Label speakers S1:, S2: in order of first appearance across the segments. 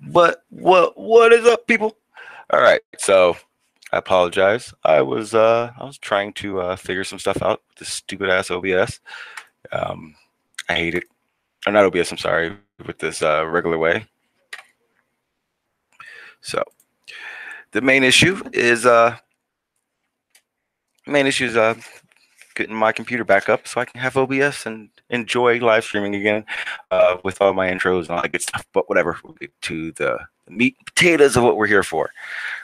S1: What is up, people? All right, so I apologize. I was trying to figure some stuff out with this stupid ass OBS. I hate it. Or not OBS, I'm sorry, with this regular way. So the main issue is getting my computer back up so I can have OBS and enjoy live streaming again with all my intros and all that good stuff. But whatever, we'll get to the meat and potatoes of what we're here for.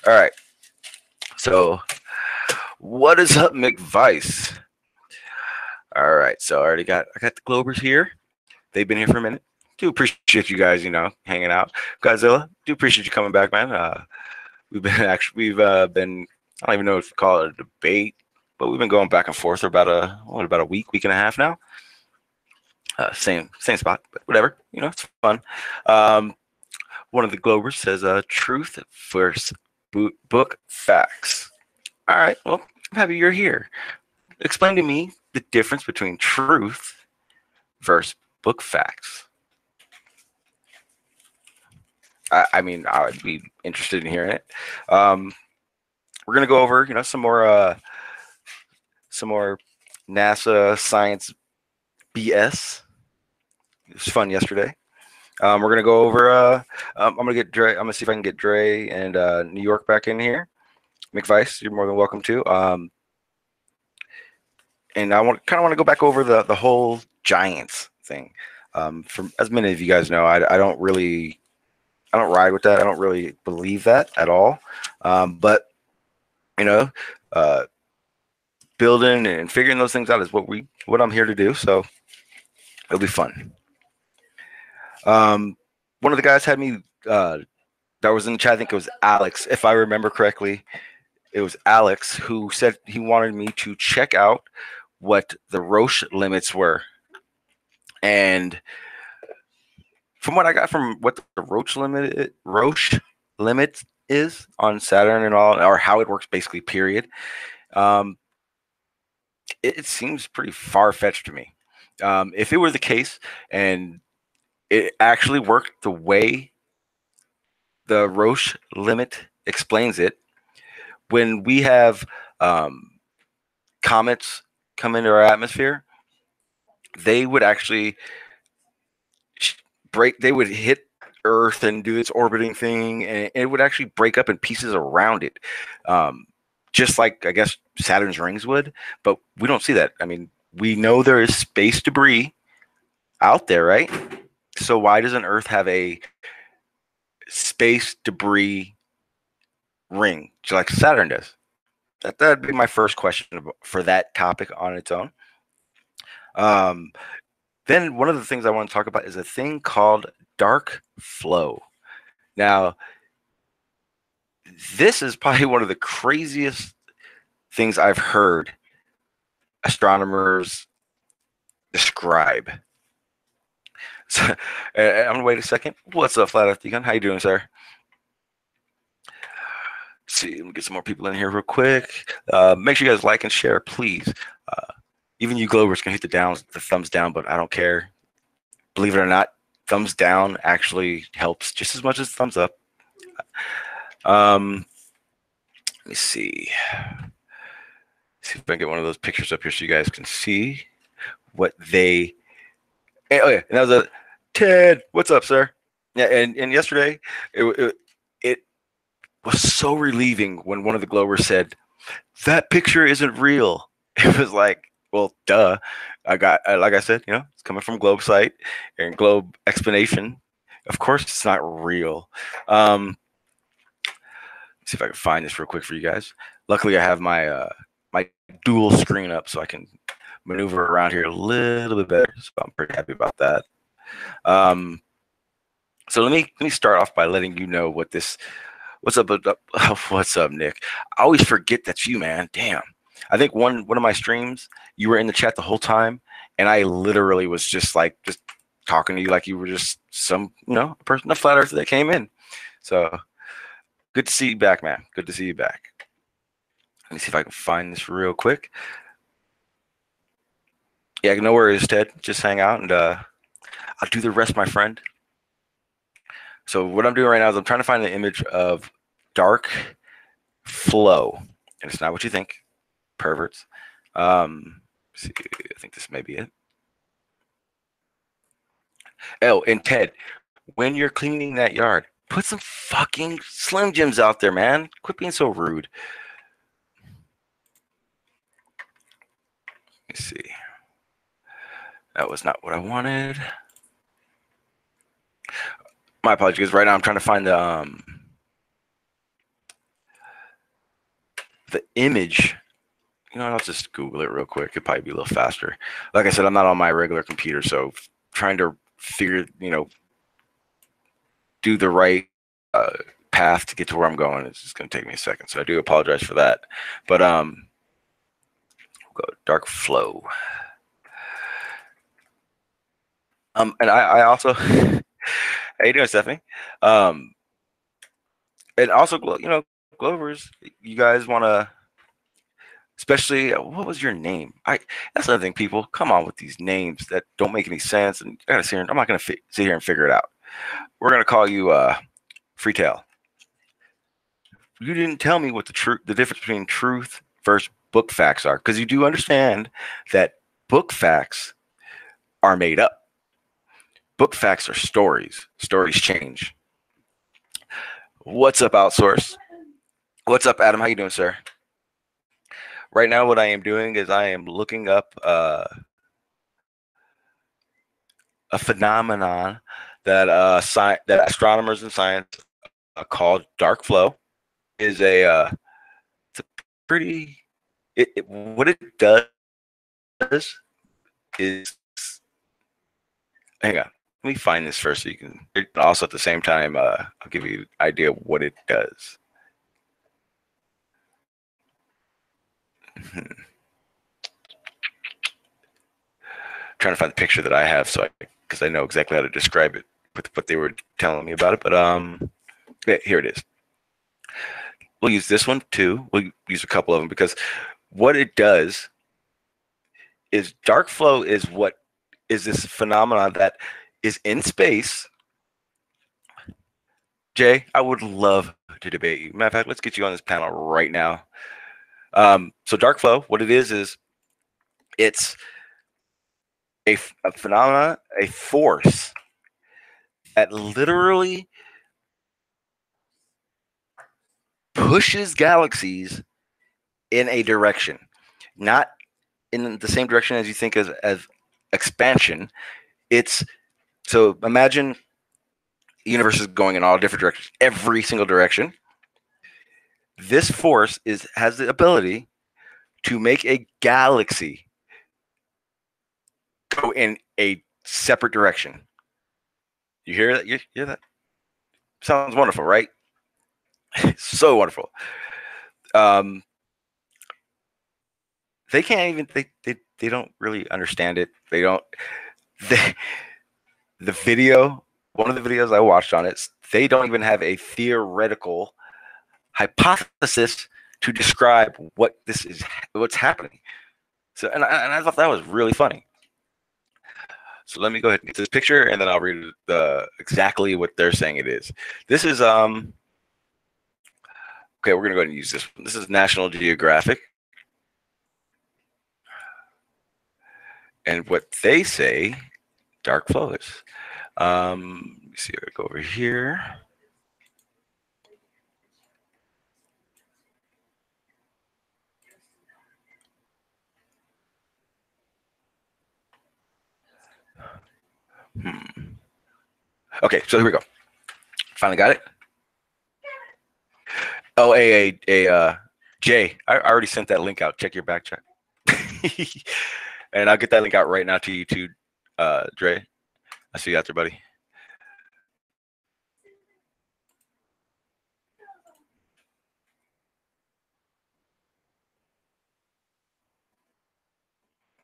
S1: All right. So what is up, McVice? All right. So I got the Globers here. They've been here for a minute. Do appreciate you guys, hanging out. Godzilla, do appreciate you coming back, man. We've been I don't even know if to call it a debate, but we've been going back and forth for about a week and a half now. Same spot, but whatever. It's fun. One of the Globers says, "Truth versus book facts." All right. Well, I'm happy you're here. Explain to me the difference between truth versus book facts. I mean, I would be interested in hearing it. We're gonna go over, some more NASA science BS. It was fun yesterday. We're gonna go over. I'm gonna get Dre. I'm gonna see if I can get Dre and New York back in here. McVice, you're more than welcome to. And I kind of want to go back over the whole Giants thing. From as many of you guys know, I don't ride with that. I don't really believe that at all. But building and figuring those things out is what I'm here to do. So it'll be fun. One of the guys had me that was in the chat. I think it was Alex, if I remember correctly. It was Alex who said he wanted me to check out what the Roche limits were. And from what I got from what the Roche limit is on Saturn and all, or how it works basically, period, it seems pretty far-fetched to me. If it were the case and it actually worked the way the Roche limit explains it, when we have comets come into our atmosphere, they would actually they would hit Earth and do its orbiting thing, and it would actually break up in pieces around it, just like I guess Saturn's rings would. But we don't see that. I mean, we know there is space debris out there, right? So why doesn't Earth have a space debris ring just like Saturn does? That'd be my first question for that topic on its own. Then one of the things I want to talk about is a thing called dark flow. Now, this is probably one of the craziest things I've heard astronomers describe. So, I'm gonna wait a second. What's up, Flat Earth Deacon? How you doing, sir? Let's see, let me get some more people in here real quick. Make sure you guys like and share, please. Even you Globers can hit the thumbs down, but I don't care. Believe it or not, thumbs down actually helps just as much as thumbs up. Let me see. See if I can get one of those pictures up here so you guys can see what they. Oh yeah, and that was a Ted. What's up, sir? Yeah, and yesterday it was so relieving when one of the Globers said that picture isn't real. It was like, well, duh. Like I said, it's coming from Globe site and Globe explanation. Of course, it's not real. Let's see if I can find this real quick for you guys. Luckily, I have my my dual screen up so I can maneuver around here a little bit better. So I'm pretty happy about that. So let me start off by letting you know what this. What's up? What's up, Nick? I always forget that's you, man. Damn. I think one of my streams, you were in the chat the whole time, and I literally was just talking to you like you were just some, person, a flat earther that came in. So good to see you back, man. Good to see you back. Let me see if I can find this real quick. Yeah, no worries, Ted. Just hang out, and I'll do the rest, my friend. So what I'm doing right now is I'm trying to find the image of dark flow, and it's not what you think, perverts. See, I think this may be it. Oh, and Ted, when you're cleaning that yard, put some fucking Slim Jims out there, man. Quit being so rude. Let me see. That was not what I wanted. My apologies. Right now, I'm trying to find the image. You know, I'll just Google it real quick. It'd probably be a little faster. Like I said, I'm not on my regular computer, so trying to figure, do the right path to get to where I'm going. It's just going to take me a second, so I do apologize for that. But we'll go dark flow. And I also, how you doing, Stephanie? And also, Glovers, you guys want to, especially, what was your name? That's another thing, people. Come on with these names that don't make any sense, and I gotta sit here. I'm not gonna sit here and figure it out. We're gonna call you Freetail. You didn't tell me what the difference between truth versus book facts are, because you do understand that book facts are made up. Book facts are stories. Stories change. What's up, Outsource? What's up, Adam? How you doing, sir? Right now, what I am doing is I am looking up a phenomenon that that astronomers in science call dark flow. Is it's a pretty what it does is, hang on, let me find this first so you can also at the same time I'll give you an idea of what it does. Trying to find the picture that I have because I know exactly how to describe it with what they were telling me about it. But yeah, here it is. We'll use this one too. We'll use a couple of them because what it does is dark flow is this phenomenon that is in space. Jay, I would love to debate you. Matter of fact, let's get you on this panel right now. So dark flow, what it is it's a phenomenon, a force that literally pushes galaxies in a direction, not in the same direction as you think as expansion. It's so imagine the universe is going in all different directions, every single direction. This force has the ability to make a galaxy go in a separate direction. You hear that? You hear that? Sounds wonderful, right? So wonderful. They can't even they don't really understand it. They don't. The video, one of the videos I watched on it, they don't even have a theoretical hypothesis to describe what's happening. So, and I thought that was really funny. So let me go ahead and get this picture, and then I'll read exactly what they're saying it is. This is okay. We're gonna go ahead and use this one. This is National Geographic, and what they say, dark flow is. Let me see. I go over here. Okay, so here we go. Finally got it. Oh, Jay, I already sent that link out. Check your back check. And I'll get that link out right now to you too, Dre. I see you out there, buddy.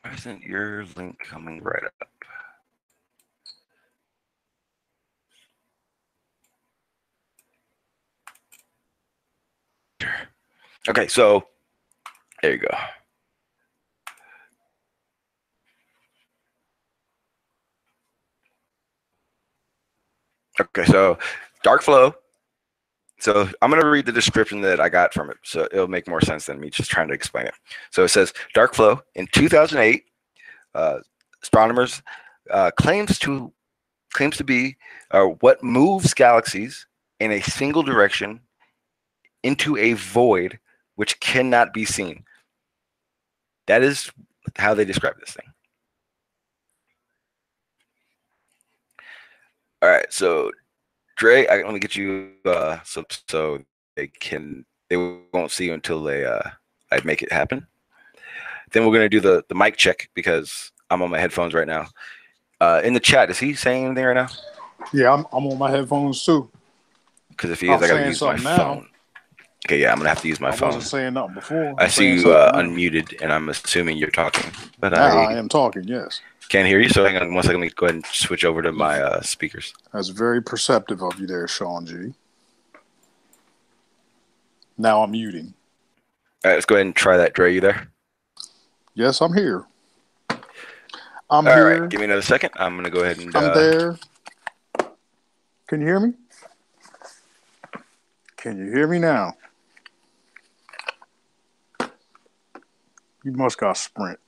S1: Why isn't your link coming right up? Okay, so there you go. Okay, so dark flow. So I'm going to read the description that I got from it, so it'll make more sense than me just trying to explain it. So it says dark flow in 2008, astronomers claims to be what moves galaxies in a single direction into a void which cannot be seen. That is how they describe this thing. All right, so Dre, let me get you so they won't see you until I make it happen. Then we're gonna do the mic check because I'm on my headphones right now. In the chat, is he saying anything right now?
S2: Yeah, I'm on my headphones too.
S1: Because if he is, I gotta use my phone. Okay, yeah, I'm gonna have to use my phone.
S2: I wasn't saying nothing before.
S1: I see you unmuted, and I'm assuming you're talking. But
S2: now I am talking. Yes.
S1: Can't hear you, so hang on one second. Let me go ahead and switch over to my speakers.
S2: That's very perceptive of you there, Sean G. Now I'm muting.
S1: All right, let's go ahead and try that. Dre, you there?
S2: Yes, I'm here.
S1: I'm here. All right, give me another second. I'm going to go ahead and...
S2: I'm there. Can you hear me? Can you hear me now? You must got Sprint.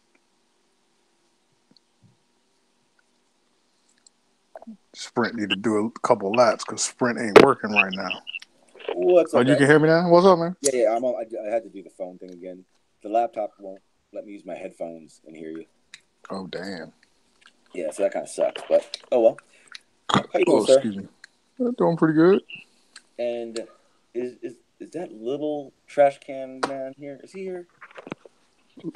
S2: Sprint need to do a couple laps because Sprint ain't working right now.
S3: What's up?
S2: Oh, you can hear me now? What's up, man?
S3: Yeah. I had to do the phone thing again. The laptop won't let me use my headphones and hear you.
S2: Oh, damn.
S3: Yeah, so that kind of sucks. But oh well. How you doing, sir?
S2: Excuse me. I'm doing pretty good.
S3: And is that little trash can man here? Is he here?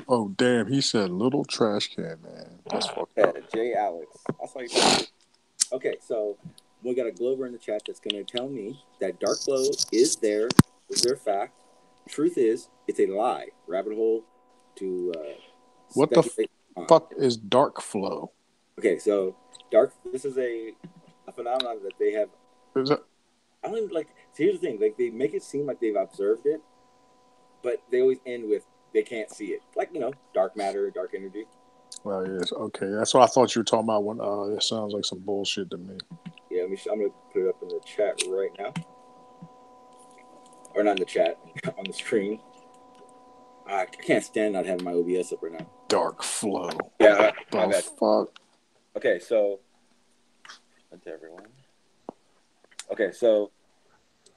S2: Oh, damn. He said little trash can, man. That's fucked up.
S3: J. Alex. I saw you. Okay, so we got a Glover in the chat that's going to tell me that dark flow is there fact. Truth is, it's a lie. Rabbit hole to
S2: what the fuck is dark flow?
S3: Okay, so this is a phenomenon that they have.
S2: Is it?
S3: I don't even like. So here's the thing: like they make it seem like they've observed it, but they always end with they can't see it. Like dark matter, dark energy.
S2: Well, yes, okay. That's what I thought you were talking about. When it sounds like some bullshit to me.
S3: Yeah, I'm gonna put it up in the chat right now, or not in the chat, on the screen. I can't stand not having my OBS up right now.
S2: Dark flow.
S3: Yeah,
S2: my bad. Fuck.
S3: Okay, so to everyone. Okay, so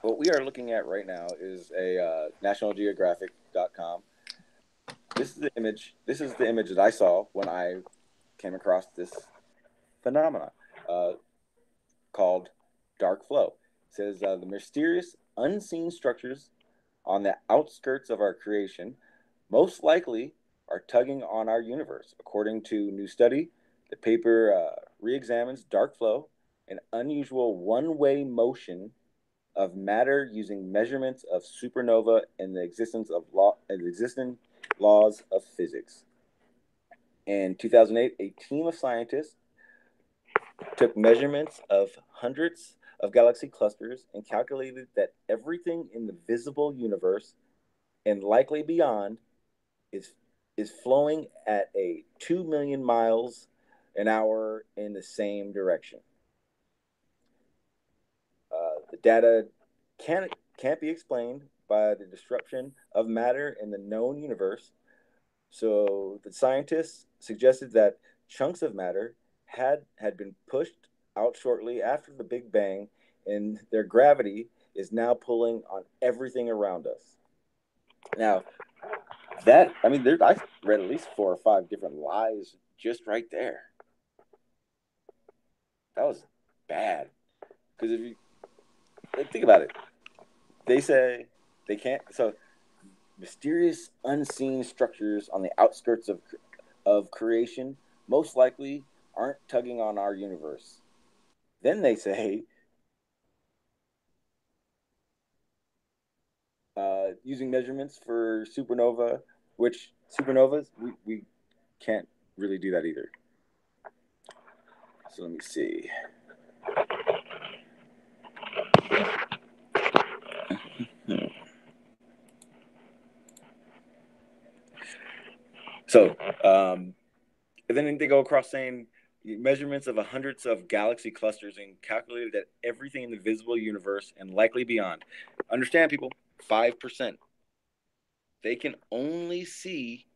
S3: what we are looking at right now is a NationalGeographic.com. This is the image. This is the image that I saw when I came across this phenomenon called dark flow. It says the mysterious, unseen structures on the outskirts of our creation most likely are tugging on our universe. According to new study, the paper re-examines dark flow, an unusual one-way motion of matter using measurements of supernova and the existence of existing laws of physics. In 2008, a team of scientists took measurements of hundreds of galaxy clusters and calculated that everything in the visible universe and likely beyond is flowing at a 2 million miles an hour in the same direction. The data can't be explained by the disruption of matter in the known universe. So the scientists suggested that chunks of matter had been pushed out shortly after the Big Bang, and their gravity is now pulling on everything around us. Now, I read at least 4 or 5 different lies just right there. That was bad. Because if you think about it, they say they can't. So, mysterious, unseen structures on the outskirts of creation most likely aren't tugging on our universe. Then they say, using measurements for supernova, which supernovas, we can't really do that either. So let me see. So, and then they go across saying measurements of hundreds of galaxy clusters and calculated that everything in the visible universe and likely beyond. Understand, people, 5%. They can only see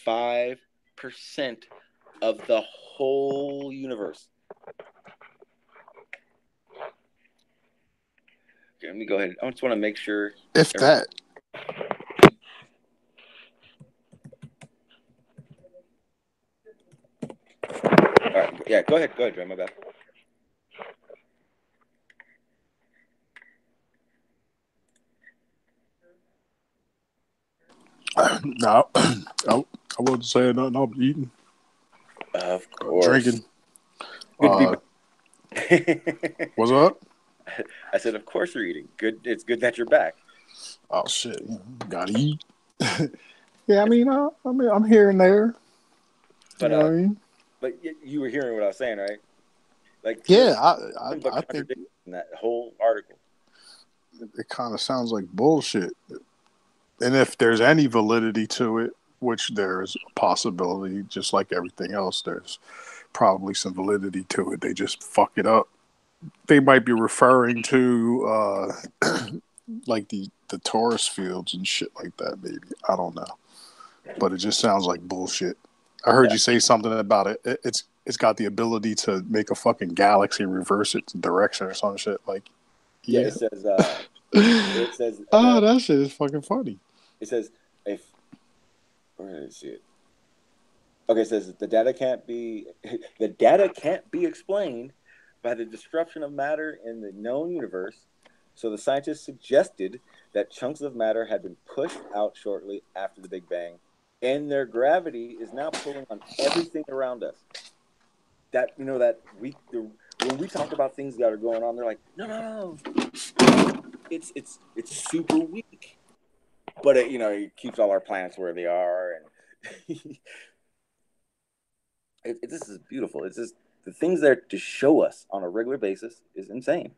S3: 5% of the whole universe. Okay, let me go ahead. I just want to make sure.
S2: If that.
S3: All right. Yeah, go ahead. Go ahead, Dre. My bad.
S2: No, I wasn't saying nothing. I'm eating.
S3: Of course.
S2: Drinking.
S3: Good to be
S2: What's up?
S3: I said, of course you're eating. Good. It's good that you're back.
S2: Oh shit! Gotta eat. Yeah, I mean, I'm here and there.
S3: But
S2: you know what I mean?
S3: But you were hearing what I was saying, right? Like,
S2: Yeah,
S3: I think in that whole article,
S2: it kind of sounds like bullshit. And if there's any validity to it, which there's a possibility, just like everything else, there's probably some validity to it. They just fuck it up. They might be referring to like the tourist fields and shit like that. Maybe, I don't know, but it just sounds like bullshit. I heard you say something about it. It's got the ability to make a fucking galaxy reverse its direction or some shit. Like,
S3: yeah, it says. It says.
S2: Oh, that shit is fucking funny.
S3: It says where did I see it? Okay, it says the data can't be explained by the disruption of matter in the known universe. So the scientists suggested that chunks of matter had been pushed out shortly after the Big Bang, and their gravity is now pulling on everything around us. That when we talk about things that are going on, they're like, no, it's super weak, but it keeps all our planets where they are, and this is beautiful. It's just the things there to show us on a regular basis is insane.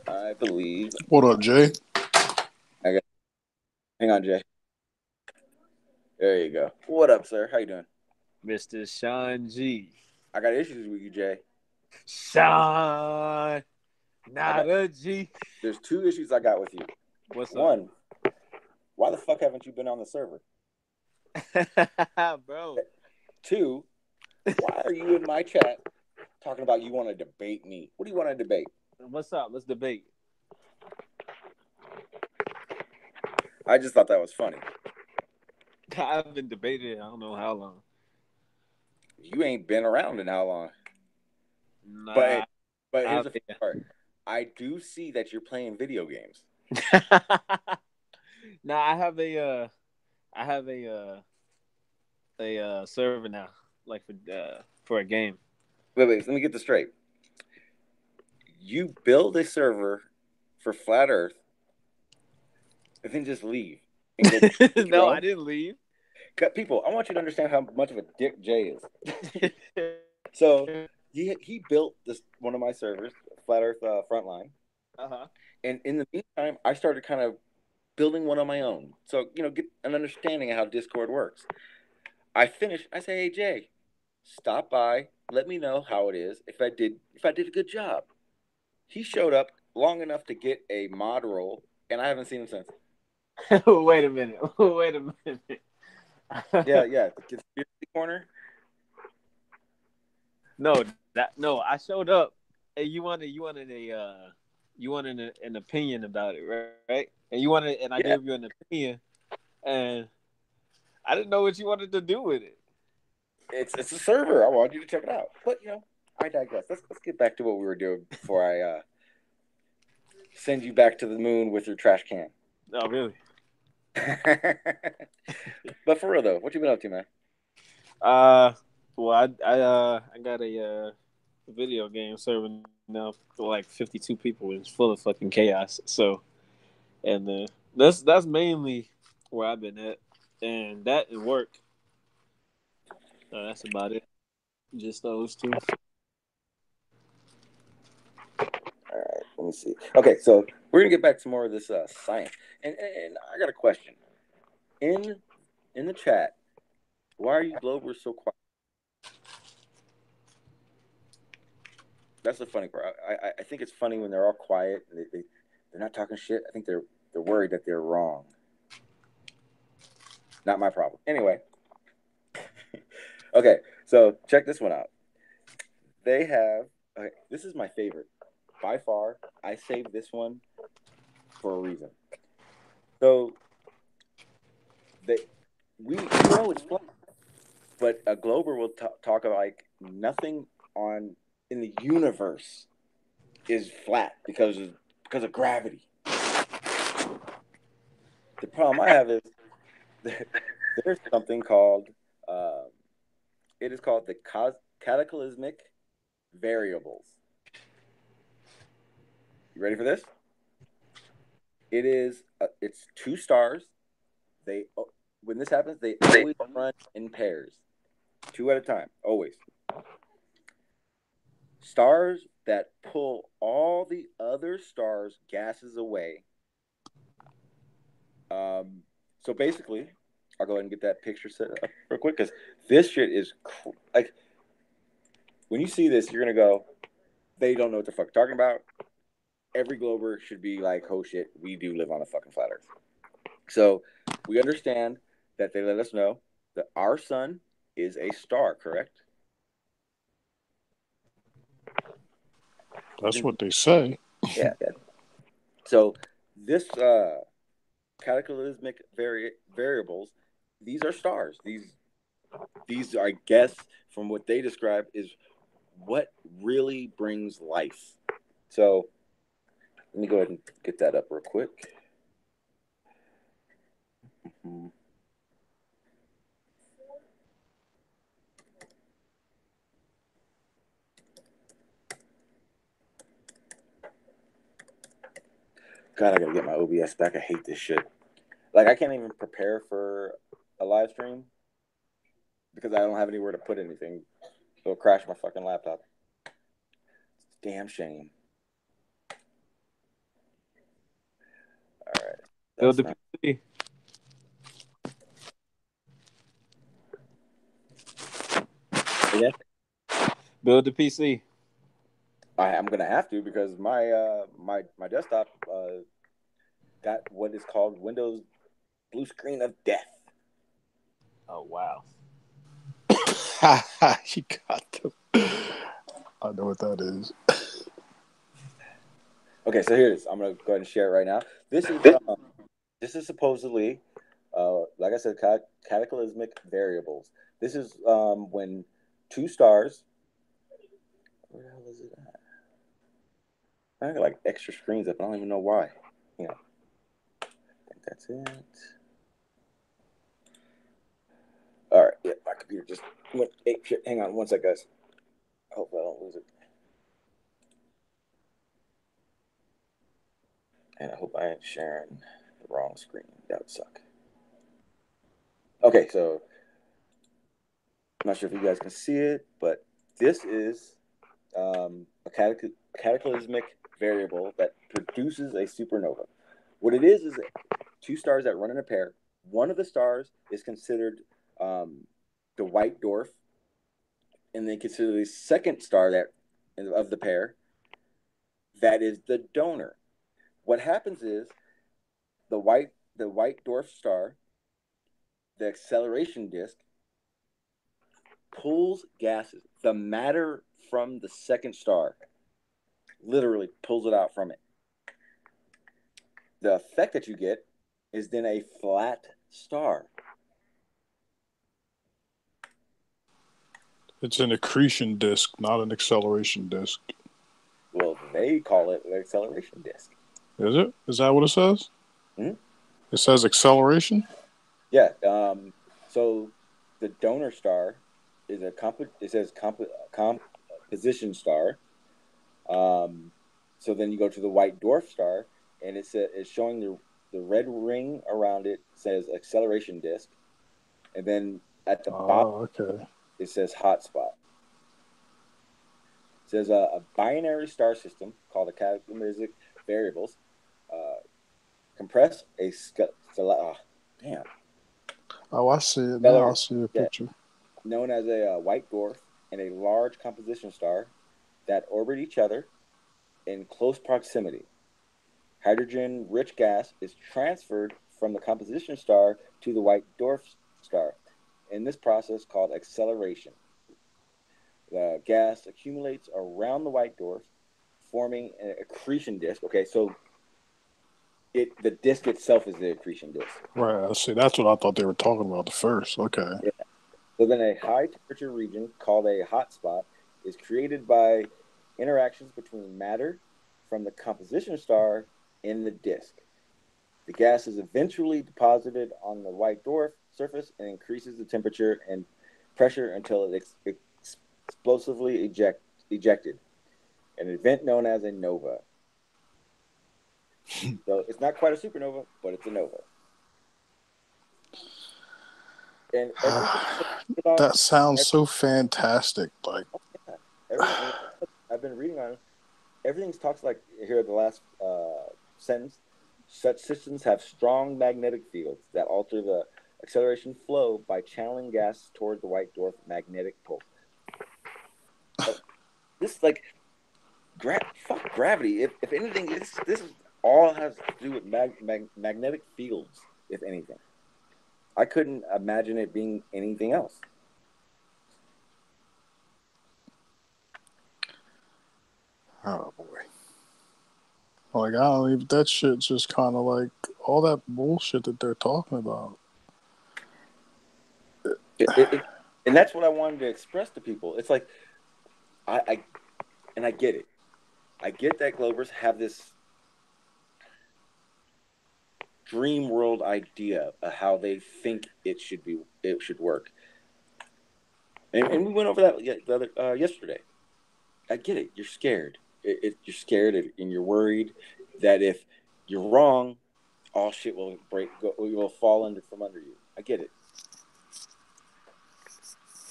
S3: I believe.
S2: What up, Jay?
S3: Hang on, Jay. There you go. What up, sir? How you doing?
S4: Mr. Sean G.
S3: I got issues with you, Jay.
S4: Sean, not a G.
S3: There's 2 issues I got with you.
S4: What's
S3: One, why the fuck haven't you been on the server?
S4: up? Bro.
S3: 2, why are you in my chat talking about you want to debate me? What do you want to debate?
S4: What's up? Let's debate.
S3: I just thought that was funny.
S4: I haven't debated I don't know how long.
S3: You ain't been around in how long?
S4: Nah,
S3: but here's the part. I do see that you're playing video games.
S4: Nah, I have a server now, like for a game.
S3: Wait, let me get this straight. You build a server for Flat Earth and then just leave and go.
S4: No, I didn't leave.
S3: People, I want you to understand how much of a dick Jay is. So he built one of my servers, Flat Earth Frontline.
S4: Uh-huh.
S3: And in the meantime, I started kind of building one on my own. So, get an understanding of how Discord works. I finished. I say, hey, Jay, stop by. Let me know how it is. If I did a good job. He showed up long enough to get a mod role, and I haven't seen him since.
S4: Wait a minute.
S3: Yeah. The conspiracy corner.
S4: No, I showed up. Hey, you wanted an opinion about it, right? And I gave you an opinion, and I didn't know what you wanted to do with it.
S3: It's a server. I wanted you to check it out, but I digress. Let's get back to what we were doing before I send you back to the moon with your trash can.
S4: Oh, really?
S3: But for real though, what you been up to, man?
S4: Well, I got a video game server now for like 52 people. It's full of fucking chaos. So, and that's mainly where I've been at, and that and work. That's about it. Just those 2.
S3: All right, let Let me see. Okay, so we're gonna get back to more of this science, and I got a question in the chat. Why are you Globers so quiet? That's the funny part. I think it's funny when they're all quiet and they're not talking shit. I think they're worried that they're wrong. Not my problem. Anyway. Okay, so check this one out. They have. Okay, this is my favorite by far. I saved this one for a reason. So we know it's flat, but a Glober will talk about like nothing in the universe is flat because of gravity. The problem I have is there's something called it is called the cataclysmic variables. You ready for this? It is it's two stars. When this happens, they always run in pairs, two at a time, always. Stars that pull all the other stars' gases away. So basically, I'll go ahead and get that picture set up real quick because this shit is like when you see this, you're gonna go, they don't know what the fuck they're talking about. Every Glober should be like, oh shit, we do live on a fucking flat Earth. So we understand that they let us know that our sun is a star, correct?
S2: That's what they say.
S3: Yeah. So this cataclysmic variables, these are stars. These, I guess, from what they describe, is what really brings life. So let me go ahead and get that up real quick. Mm-hmm. God, I gotta get my OBS back. I hate this shit. Like, I can't even prepare for a live stream because I don't have anywhere to put anything. It'll crash my fucking laptop. It's a damn shame. All right.
S4: Build the PC.
S3: Yeah.
S4: Build the PC.
S3: I'm gonna have to because my my desktop got what is called Windows blue screen of death.
S4: Oh wow!
S2: You got them. I know what that is.
S3: Okay, so here it is. I'm gonna go ahead and share it right now. This is supposedly, like I said, cataclysmic variables. This is when two stars. Where the hell is it at? I got like extra screens up. I don't even know why. You know, I think that's it. All right, yeah, my computer just went ape shit. Hang on one sec, guys. I hope I don't lose it. And I hope I ain't sharing the wrong screen. That would suck. Okay, so I'm not sure if you guys can see it, but this is a cataclysmic variable that produces a supernova. What it is two stars that run in a pair. One of the stars is considered the white dwarf, and they consider the second star of the pair that is the donor. What happens is the white dwarf star, the acceleration disk, pulls gases, the matter from the second star, literally pulls it out from it. The effect that you get is then a flat star.
S2: It's an accretion disk, not an acceleration disk.
S3: Well, they call it an acceleration disk.
S2: Is it? Is that what it says?
S3: Hmm?
S2: It says acceleration?
S3: Yeah. So the donor star is it says composition star. So then you go to the white dwarf star, and it's showing the red ring around it says acceleration disk, and then at the bottom
S2: okay.
S3: it says hotspot. It says a binary star system called a cataclysmic variables compress a damn.
S2: Oh, I see it
S3: stellar,
S2: now. I see the
S3: yeah,
S2: picture.
S3: known as a white dwarf and a large composition star that orbit each other in close proximity. Hydrogen-rich gas is transferred from the composition star to the white dwarf star in this process called acceleration. The gas accumulates around the white dwarf, forming an accretion disk. Okay, so the disk itself is the accretion disk.
S2: Right. I see. That's what I thought they were talking about the first. Okay.
S3: Yeah. So then a high temperature region called a hotspot is created by interactions between matter from the composition star in the disk. The gas is eventually deposited on the white dwarf surface and increases the temperature and pressure until it explosively ejected, an event known as a nova. So it's not quite a supernova, but it's a nova. And
S2: that sounds so fantastic. Like,
S3: everything I've been reading on it, everything talks like here at the last sentence. Such systems have strong magnetic fields that alter the acceleration flow by channeling gas toward the white dwarf magnetic pole. This like fuck gravity. If anything, this all has to do with magnetic fields. If anything, I couldn't imagine it being anything else.
S2: oh boy. Like, I don't even. That shit just kind of like all that bullshit that they're talking about.
S3: And that's what I wanted to express to people. It's like I get it. I get that Globers have this dream world idea of how they think it should work, and we went over that yesterday. I get it. You're scared. You're scared and you're worried that if you're wrong, all shit will will fall from under you. I get it.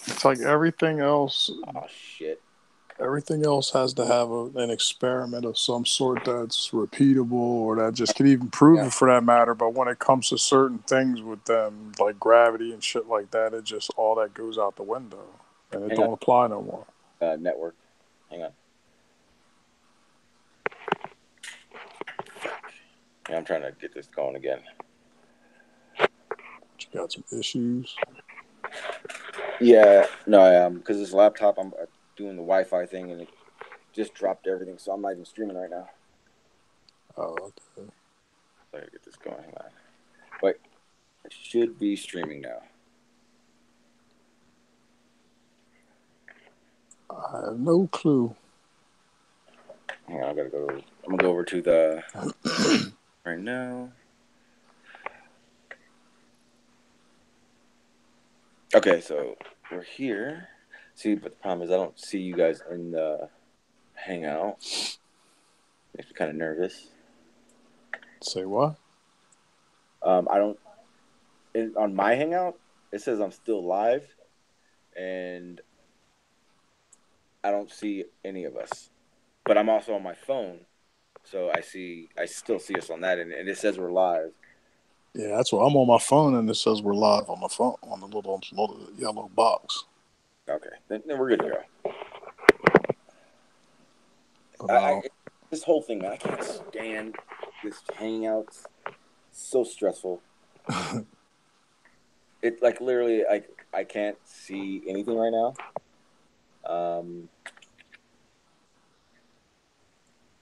S2: It's like everything else.
S3: Oh shit.
S2: Everything else has to have an experiment of some sort that's repeatable or that just can even prove it for that matter. But when it comes to certain things with them, like gravity and shit like that, it just all that goes out the window and it don't apply no more.
S3: Network. Hang on. Yeah, I'm trying to get this going again.
S2: You got some issues?
S3: Yeah, no, I am because this laptop I'm doing the Wi-Fi thing and it just dropped everything, so I'm not even streaming right now.
S2: Oh, okay.
S3: I gotta get this going. Hang on. Wait, it should be streaming now.
S2: I have no clue.
S3: Hang on, I'm gonna go over to the right now. Okay, so we're here. See, but the problem is I don't see you guys in the Hangout. Makes me kind of nervous.
S2: Say what?
S3: I don't. On my Hangout, it says I'm still live, and I don't see any of us. But I'm also on my phone, so I still see us on that, and it says we're live.
S2: Yeah, that's what I'm on my phone, and it says we're live on the phone on the little yellow box.
S3: Okay, then we're good to go. This whole thing, man, I can't stand this Hangouts. It's so stressful. It like literally, I can't see anything right now.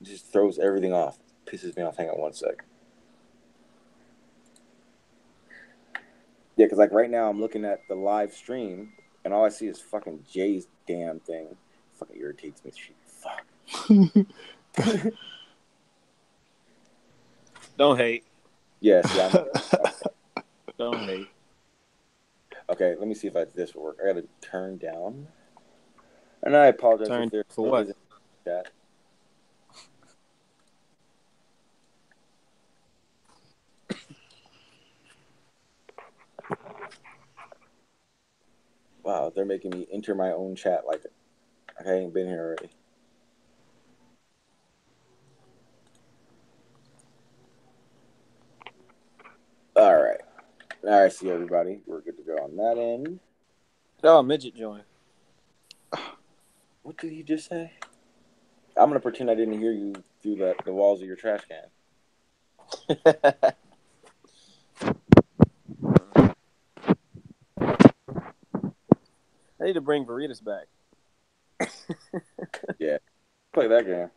S3: It just throws everything off. It pisses me off. Hang on one sec. Yeah, because like right now I'm looking at the live stream and all I see is fucking Jay's damn thing. It fucking irritates me. Fuck.
S4: Don't hate.
S3: Yes, yeah.
S4: Don't hate.
S3: Okay, let me see if this will work. I gotta turn down. And I apologize if there's
S4: for what?
S3: Chat. Wow, they're making me enter my own chat like I ain't been here already. All right, see everybody. We're good to go on that end.
S4: Oh, midget join.
S3: What did you just say? I'm gonna pretend I didn't hear you through the walls of your trash can.
S4: I need to bring Veritas back.
S3: Yeah, play that game.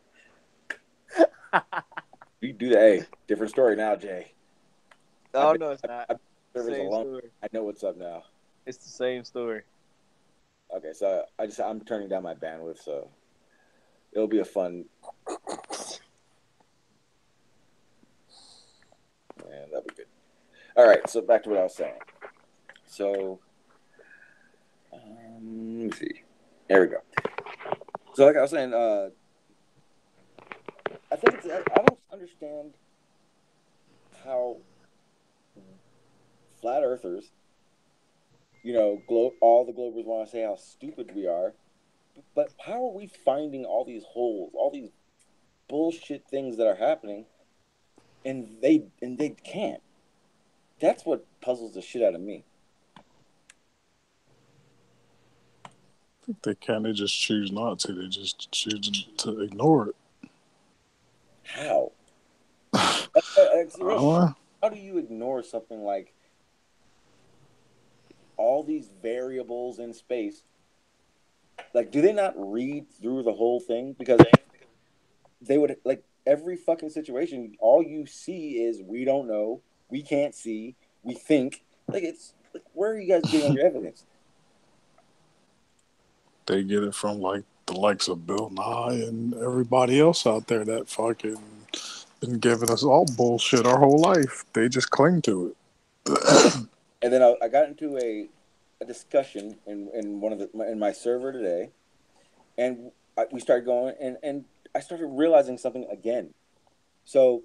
S3: You do that. Hey, different story now, Jay.
S4: Oh, no, it's not.
S3: Same story. I know what's up now.
S4: It's the same story.
S3: Okay, so I'm turning down my bandwidth, so it'll be a fun. Man, that'll be good. All right, so back to what I was saying. So, let me see. There we go. So, like I was saying, I think I don't understand how flat earthers, all the globers want to say how stupid we are, but how are we finding all these holes, all these bullshit things that are happening, and they can't? That's what puzzles the shit out of me.
S2: I think they can. They just choose not to. They just choose to ignore it.
S3: How? How do you ignore something like all these variables in space? Like, do they not read through the whole thing? Because they would, like, every fucking situation, all you see is we don't know, we can't see, we think. Like, it's like, where are you guys getting your evidence?
S2: They get it from like the likes of Bill Nye and everybody else out there that fucking been giving us all bullshit our whole life. They just cling to it.
S3: And then I got into a discussion in my server today, and we started going, and I started realizing something again. So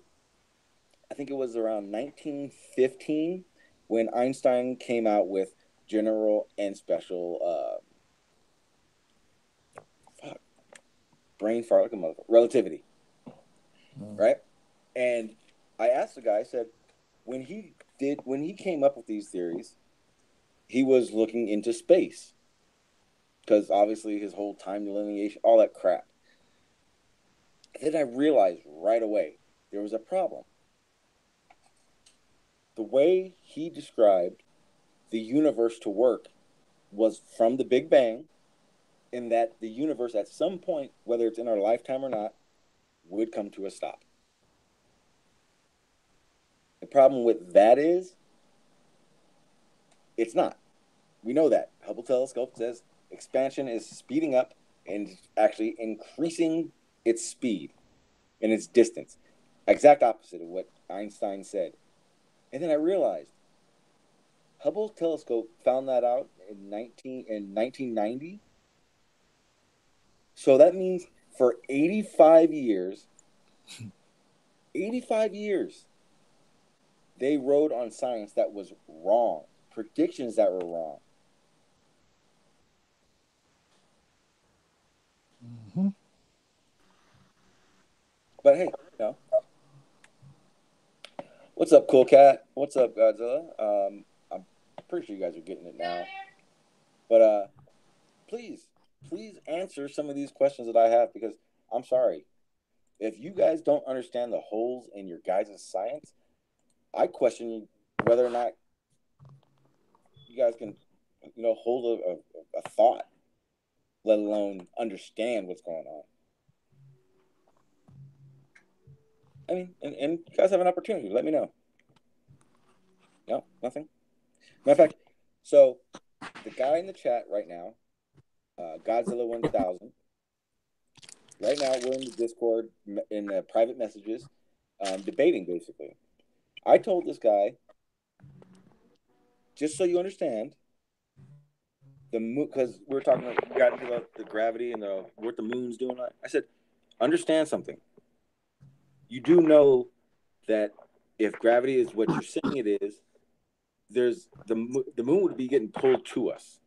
S3: I think it was around 1915 when Einstein came out with general and special brain fart like a motherfucker, relativity, right? And I asked the guy, I said, when he came up with these theories, he was looking into space because obviously his whole time delineation, all that crap. Then I realized right away there was a problem. The way he described the universe to work was from the Big Bang, in that the universe at some point, whether it's in our lifetime or not, would come to a stop. The problem with that is it's not. We know that. Hubble telescope says expansion is speeding up and actually increasing its speed and its distance. Exact opposite of what Einstein said. And then I realized Hubble telescope found that out in 1990. So that means for 85 years, they rode on science that was wrong, predictions that were wrong.
S2: Mm-hmm.
S3: But hey, what's up, Cool Cat? What's up, Godzilla? I'm pretty sure you guys are getting it now. But please answer some of these questions that I have, because I'm sorry. If you guys don't understand the holes in your guys' science, I question whether or not you guys can, hold a thought, let alone understand what's going on. I mean, and you guys have an opportunity. Let me know. No, nothing. Matter of fact, so the guy in the chat right now, Godzilla 1000. Right now, we're in the Discord in the private messages, debating basically. I told this guy, just so you understand, the moon, because we got into the gravity and what the moon's doing. I said, understand something. You do know that if gravity is what you're saying it is, there's the moon would be getting pulled to us.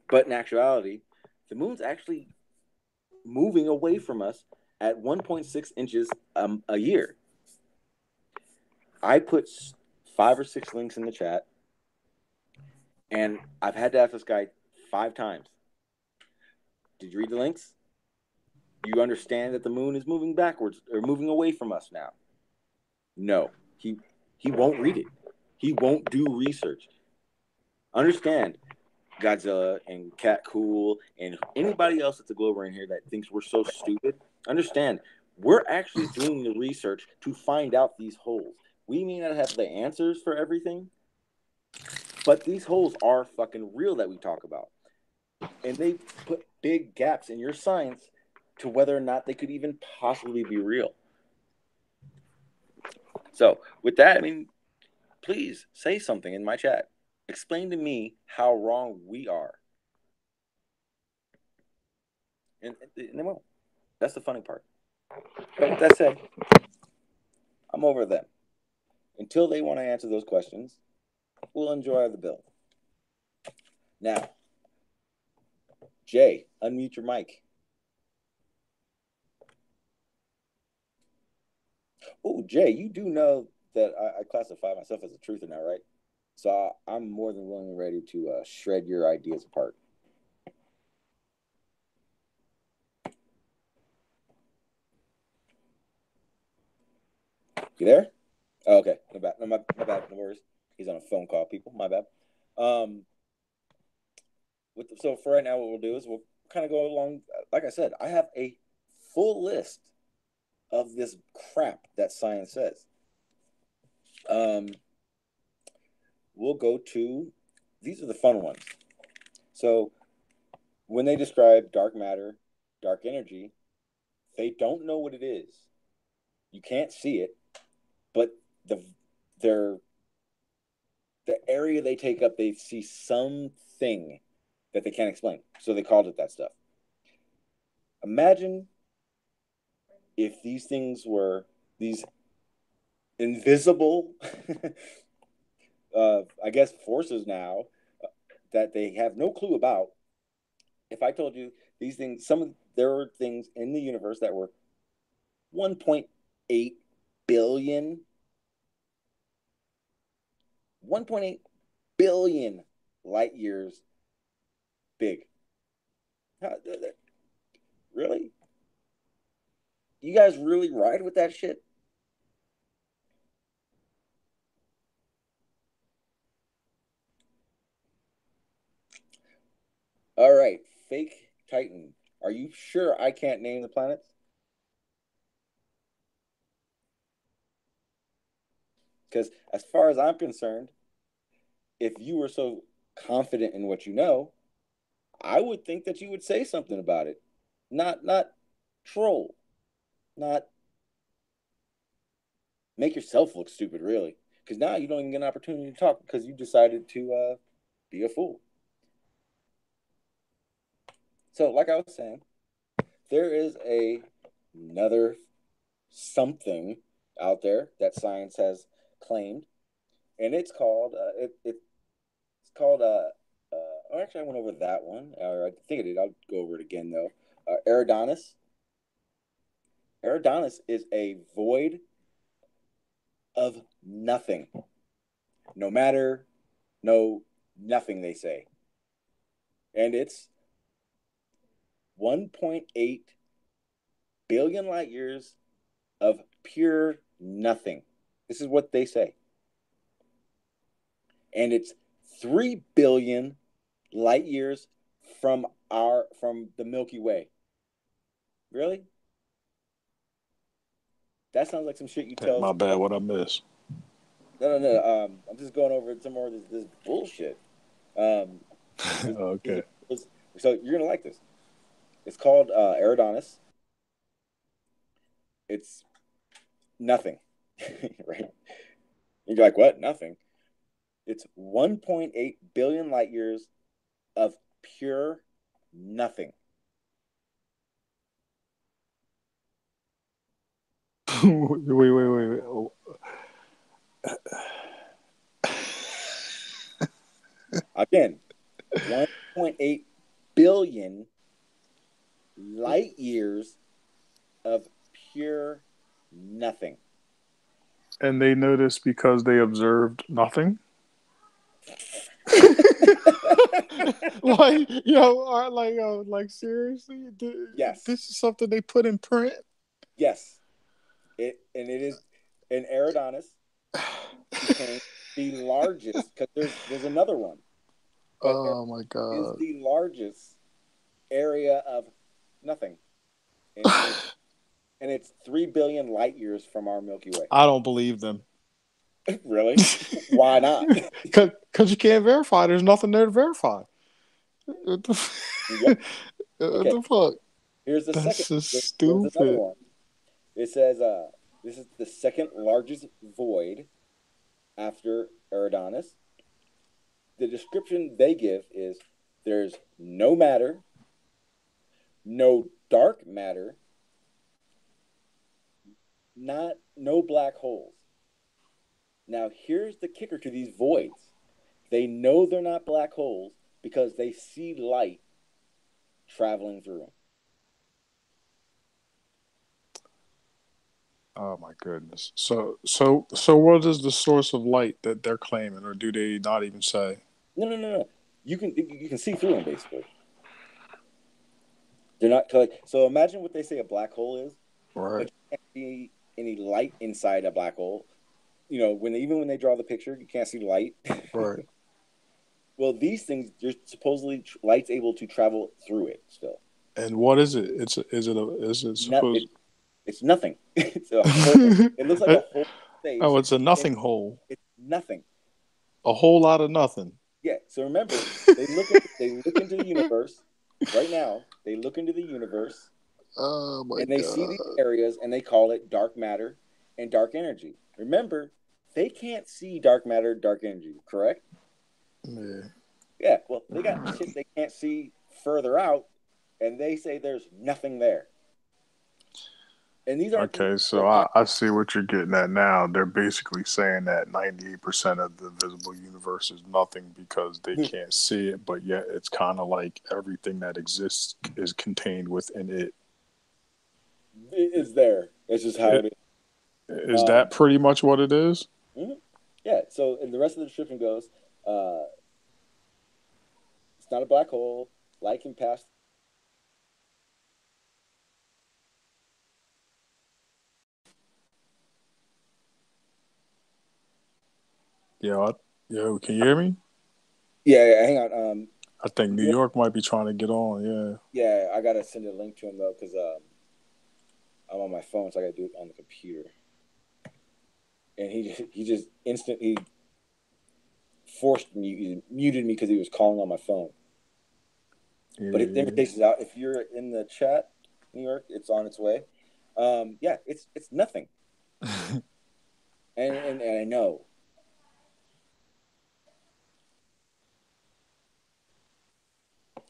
S3: But in actuality, the moon's actually moving away from us at 1.6 inches a year. I put 5 or 6 links in the chat, and I've had to ask this guy 5 times. Did you read the links? Do you understand that the moon is moving backwards or moving away from us now? No, he won't read it. He won't do research. Understand, Godzilla and Cat Cool and anybody else that's a Glober in here that thinks we're so stupid, understand, we're actually doing the research to find out these holes. We may not have the answers for everything, but these holes are fucking real that we talk about. And they put big gaps in your science to whether or not they could even possibly be real. So with that, I mean, please say something in my chat. Explain to me how wrong we are. And they won't. That's the funny part. But with that said, I'm over them. Until they want to answer those questions, we'll enjoy the bill. Now, Jay, unmute your mic. Oh, Jay, you do know that I classify myself as a truther now, right? So I'm more than willing and ready to shred your ideas apart. You there? Oh, okay. My bad. No, my bad. No worries. He's on a phone call, people. My bad. So for right now, what we'll do is we'll kind of go along. Like I said, I have a full list of this crap that science says. We'll go to, these are the fun ones. So when they describe dark matter, dark energy, they don't know what it is. You can't see it, but the area they take up, they see something that they can't explain. So they called it that stuff. Imagine if these things were these invisible, I guess, forces now that they have no clue about. If I told you these things, there were things in the universe that were 1.8 billion 1.8 billion light years big. Really? You guys really ride with that shit? All right, fake Titan. Are you sure I can't name the planets? Because as far as I'm concerned, if you were so confident in what you know, I would think that you would say something about it. Not troll. Not make yourself look stupid, really. Because now you don't even get an opportunity to talk because you decided to be a fool. So, like I was saying, there is another something out there that science has claimed, and it's called actually I went over that one, or I think I did. I'll go over it again though. Eridanus. Eridanus is a void of nothing. No matter, no nothing, they say. And it's 1.8 billion light years of pure nothing. This is what they say. And it's 3 billion light years from the Milky Way. Really? That sounds like some shit you tell.
S2: My bad, what I missed?
S3: No. I'm just going over some more of this bullshit.
S2: Okay.
S3: So you're gonna like this. It's called Eridanus. It's nothing, right? You're like, what? Nothing. It's 1.8 billion light years of pure nothing.
S2: Wait.
S3: Again, 1.8 billion light years of pure nothing.
S2: And they noticed because they observed nothing. like seriously,
S3: Yes.
S2: this is something they put in print.
S3: Yes, it is, and Eridanus became the largest because there's another one. But
S2: Oh my
S3: is
S2: god!
S3: the largest area of nothing, and it's 3 billion light years from our Milky Way.
S2: I don't believe them.
S3: Really? Why not?
S2: Because you can't verify. There's nothing there to verify. What the,
S3: Yep.
S2: what
S3: Okay.
S2: the fuck?
S3: Here's the
S2: That's
S3: second.
S2: so
S3: There's another
S2: stupid.
S3: one. It says this is the second largest void after Eridanus. The description they give is there's no matter, no dark matter, no black holes. Now here's the kicker to these voids. They know they're not black holes because they see light traveling through them.
S2: Oh my goodness. So what is the source of light that they're claiming, or do they not even say?
S3: No. You can see through them basically. They're not like, so. Imagine what they say a black hole is,
S2: Right.
S3: but you can't see any light inside a black hole. You know, even when they draw the picture, you can't see light.
S2: Right.
S3: Well, these things, there's supposedly light's able to travel through it still.
S2: And what is it? Is it supposed?
S3: It's nothing. It's a whole, it looks like a whole space.
S2: Oh, it's a nothing hole.
S3: It's nothing.
S2: A whole lot of nothing.
S3: Yeah. So remember, they look into the universe right now. They look into the universe.
S2: Oh my god.
S3: And they see these areas, and they call it dark matter and dark energy. Remember, they can't see dark matter, dark energy. Correct?
S2: Yeah.
S3: Yeah. Well, they got shit they can't see further out, and they say there's nothing there. And these are
S2: Okay, so I see what you're getting at now. They're basically saying that 98% of the visible universe is nothing because they can't see it, but yet it's kind of like everything that exists is contained within it.
S3: It's there. That's just how it is.
S2: Is that pretty much what it is?
S3: Mm-hmm. Yeah. So, and the rest of the description goes, it's not a black hole. Light can pass.
S2: Yo, can you hear me?
S3: Yeah, hang on.
S2: I think New York might be trying to get on. Yeah.
S3: Yeah, I gotta send a link to him though because I'm on my phone, so I gotta do it on the computer. And he just instantly muted me because he was calling on my phone.
S2: Yeah.
S3: But the invitation's out. If you're in the chat, New York, it's on its way. Yeah, it's nothing. and I know.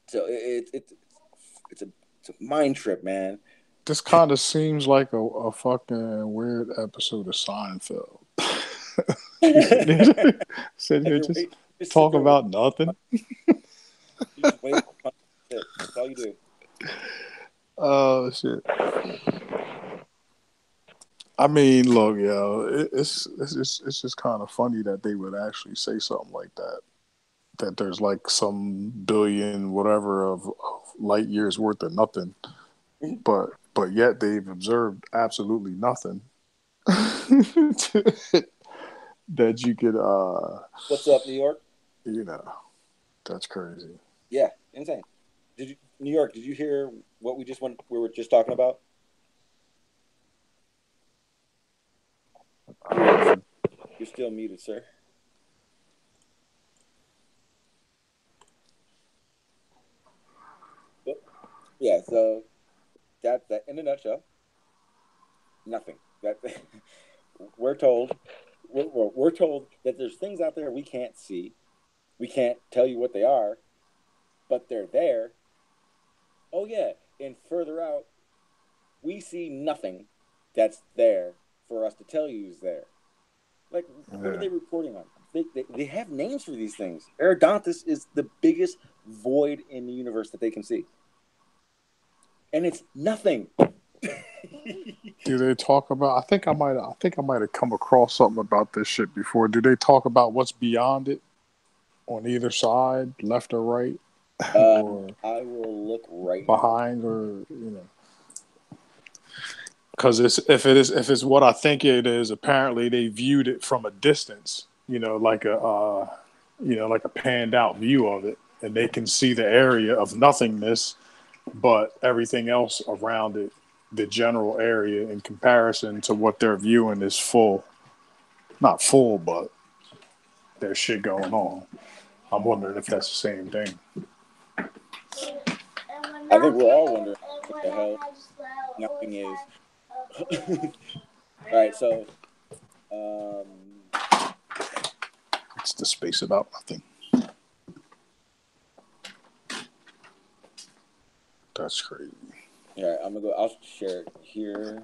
S3: So it's a mind trip, man.
S2: This kind of seems like a fucking weird episode of Seinfeld. Sit here, just talk about nothing.
S3: You just wait. That's all you do.
S2: Oh shit! I mean, look, yo, it's just kind of funny that they would actually say something like that. That there's like some billion whatever of light years worth of nothing, but yet they've observed absolutely nothing. That you could
S3: What's up, New York?
S2: You know, that's crazy.
S3: Yeah, insane. New York, did you hear what we were just talking about? You're still muted, sir. Yeah, so that in a nutshell, nothing. That we're told that there's things out there we can't see. We can't tell you what they are, but they're there. Oh yeah, and further out, we see nothing that's there for us to tell you is there. Like, what are they reporting on? They have names for these things. Eridonthus is the biggest void in the universe that they can see. And it's nothing.
S2: Do they talk about? I think I might. I think I might have come across something about this shit before. Do they talk about what's beyond it on either side, left or right, or
S3: I will look right now.
S2: behind, or because if it's what I think it is, apparently they viewed it from a distance. Like like a panned out view of it, and they can see the area of nothingness, but everything else around it, the general area, in comparison to what they're viewing, is full. Not full, but there's shit going on. I'm wondering if that's the same thing.
S3: I think we're all wondering what the hell nothing is. All right, so
S2: It's the space about nothing. That's crazy.
S3: all right, I'm gonna go. I'll share it here.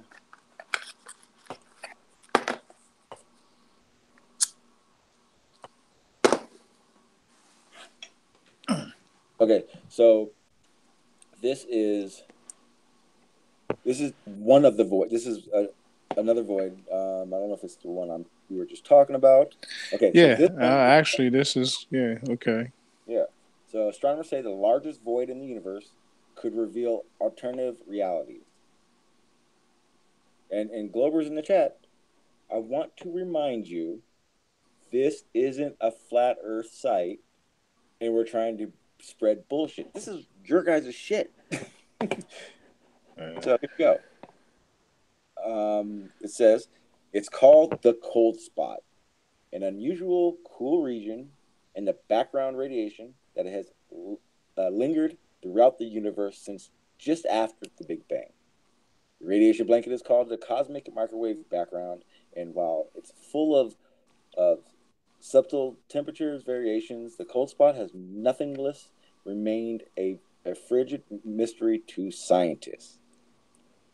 S3: Okay, so this is one of the void. This is another void. I don't know if it's the one we were just talking about. Okay.
S2: Yeah.
S3: So
S2: Actually, this is okay.
S3: Yeah. So astronomers say the largest void in the universe could reveal alternative realities. And Globers in the chat, I want to remind you, this isn't a flat Earth site, and we're trying to spread bullshit. This is your guys' shit. So here we go. It says it's called the cold spot, an unusual cool region in the background radiation that has lingered throughout the universe since just after the Big Bang. The radiation blanket is called the cosmic microwave background, and while it's full of subtle temperatures variations, the cold spot has nothingness remained a frigid mystery to scientists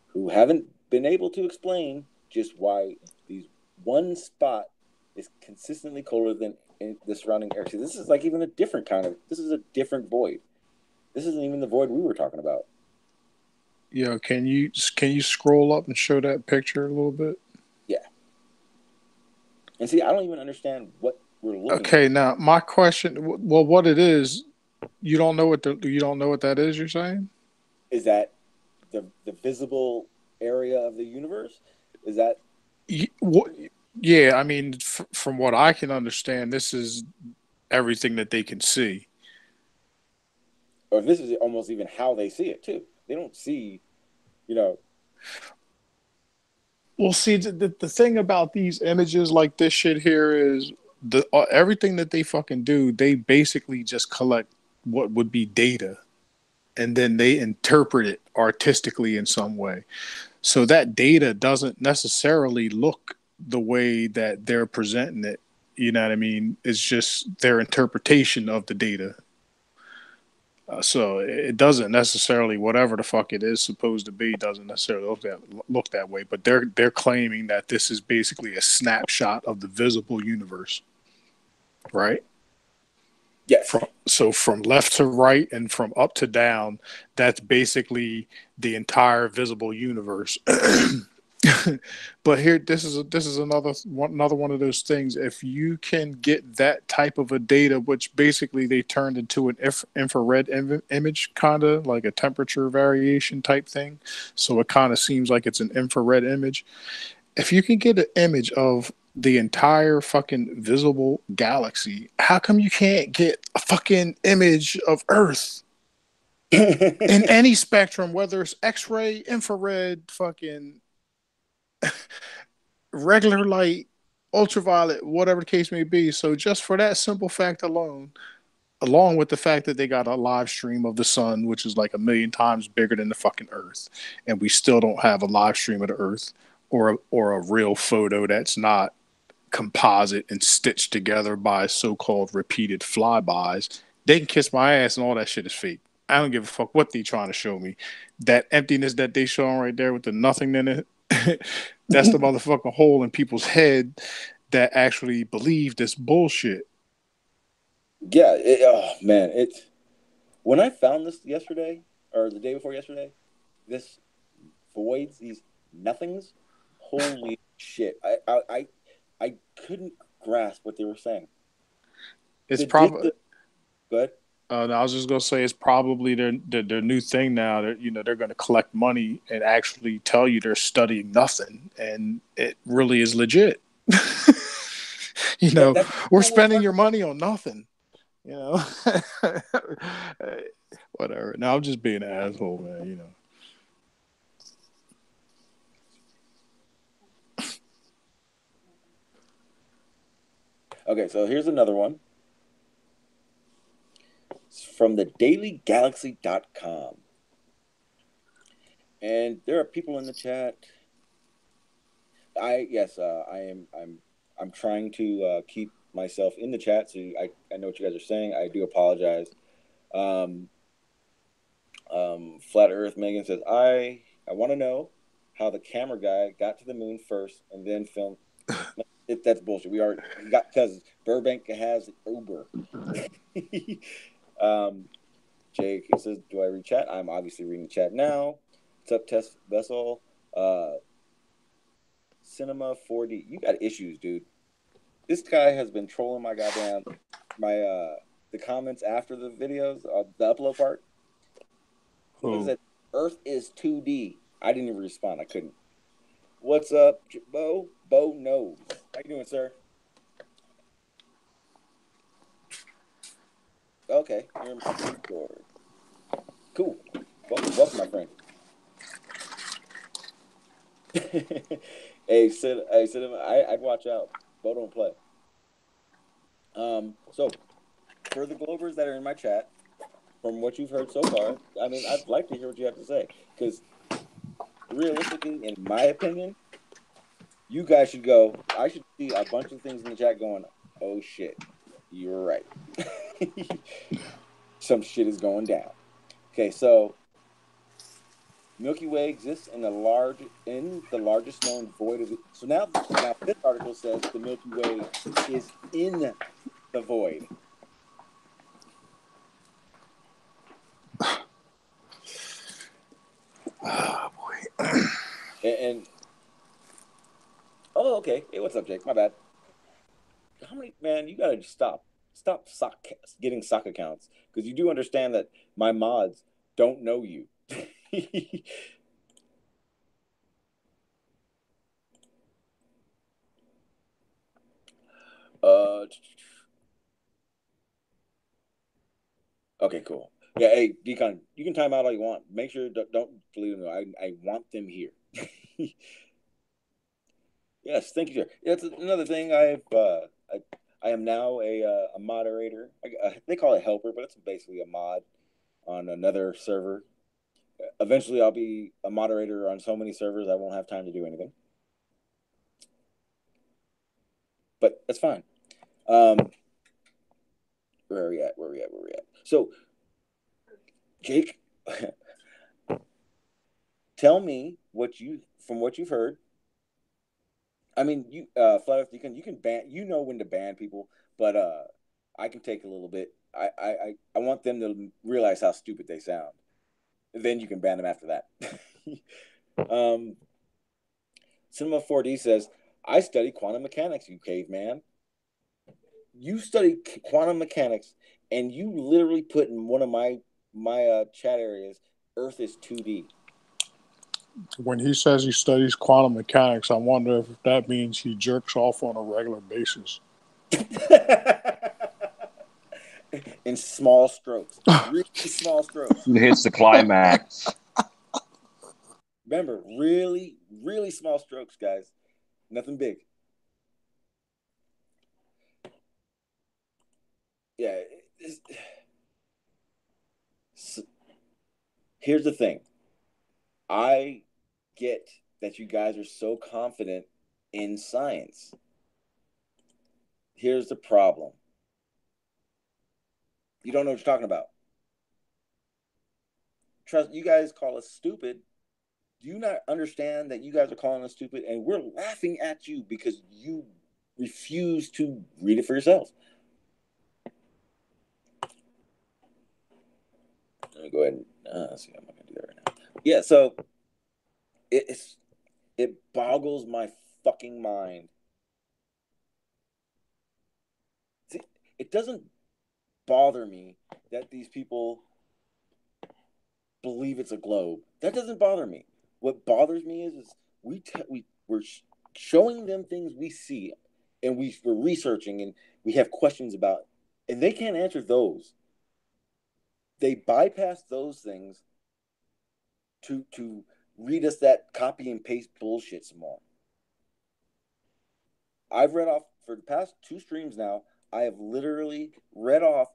S3: who haven't been able to explain just why these one spot is consistently colder than in the surrounding area. See, this is like even a different this is a different void. This isn't even the void we were talking about.
S2: Yeah, can you scroll up and show that picture a little bit?
S3: Yeah. And see, I don't even understand what we're looking at.
S2: Okay, now my question, well, what it is, you don't know what that is, you're saying?
S3: Is that the visible area of the universe? Is that
S2: Yeah, I mean, from what I can understand, this is everything that they can see.
S3: Or this is almost even how they see it too. They don't see,
S2: Well, see, the thing about these images like this shit here is everything that they fucking do, they basically just collect what would be data, and then they interpret it artistically in some way. So that data doesn't necessarily look the way that they're presenting it. You know what I mean? It's just their interpretation of the data. So it doesn't necessarily, whatever the fuck it is supposed to be, doesn't necessarily look that way. But they're claiming that this is basically a snapshot of the visible universe, right?
S3: yes.
S2: So from left to right and from up to down, that's basically the entire visible universe. But here, this is another one of those things. If you can get that type of a data, which basically they turned into an infrared image, kind of like a temperature variation type thing, so it kind of seems like it's an infrared image. If you can get an image of the entire fucking visible galaxy, how come you can't get a fucking image of Earth in any spectrum, whether it's X-ray, infrared, fucking regular light, ultraviolet, whatever the case may be? So just for that simple fact alone, along with the fact that they got a live stream of the sun, which is like 1,000,000 times bigger than the fucking Earth, and we still don't have a live stream of the Earth or a real photo that's not composite and stitched together by so-called repeated flybys. They can kiss my ass, and all that shit is fake. I don't give a fuck what they trying to show me. That emptiness that they showing right there with the nothing in it, that's the motherfucking hole in people's head that actually believe this bullshit.
S3: Yeah. Oh man, when I found this yesterday or the day before yesterday, this voids, these nothings. Holy shit! I couldn't grasp what they were saying.
S2: It's probably
S3: good.
S2: No, I was just gonna say it's probably their new thing now. That they're gonna collect money and actually tell you they're studying nothing, and it really is legit. We're spending your money on nothing. Whatever. Now I'm just being an asshole, man.
S3: Okay, so here's another one. It's from the dailygalaxy.com. And there are people in the chat. I'm trying to keep myself in the chat, so I know what you guys are saying. I do apologize. Flat Earth Megan says, I want to know how the camera guy got to the moon first and then filmed. That's bullshit. We got, because Burbank has Uber. Jake says, do I read chat? I'm obviously reading the chat now. What's up, Test Vessel? Cinema 4D. You got issues, dude. This guy has been trolling my the comments after the videos, the upload part. He said, Earth is 2D. I didn't even respond. I couldn't. What's up, Bo? Bo knows. How you doing, sir? Okay, you're in Discord. Cool. Welcome, my friend. Hey, I'd watch out. Bo don't play. So for the Globers that are in my chat, from what you've heard so far, I mean, I'd like to hear what you have to say, because realistically, in my opinion, you guys should go. I should see a bunch of things in the chat going, oh shit, you're right. Some shit is going down. Okay, so Milky Way exists in the largest known void of it. So now this article says the Milky Way is in the void.
S2: Oh boy.
S3: Oh, okay. Hey, what's up, Jake? My bad. How many, man? You gotta stop getting sock accounts, because you do understand that my mods don't know you. Okay, cool. Yeah, hey, Decon, you can time out all you want. Make sure don't delete them. I want them here. Yes, thank you, sir. That's another thing. I am now a moderator. They call it helper, but it's basically a mod on another server. Eventually, I'll be a moderator on so many servers I won't have time to do anything. But that's fine. Where are we at? So, Jake, tell me from what you've heard. I mean, Flat Earth, you can ban. You know when to ban people, but I can take a little bit. I want them to realize how stupid they sound. Then you can ban them after that. Cinema 4D says, I study quantum mechanics, you caveman. You study quantum mechanics, and you literally put in one of my chat areas, Earth is 2D.
S2: When he says he studies quantum mechanics, I wonder if that means he jerks off on a regular basis.
S3: In small strokes. Really small strokes.
S5: He hits the climax.
S3: Remember, really, really small strokes, guys. Nothing big. Yeah. Here's the thing. I get that you guys are so confident in science. Here's the problem. You don't know what you're talking about. Trust, you guys call us stupid. Do you not understand that you guys are calling us stupid, and we're laughing at you because you refuse to read it for yourself? Let me go ahead and see. I'm not going to do that right now. Yeah, so it boggles my fucking mind. See, it doesn't bother me that these people believe it's a globe. That doesn't bother me. What bothers me is we're showing them things we see, and we're researching, and we have questions about, and they can't answer those. They bypass those things to read us that copy and paste bullshit some more. I've read off for the past 2 streams now. I have literally read off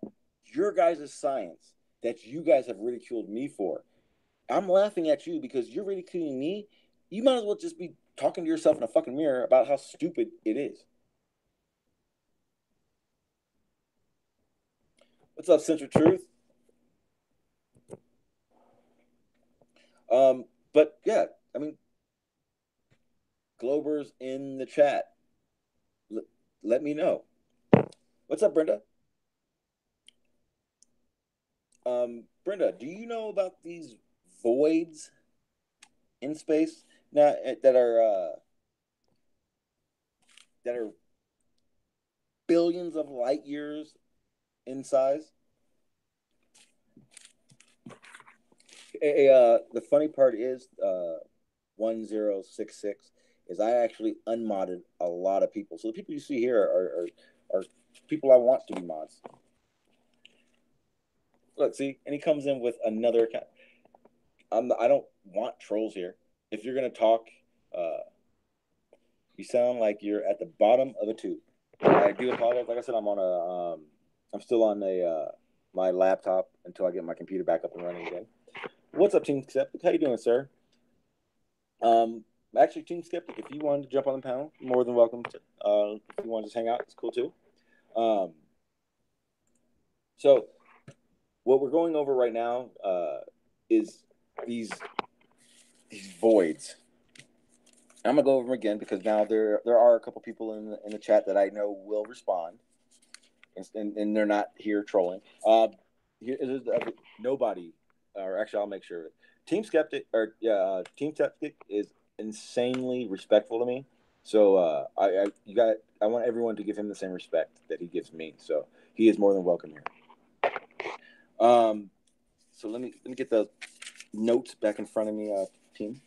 S3: your guys' science that you guys have ridiculed me for. I'm laughing at you because you're ridiculing me. You might as well just be talking to yourself in a fucking mirror about how stupid it is. What's up, Central Truth? But yeah, I mean, Globers in the chat, let me know. What's up, Brenda? Brenda, do you know about these voids in space now that are billions of light years in size? The funny part is 1066 is I actually unmodded a lot of people. So the people you see here are people I want to be mods. Look, see, and he comes in with another account. I don't want trolls here. If you're gonna talk, you sound like you're at the bottom of a tube. I do apologize. Like I said, I'm still on my laptop until I get my computer back up and running again. What's up, Team Skeptic? How you doing, sir? Actually, Team Skeptic, if you wanted to jump on the panel, you're more than welcome to. If you want to just hang out, it's cool too. So what we're going over right now is these voids. I'm gonna go over them again because now there are a couple people in the chat that I know will respond, and they're not here trolling. Nobody, or actually, I'll make sure. Team Skeptic is insanely respectful to me. So I want everyone to give him the same respect that he gives me. So he is more than welcome here. So let me get the notes back in front of me, team.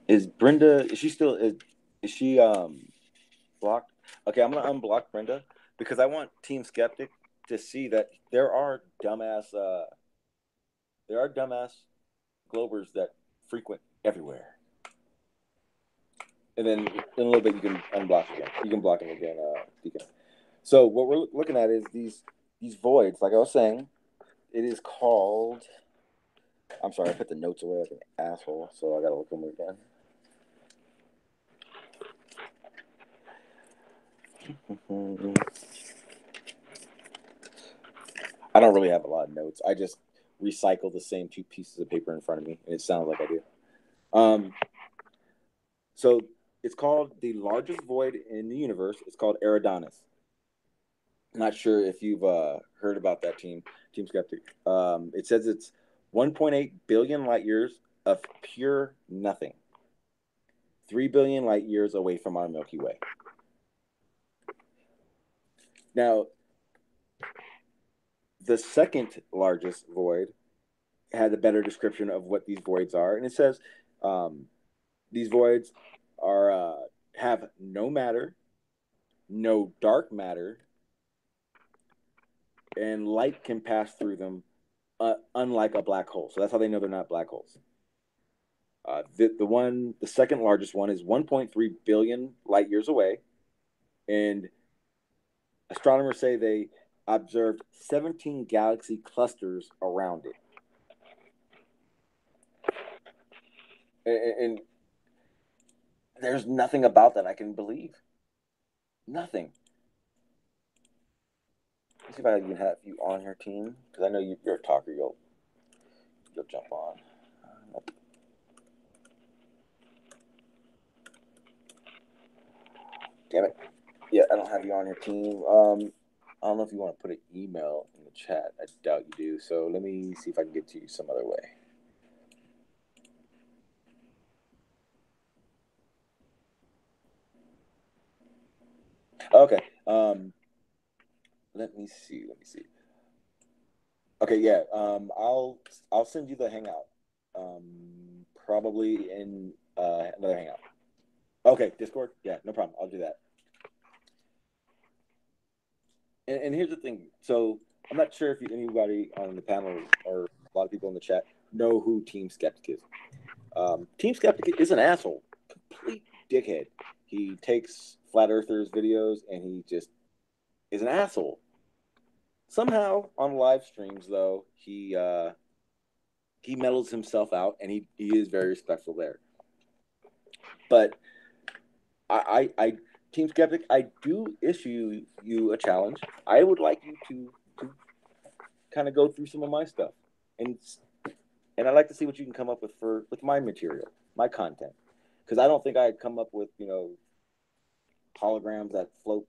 S3: Is Brenda? Is she still? Is she blocked? Okay, I'm gonna unblock Brenda because I want Team Skeptic to see that there are dumbass Globers that frequent everywhere. And then in a little bit you can unblock again. You can block him again, Deacon. So what we're looking at is these voids. Like I was saying, it is called. I'm sorry, I put the notes away like an asshole, so I gotta look them again. I don't really have a lot of notes. I just recycle the same 2 pieces of paper in front of me, and it sounds like I do. So it's called the largest void in the universe. It's called Eridanus. I'm not sure if you've heard about that Team Skeptic. It says it's 1.8 billion light years of pure nothing. 3 billion light years away from our Milky Way. Now, the second largest void had a better description of what these voids are, and it says these voids have no matter, no dark matter, and light can pass through them, unlike a black hole. So that's how they know they're not black holes. The second largest one is 1.3 billion light years away, and astronomers say they observed 17 galaxy clusters around it. And there's nothing about that I can believe. Nothing. Let's see if I can have you on your team, because I know you're a talker. You'll jump on. Nope. Damn it. Yeah, I don't have you on your team. I don't know if you want to put an email in the chat. I doubt you do. So let me see if I can get to you some other way. Okay. Let me see. Okay, yeah. I'll send you the hangout. Probably in another hangout. Okay, Discord. Yeah, no problem. I'll do that. And here's the thing. So I'm not sure if anybody on the panel or a lot of people in the chat know who Team Skeptic is. Team Skeptic is an asshole, complete dickhead. He takes flat earthers videos and he just is an asshole. Somehow on live streams though, he mellows himself out and he is very respectful there. But I Team Skeptic, I do issue you a challenge. I would like you to kind of go through some of my stuff, and I'd like to see what you can come up with my material, my content, because I don't think I'd come up with holograms that float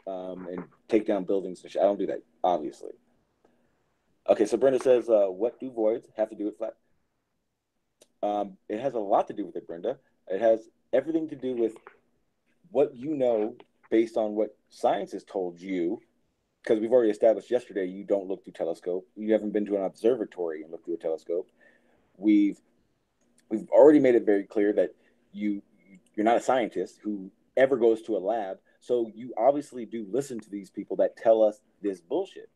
S3: and take down buildings and shit. I don't do that, obviously. Okay, so Brenda says, what do voids have to do with flat? It has a lot to do with it, Brenda. It has everything to do with what you know based on what science has told you, because we've already established yesterday you don't look through telescope. You haven't been to an observatory and looked through a telescope. We've already made it very clear that you're not a scientist who ever goes to a lab, so you obviously do listen to these people that tell us this bullshit.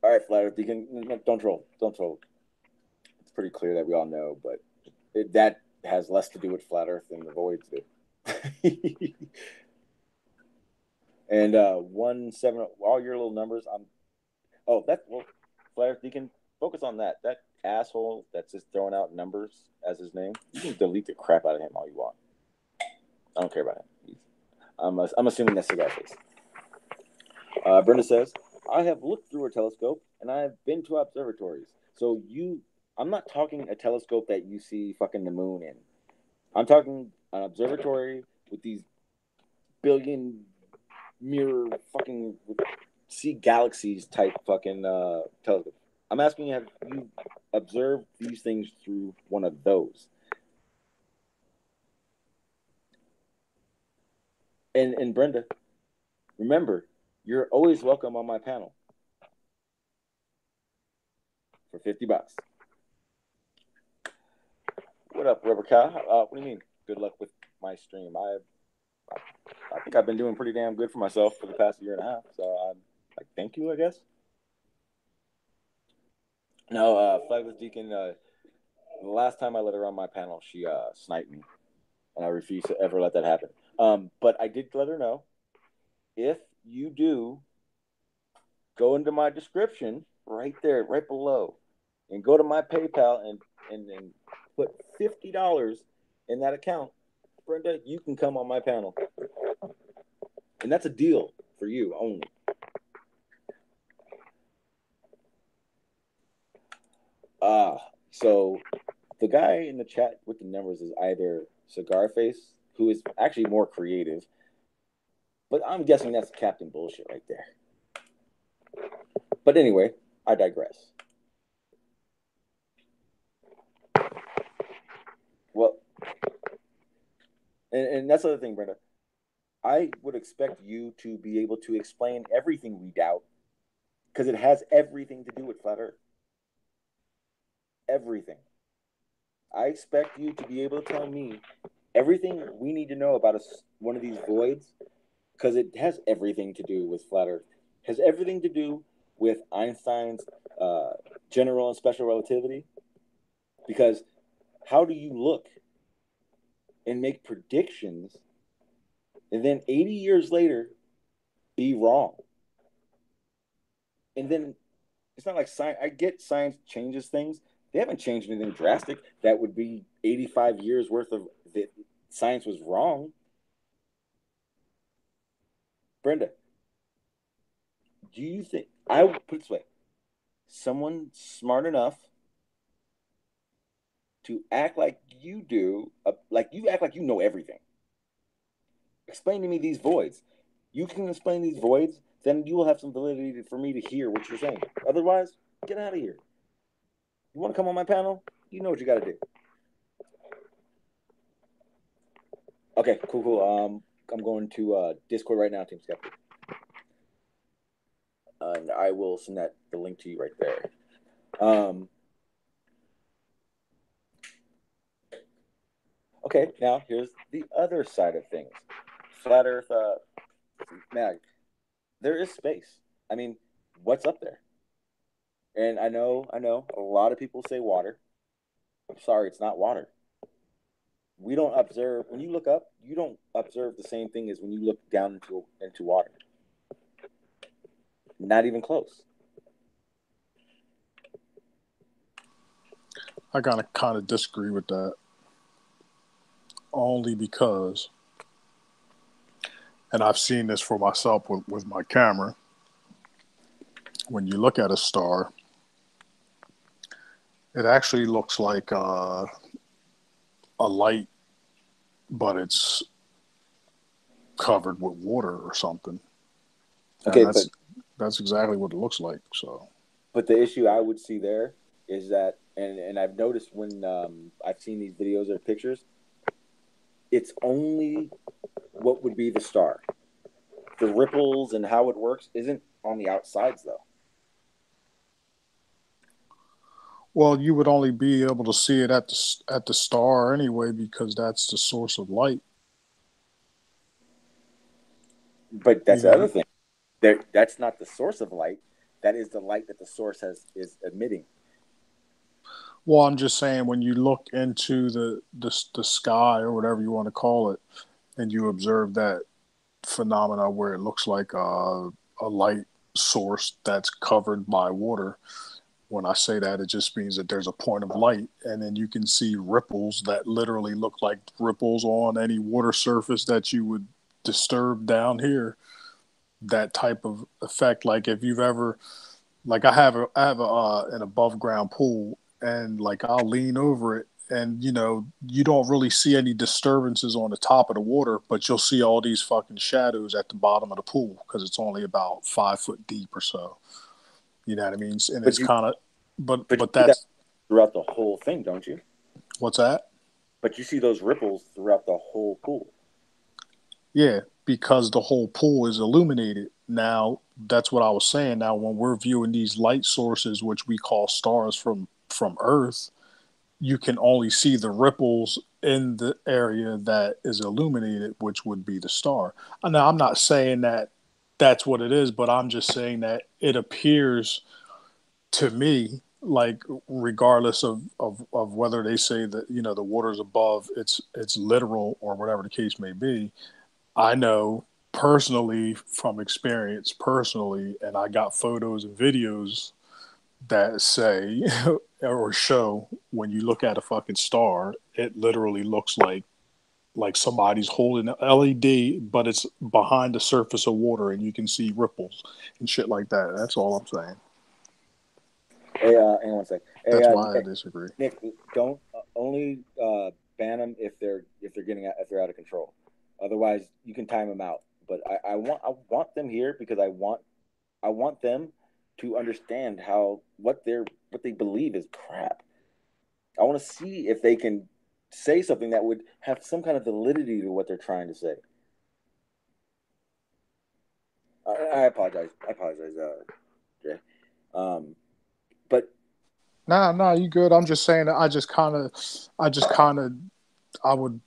S3: All right, Flat Earth, don't troll. It's pretty clear that we all know, but that has less to do with Flat Earth than the voids do. And 1-7, all your little numbers. Flat Earth, you can focus on that. That asshole that's just throwing out numbers as his name. You can delete the crap out of him all you want. I don't care about him. I'm assuming that's Cigar Face. Brenda says, I have looked through a telescope and I have been to observatories. So I'm not talking a telescope that you see fucking the moon in. I'm talking an observatory with these billion mirror fucking see galaxies type fucking telescope. I'm asking you, have you observed these things through one of those? And Brenda, remember, you're always welcome on my panel for $50. What up, Rubber Cow? What do you mean? Good luck with my stream. I think I've been doing pretty damn good for myself for the past year and a half. So I'm like, thank you, I guess. No, Flagless Deacon, the last time I let her on my panel, she sniped me. And I refuse to ever let that happen. But I did let her know, if you do, go into my description right there, right below, and go to my PayPal and put $50 in that account, Brenda, you can come on my panel. And that's a deal for you only. So the guy in the chat with the numbers is either Cigar Face, who is actually more creative, but I'm guessing that's Captain Bullshit right there. But anyway, I digress. Well, and that's the other thing, Brenda. I would expect you to be able to explain everything we doubt, because it has everything to do with Flat Earth. Everything. I expect you to be able to tell me everything we need to know about one of these voids, because it has everything to do with Flat Earth. It has everything to do with Einstein's general and special relativity. Because how do you look and make predictions and then 80 years later be wrong? And then it's not like science. I get science changes things. They haven't changed anything drastic. That would be 85 years worth of that science was wrong. Brenda, do you think, I would put it this way, someone smart enough to act like you do, like you act like you know everything. Explain to me these voids. You can explain these voids, then you will have some validity for me to hear what you're saying. Otherwise, get out of here. You want to come on my panel? You know what you got to do. Okay, cool. I'm going to Discord right now, Team Skeptic. And I will send the link to you right there. Okay, now here's the other side of things. Flat Earth, man, there is space. I mean, what's up there? And I know, a lot of people say water. I'm sorry, it's not water. We don't observe, when you look up, you don't observe the same thing as when you look down into water. Not even close.
S2: I gotta kind of disagree with that. Only because, and I've seen this for myself with my camera, when you look at a star, it actually looks like a light, but it's covered with water or something.
S3: Okay,
S2: and that's exactly what it looks like. So,
S3: but the issue I would see there is that, and I've noticed when I've seen these videos or pictures, it's only what would be the star. The ripples and how it works isn't on the outsides, though.
S2: well, you would only be able to see it at the star anyway, because that's the source of light.
S3: But that's
S2: You
S3: the other
S2: know,
S3: thing. That's not the source of light. That is the light that the source is emitting.
S2: well, I'm just saying, when you look into the sky, or whatever you want to call it, and you observe that phenomena where it looks like a light source that's covered by water. When I say that, it just means that there's a point of light, and then you can see ripples that literally look like ripples on any water surface that you would disturb down here. That type of effect. Like, if you've ever, like, I have an above ground pool, and like I'll lean over it, and you don't really see any disturbances on the top of the water, but you'll see all these fucking shadows at the bottom of the pool, because it's only about 5 foot deep or so. You know what I mean? And
S3: But
S2: it's
S3: you,
S2: kind of,
S3: but you
S2: but
S3: see that
S2: that's,
S3: throughout the whole thing, don't you?
S2: what's that?
S3: But you see those ripples throughout the whole pool.
S2: Yeah, because the whole pool is illuminated. Now, that's what I was saying. Now, when we're viewing these light sources, which we call stars from Earth, you can only see the ripples in the area that is illuminated, which would be the star. Now, I'm not saying that that's what it is, but I'm just saying that it appears to me, like, regardless of whether they say that the water's above, it's literal or whatever the case may be. I know personally, from experience personally, and I got photos and videos that say or show, when you look at a fucking star, it literally looks like somebody's holding an LED, but it's behind the surface of water, and you can see ripples and shit like that. That's all I'm saying.
S3: Hey, hang on one sec. Hey,
S2: That's why I
S3: Nick,
S2: disagree.
S3: don't only ban them if they're if they're out of control. Otherwise, you can time them out. But I want them here because I want them to understand what they believe is crap. I want to see if they can say something that would have some kind of validity to what they're trying to say. I apologize. Jay. But
S2: Nah, you good. I'm just saying that I would,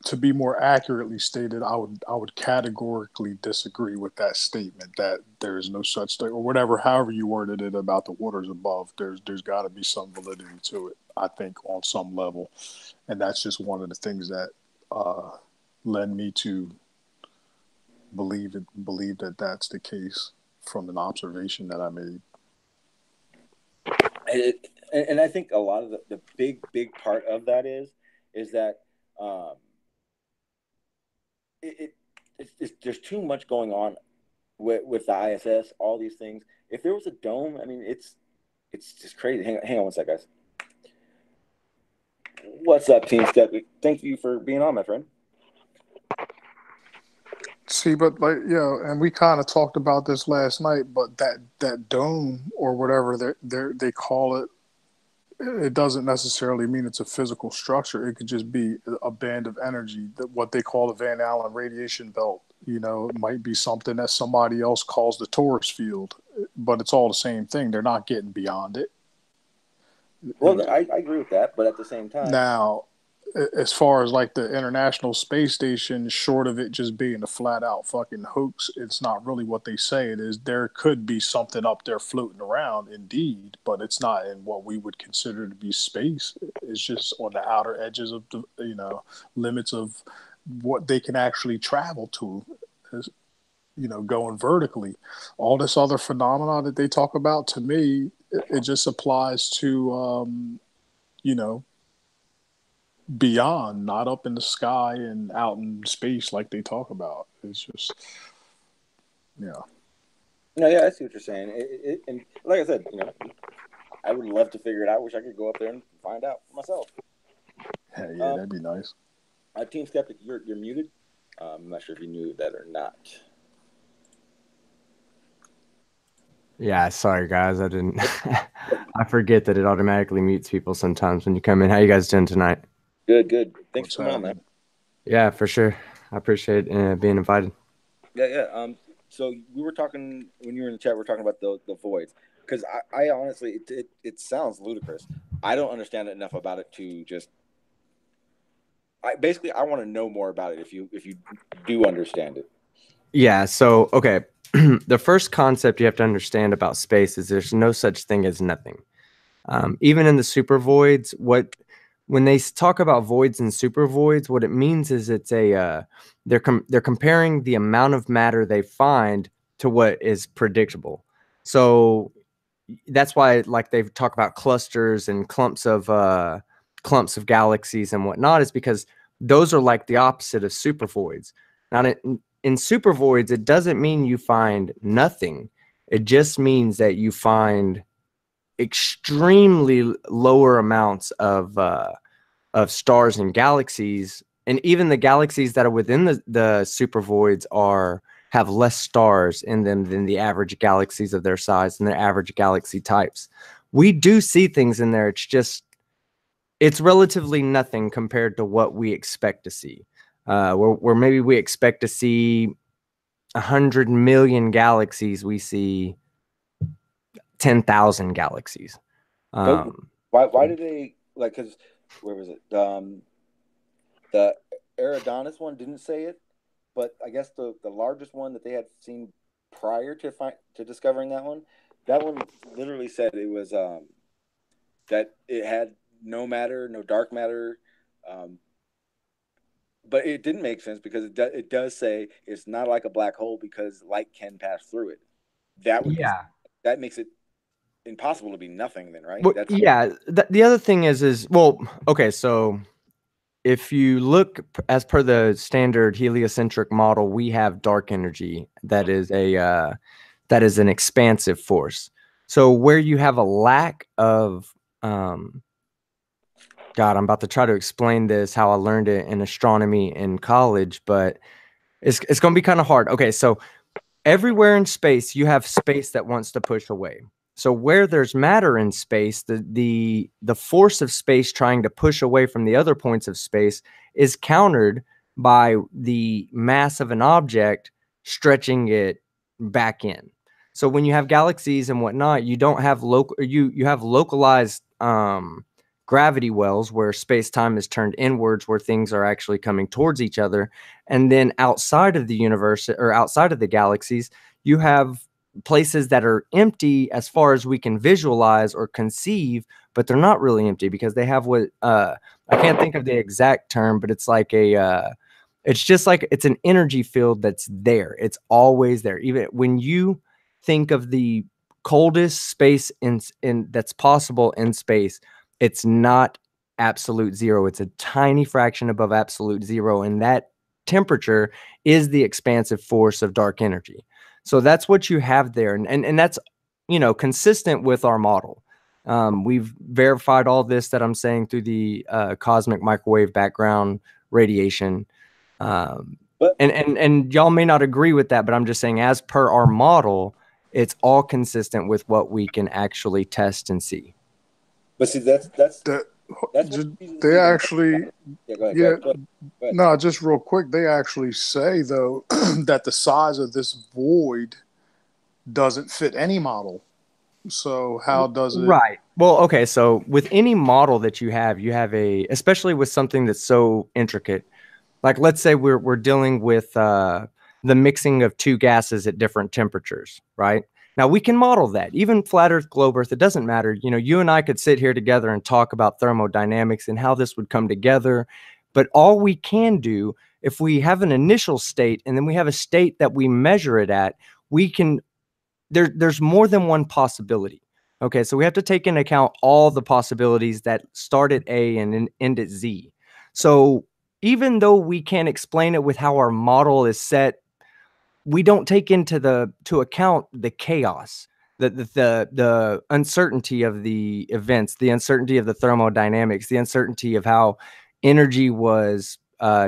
S2: to be more accurately stated, I would categorically disagree with that statement, that there is no such thing, or whatever, however you worded it, about the waters above. There's got to be some validity to it, I think, on some level, and that's just one of the things that led me to believe that that's the case, from an observation that I made.
S3: and I think a lot of the big part of that is that um, there's too much going on with the ISS, all these things. If there was a dome, I mean, it's just crazy. Hang on one sec, guys. What's up, Team Skeptic? Thank you for being on, my friend.
S2: See, but like, yeah, and we kind of talked about this last night, but that dome or whatever they call it, it doesn't necessarily mean it's a physical structure. It could just be a band of energy, that what they call the Van Allen radiation belt. You know, it might be something that somebody else calls the torus field, but it's all the same thing. They're not getting beyond it.
S3: Well, I agree with that, but at the same time,
S2: Now, as far as like the International Space Station, short of it just being a flat out fucking hoax, it's not really what they say it is. There could be something up there floating around, indeed, but it's not in what we would consider to be space. It's just on the outer edges of the, you know, limits of what they can actually travel to, as, you know, going vertically. All this other phenomena that they talk about, to me, it just applies to, you know, beyond, not up in the sky and out in space like they talk about. It's just, yeah.
S3: no, yeah, I see what you're saying. And like I said, you know, I would love to figure it out. I wish I could go up there and find out for myself.
S2: Hey, yeah, that'd be nice.
S3: Team Skeptic, you're muted. I'm not sure if you knew that or not.
S6: Yeah, sorry guys, I didn't. I forget that it automatically mutes people sometimes when you come in. How you guys doing tonight?
S3: Good. Thanks for coming on, man.
S6: Yeah, for sure. I appreciate being invited.
S3: Yeah. So we were talking when you were in the chat. We were talking about the voids, because I honestly, it sounds ludicrous. I don't understand enough about it to just. I want to know more about it. If you do understand it.
S6: Yeah. So okay, the first concept you have to understand about space is there's no such thing as nothing. Even in the super voids, when they talk about voids and super voids, what it means is it's a they're comparing the amount of matter they find to what is predictable. So that's why, like, they talk about clusters and clumps of galaxies and whatnot, is because those are like the opposite of super voids. Now, in super voids, it doesn't mean you find nothing. It just means that you find extremely lower amounts of stars and galaxies, and even the galaxies that are within the super voids have less stars in them than the average galaxies of their size and their average galaxy types. We do see things in there. It's relatively nothing compared to what we expect to see. Where maybe we expect to see 100 million galaxies, we see 10,000 galaxies.
S3: Why do they, like, because where was it? The Eridanus one didn't say it, but I guess the largest one that they had seen prior to discovering that one literally said it was that it had no matter, no dark matter, but it didn't make sense because it does say it's not like a black hole because light can pass through it. That makes it impossible to be nothing then, right?
S6: Well, the other thing is well, okay, so if you look as per the standard heliocentric model, we have dark energy that is an expansive force. So where you have a lack of God, I'm about to try to explain this how I learned it in astronomy in college, but it's going to be kind of hard. Okay, so everywhere in space, you have space that wants to push away. So where there's matter in space, the force of space trying to push away from the other points of space is countered by the mass of an object stretching it back in. So when you have galaxies and whatnot, you don't have you have localized gravity wells where space-time is turned inwards, where things are actually coming towards each other. And then outside of the universe or outside of the galaxies, you have places that are empty as far as we can visualize or conceive, but they're not really empty because they have what I can't think of the exact term, but it's like it's just like it's an energy field that's there. It's always there. Even when you think of the coldest space in that's possible in space, it's not absolute zero. It's a tiny fraction above absolute zero, and that temperature is the expansive force of dark energy. So that's what you have there, and that's, you know, consistent with our model. We've verified all this that I'm saying through the cosmic microwave background radiation. And y'all may not agree with that, but I'm just saying, as per our model, it's all consistent with what we can actually test and see.
S3: But see, that's
S2: they actually,
S3: go ahead.
S2: no, just real quick, they actually say though that the size of this void doesn't fit any model. So how does it?
S6: Right. Well, okay. So with any model that you have especially with something that's so intricate, like let's say we're dealing with the mixing of two gases at different temperatures, right? Now we can model that. Even flat Earth, globe Earth, it doesn't matter. You know, you and I could sit here together and talk about thermodynamics and how this would come together. But all we can do, if we have an initial state and then we have a state that we measure it at, we can, there's more than one possibility. Okay, so we have to take into account all the possibilities that start at A and end at Z. So even though we can't explain it with how our model is set, we don't take into account the chaos, the uncertainty of the events, the uncertainty of the thermodynamics, the uncertainty of how energy was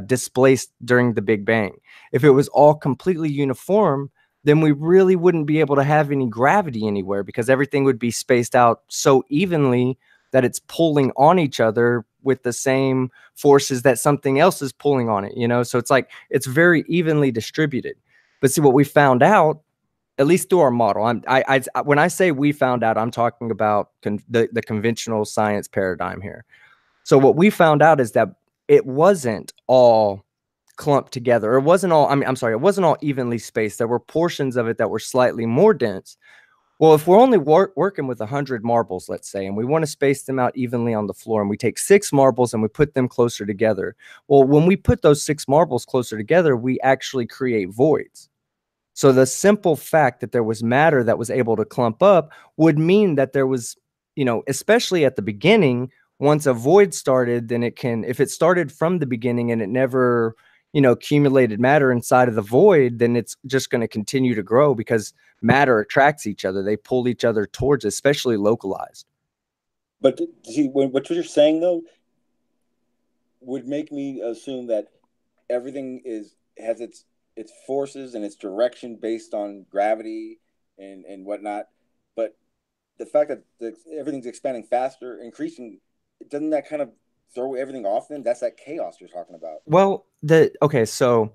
S6: displaced during the Big Bang. If it was all completely uniform, then we really wouldn't be able to have any gravity anywhere, because everything would be spaced out so evenly that it's pulling on each other with the same forces that something else is pulling on it, you know? So it's like, it's very evenly distributed. But see, what we found out, at least through our model, when I say we found out, I'm talking about the conventional science paradigm here. So what we found out is that it wasn't all clumped together. It wasn't all, I'm sorry, it wasn't all evenly spaced. There were portions of it that were slightly more dense. Well, if we're only working with 100 marbles, let's say, and we want to space them out evenly on the floor, and we take 6 marbles and we put them closer together. Well, when we put those 6 marbles closer together, we actually create voids. So the simple fact that there was matter that was able to clump up would mean that there was, you know, especially at the beginning, once a void started, then it can, if it started from the beginning and it never, you know, accumulated matter inside of the void, then it's just going to continue to grow, because matter attracts each other. They pull each other towards, especially localized.
S3: But see, what you're saying though would make me assume that everything has its forces and its direction based on gravity and whatnot. But the fact that everything's expanding faster, increasing, doesn't that kind of throw everything off then? That's that chaos you're talking about.
S6: Well, okay, so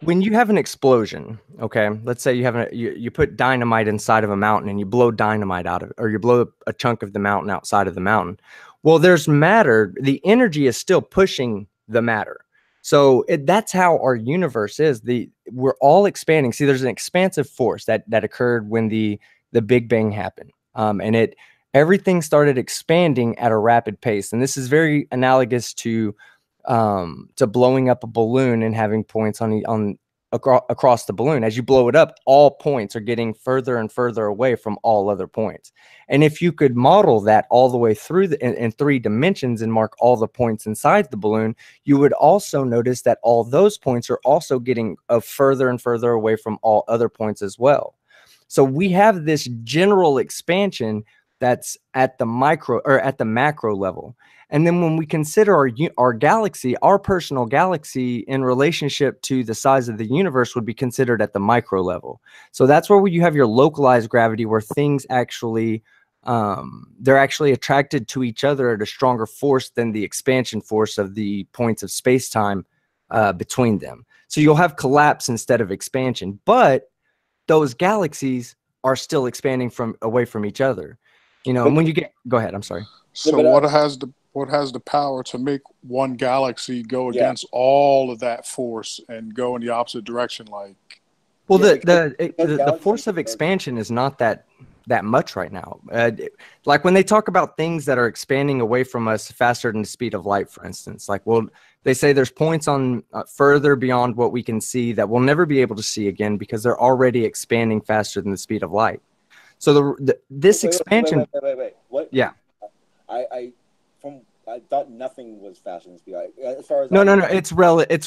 S6: when you have an explosion, okay, let's say you have you put dynamite inside of a mountain and you blow dynamite out of it, or you blow a chunk of the mountain outside of the mountain. Well, there's matter. The energy is still pushing the matter. So that's how our universe is. We're all expanding. See, there's an expansive force that occurred when the Big Bang happened, and everything started expanding at a rapid pace. And this is very analogous to blowing up a balloon and having points across the balloon. As you blow it up, all points are getting further and further away from all other points. And if you could model that all the way through in 3 dimensions and mark all the points inside the balloon, you would also notice that all those points are also getting further and further away from all other points as well. So we have this general expansion that's at the micro or at the macro level. And then when we consider our galaxy, our personal galaxy in relationship to the size of the universe would be considered at the micro level. So that's where you have your localized gravity, where things actually, they're actually attracted to each other at a stronger force than the expansion force of the points of space-time between them. So you'll have collapse instead of expansion, but those galaxies are still expanding away from each other. You know, and when you go ahead, I'm sorry.
S2: So what has the power to make one galaxy go against all of that force and go in the opposite direction? Like,
S6: well, the force of expansion is not that much right now. Like when they talk about things that are expanding away from us faster than the speed of light, for instance, like, well, they say there's points on further beyond what we can see that we'll never be able to see again, because they're already expanding faster than the speed of light. So this expansion.
S3: Wait. What?
S6: Yeah.
S3: I from I thought nothing was faster than the speed of light. As far as
S6: No, it's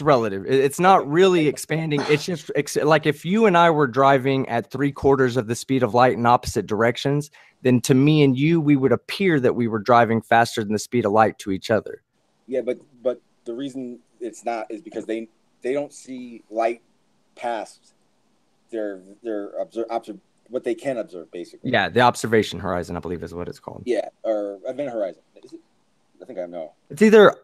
S6: relative. It's not really expanding. It's just like if you and I were driving at 3/4 of the speed of light in opposite directions, then to me and you, we would appear that we were driving faster than the speed of light to each other.
S3: Yeah, but the reason it's not is because they don't see light past their what they can observe, basically.
S6: Yeah, the observation horizon, I believe, is what it's called.
S3: Yeah, or event horizon. Is it? I think I know.
S6: It's either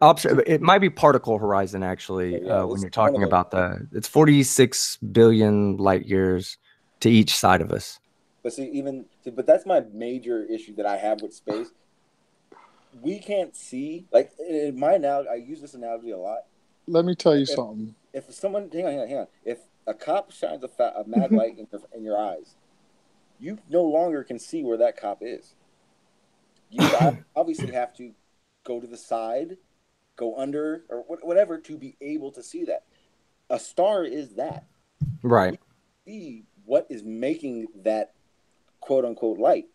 S6: it might be particle horizon actually.
S3: Yeah,
S6: when you're talking about it's 46 billion light years to each side of us.
S3: But but that's my major issue that I have with space. We can't see, like in my analogy. I use this analogy a lot.
S2: Let me tell you something.
S3: If someone, hang on. If a cop shines a mad light in your eyes, you no longer can see where that cop is. You obviously have to go to the side, go under, or whatever to be able to see that. A star is that.
S6: Right.
S3: You see what is making that quote unquote light.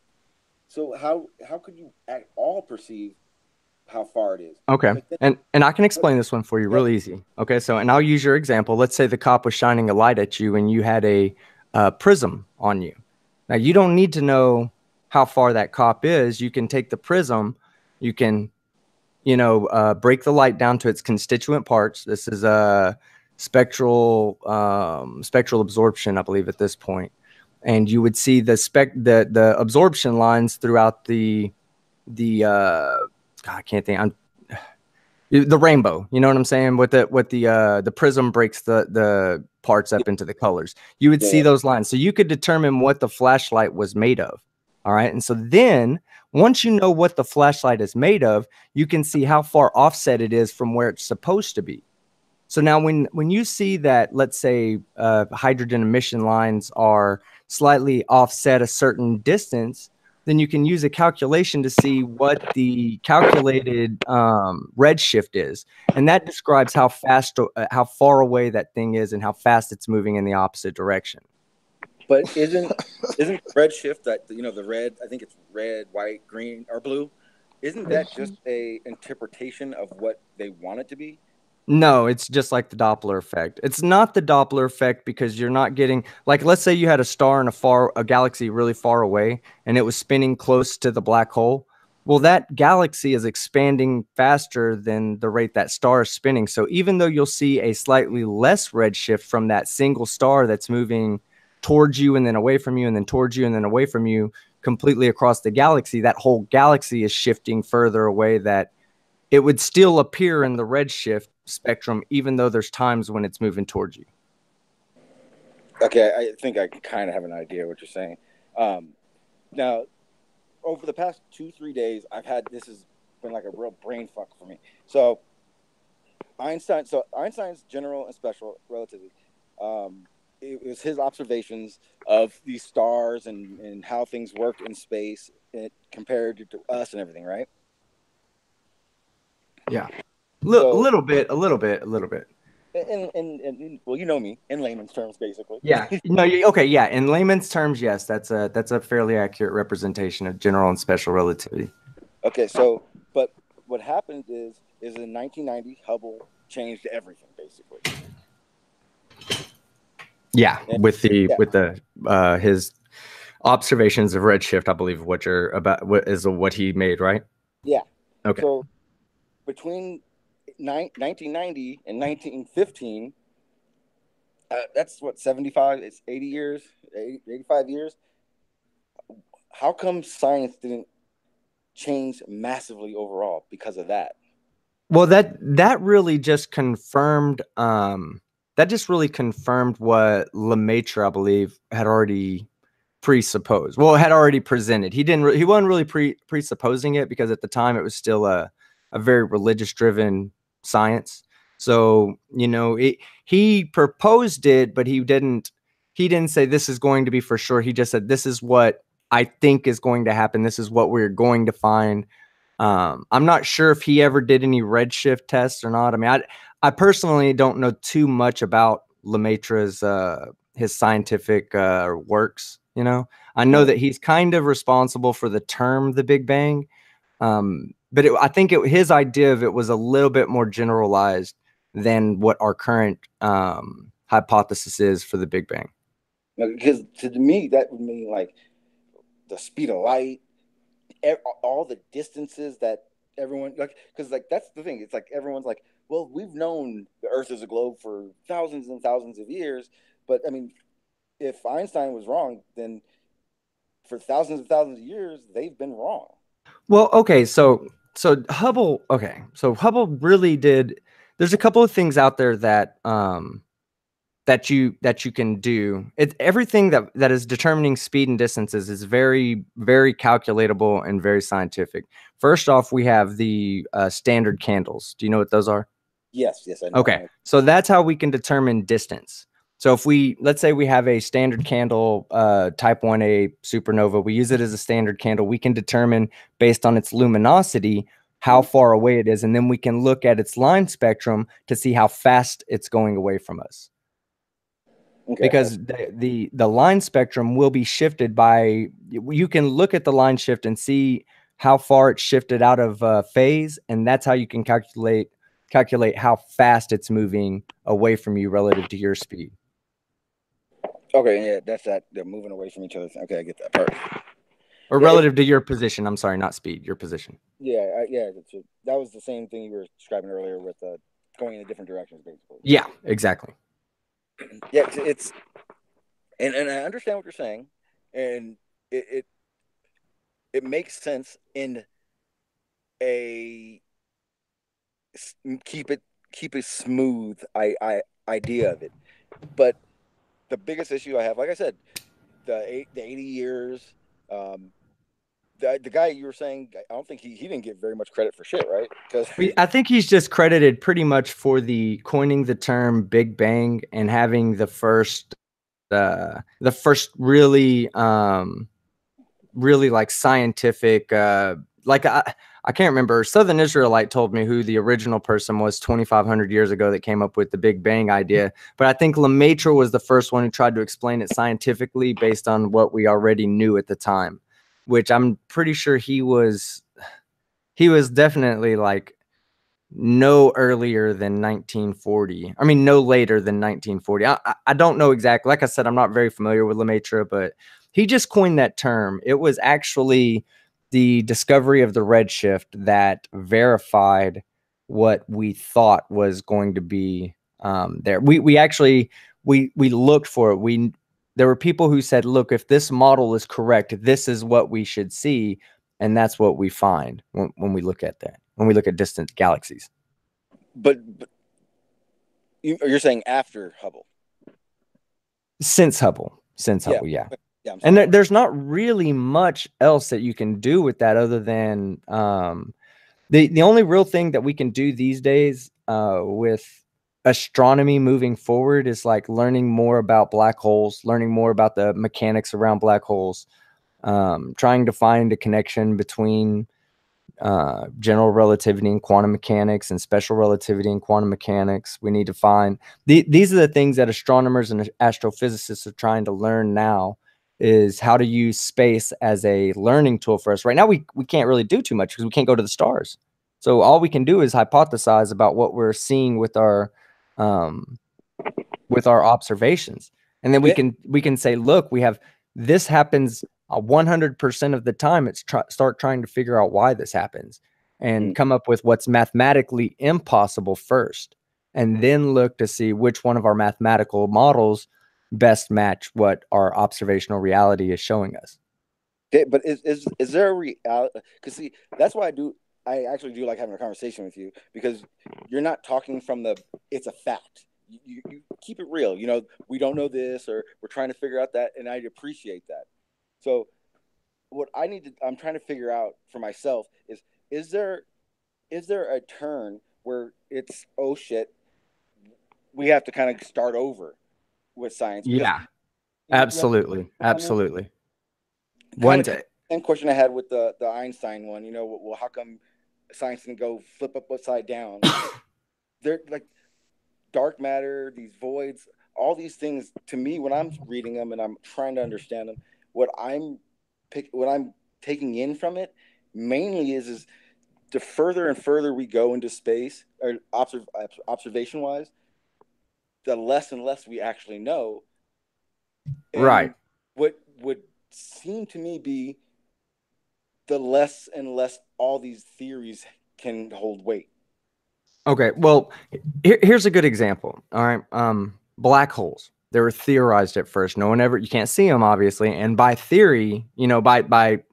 S3: So how could you at all perceive how far it is?
S6: Okay. And I can explain this one for you real easy. Okay. So, and I'll use your example. Let's say the cop was shining a light at you and you had a prism on you. Now you don't need to know how far that cop is. You can take the prism, you can, break the light down to its constituent parts. This is a spectral absorption, I believe, at this point. And you would see the absorption lines throughout the I can't think. The rainbow. You know what I'm saying? With the prism breaks the parts up into the colors. You would see those lines, so you could determine what the flashlight was made of. All right, and so then once you know what the flashlight is made of, you can see how far offset it is from where it's supposed to be. So now when you see that, let's say hydrogen emission lines are slightly offset a certain distance, then you can use a calculation to see what the calculated redshift is. And that describes how far away that thing is and how fast it's moving in the opposite direction.
S3: But isn't redshift that, the red, I think it's red, white, green, or blue, isn't that just a interpretation of what they want it to be?
S6: No, it's just like the Doppler effect. It's not the Doppler effect because you're not getting, like, let's say you had a star in a galaxy really far away and it was spinning close to the black hole. Well, that galaxy is expanding faster than the rate that star is spinning. So even though you'll see a slightly less redshift from that single star that's moving towards you and then away from you and then towards you and then away from you completely across the galaxy, that whole galaxy is shifting further away, that it would still appear in the redshift spectrum, even though there's times when it's moving towards you.
S3: Okay, I think I kind of have an idea what you're saying. Now, over the past 2-3 days, this has been like a real brain fuck for me. So Einstein's general and special relativity, it was his observations of these stars and how things work in space compared to us and everything, right?
S6: Yeah. A little bit.
S3: And well, you know me, in layman's terms, basically.
S6: Yeah. No. Okay. Yeah. In layman's terms, yes, that's a fairly accurate representation of general and special relativity.
S3: Okay. So, but what happened is in 1990, Hubble changed everything, basically.
S6: Yeah, with his observations of redshift, I believe what he made, right?
S3: Yeah.
S6: Okay.
S3: So between 1990 and 1915, that's what, 75, it's 80 years, 85 years. How come science didn't change massively overall because of that?
S6: Well, that really just confirmed what Lemaitre, I believe, had already presupposed. Well, had already presented. He wasn't really presupposing it because at the time it was still a very religious driven science. So, he proposed it, but he didn't say this is going to be for sure. He just said, this is what I think is going to happen. This is what we're going to find. I'm not sure if he ever did any redshift tests or not. I mean, I personally don't know too much about Lemaitre's his scientific works. I know that he's kind of responsible for the term the Big Bang. but I think his idea of it was a little bit more generalized than what our current hypothesis is for the Big Bang.
S3: Because to me, that would mean like the speed of light, all the distances that everyone like, because like that's the thing. It's like everyone's like, well, we've known the Earth is a globe for thousands and thousands of years, but I mean, if Einstein was wrong, then for thousands and thousands of years, they've been wrong.
S6: Well, okay, so Hubble, okay, so Hubble really did. There's a couple of things out there that that you can do. Everything that is determining speed and distances is very, very calculatable and very scientific. First off, we have the standard candles. Do you know what those are?
S3: Yes, I know.
S6: Okay, so that's how we can determine distance. So if let's say we have a standard candle, type 1A supernova, we use it as a standard candle, we can determine based on its luminosity how far away it is, and then we can look at its line spectrum to see how fast it's going away from us. Okay. Because the line spectrum will be shifted by, you can look at the line shift and see how far it's shifted out of phase, and that's how you can calculate how fast it's moving away from you relative to your speed.
S3: Okay, yeah, that's that. They're moving away from each other. Okay, I get that part.
S6: Or relative to your position. I'm sorry, not speed, your position.
S3: Yeah, that was the same thing you were describing earlier with going in different directions, basically.
S6: Yeah, exactly.
S3: Yeah, it's and I understand what you're saying, and it makes sense in a keep it smooth idea of it, but the biggest issue I have, like I said, the 80 years, the guy you were saying, I don't think he didn't get very much credit for shit, right? Because
S6: I think he's just credited pretty much for the coining the term Big Bang and having the first really really like scientific like I can't remember. Southern Israelite told me who the original person was 2,500 years ago that came up with the Big Bang idea. But I think Lemaitre was the first one who tried to explain it scientifically based on what we already knew at the time, which I'm pretty sure he was definitely like no earlier than 1940. I mean, no later than 1940. I don't know exactly. Like I said, I'm not very familiar with Lemaitre, but he just coined that term. It was actually the discovery of the redshift that verified what we thought was going to be there. We actually looked for it. There were people who said, look, if this model is correct, this is what we should see. And that's what we find when we look at that, when we look at distant galaxies.
S3: But you're saying after Hubble?
S6: Since Hubble, yeah.
S3: Yeah,
S6: and there's not really much else that you can do with that other than the only real thing that we can do these days with astronomy moving forward is like learning more about black holes, learning more about the mechanics around black holes, trying to find a connection between general relativity and quantum mechanics and special relativity and quantum mechanics. We need to find these are the things that astronomers and astrophysicists are trying to learn now, is how to use space as a learning tool for us. Right now, we can't really do too much because we can't go to the stars. So all we can do is hypothesize about what we're seeing with our observations. And then we can say, look, we have this happens 100% of the time. It's start trying to figure out why this happens and come up with what's mathematically impossible first, and then look to see which one of our mathematical models best match what our observational reality is showing us.
S3: Okay, but is there a reality? Because see, that's why I actually do like having a conversation with you, because you're not talking from it's a fact. You keep it real. You know, we don't know this, or we're trying to figure out that, and I appreciate that. So what I'm trying to figure out for myself is there a turn where it's, oh shit, we have to kind of start over with science? Because,
S6: yeah, absolutely. Absolutely.
S3: One same question I had with the Einstein one, you know, well, how come science didn't go flip up upside down? They're like dark matter, these voids, all these things, to me, when I'm reading them and I'm trying to understand them, what I'm taking in from it mainly is the further and further we go into space, or observation wise, the less and less we actually know. And
S6: Right.
S3: what would seem to me be the less and less all these theories can hold weight.
S6: Okay, well, here's a good example. All right, black holes. They were theorized at first. No one ever. You can't see them, obviously. And by theory, you know, when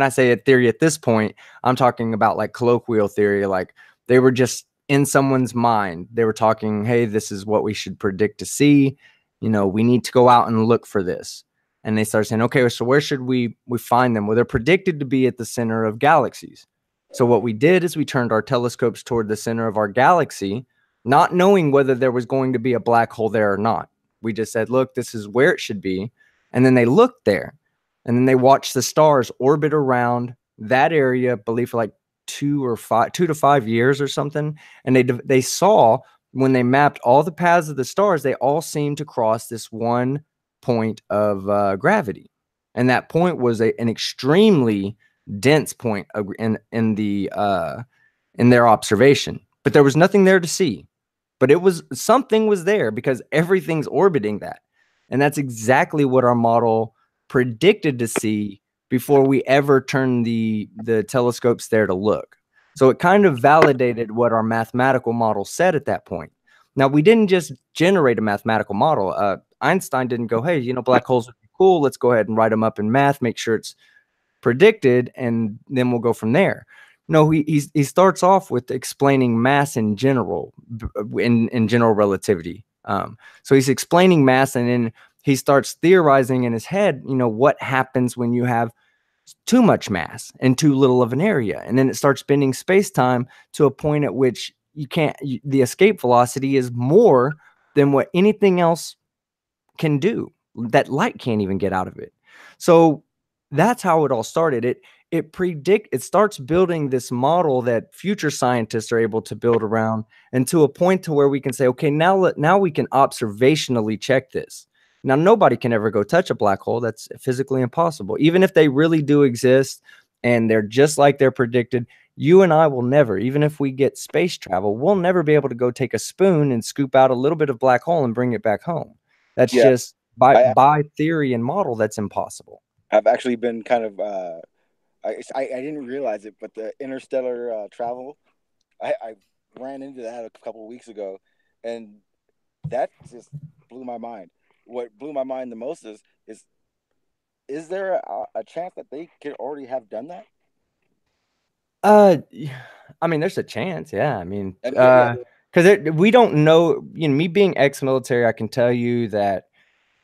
S6: I say a theory at this point, I'm talking about like colloquial theory. Like they were just in someone's mind. They were talking, hey, this is what we should predict to see. You know, we need to go out and look for this. And they start saying, okay, so where should we find them? Well, they're predicted to be at the center of galaxies. So what we did is we turned our telescopes toward the center of our galaxy, not knowing whether there was going to be a black hole there or not. We just said, look, this is where it should be. And then they looked there, and then they watched the stars orbit around that area, I believe for like 2 to 5 years or something. And they saw, when they mapped all the paths of the stars, they all seemed to cross this one point of gravity. And that point was an extremely dense point in their observation, but there was nothing there to see. But it was something was there because everything's orbiting that, and that's exactly what our model predicted to see before we ever turned the telescopes there to look. So it kind of validated what our mathematical model said at that point. Now, we didn't just generate a mathematical model. Einstein didn't go, hey, you know, black holes would be cool. Let's go ahead and write them up in math, make sure it's predicted, and then we'll go from there. No, he starts off with explaining mass in general, in general relativity. So he's explaining mass, and then he starts theorizing in his head, you know, what happens when you have too much mass and too little of an area. And then it starts bending space-time to a point at which the escape velocity is more than what anything else can do. That light can't even get out of it. So that's how it all started. It starts building this model that future scientists are able to build around, and to a point to where we can say, okay, now we can observationally check this. Now, nobody can ever go touch a black hole. That's physically impossible. Even if they really do exist and they're just like they're predicted, you and I will never, even if we get space travel, we'll never be able to go take a spoon and scoop out a little bit of black hole and bring it back home. That's just by theory and model, that's impossible.
S3: I've actually been kind of I didn't realize it, but the interstellar travel, I ran into that a couple of weeks ago, and that just blew my mind. What blew my mind the most is there a chance that they could already have done that?
S6: I mean, there's a chance, yeah. I mean, because we don't know. You know, me being ex-military, I can tell you that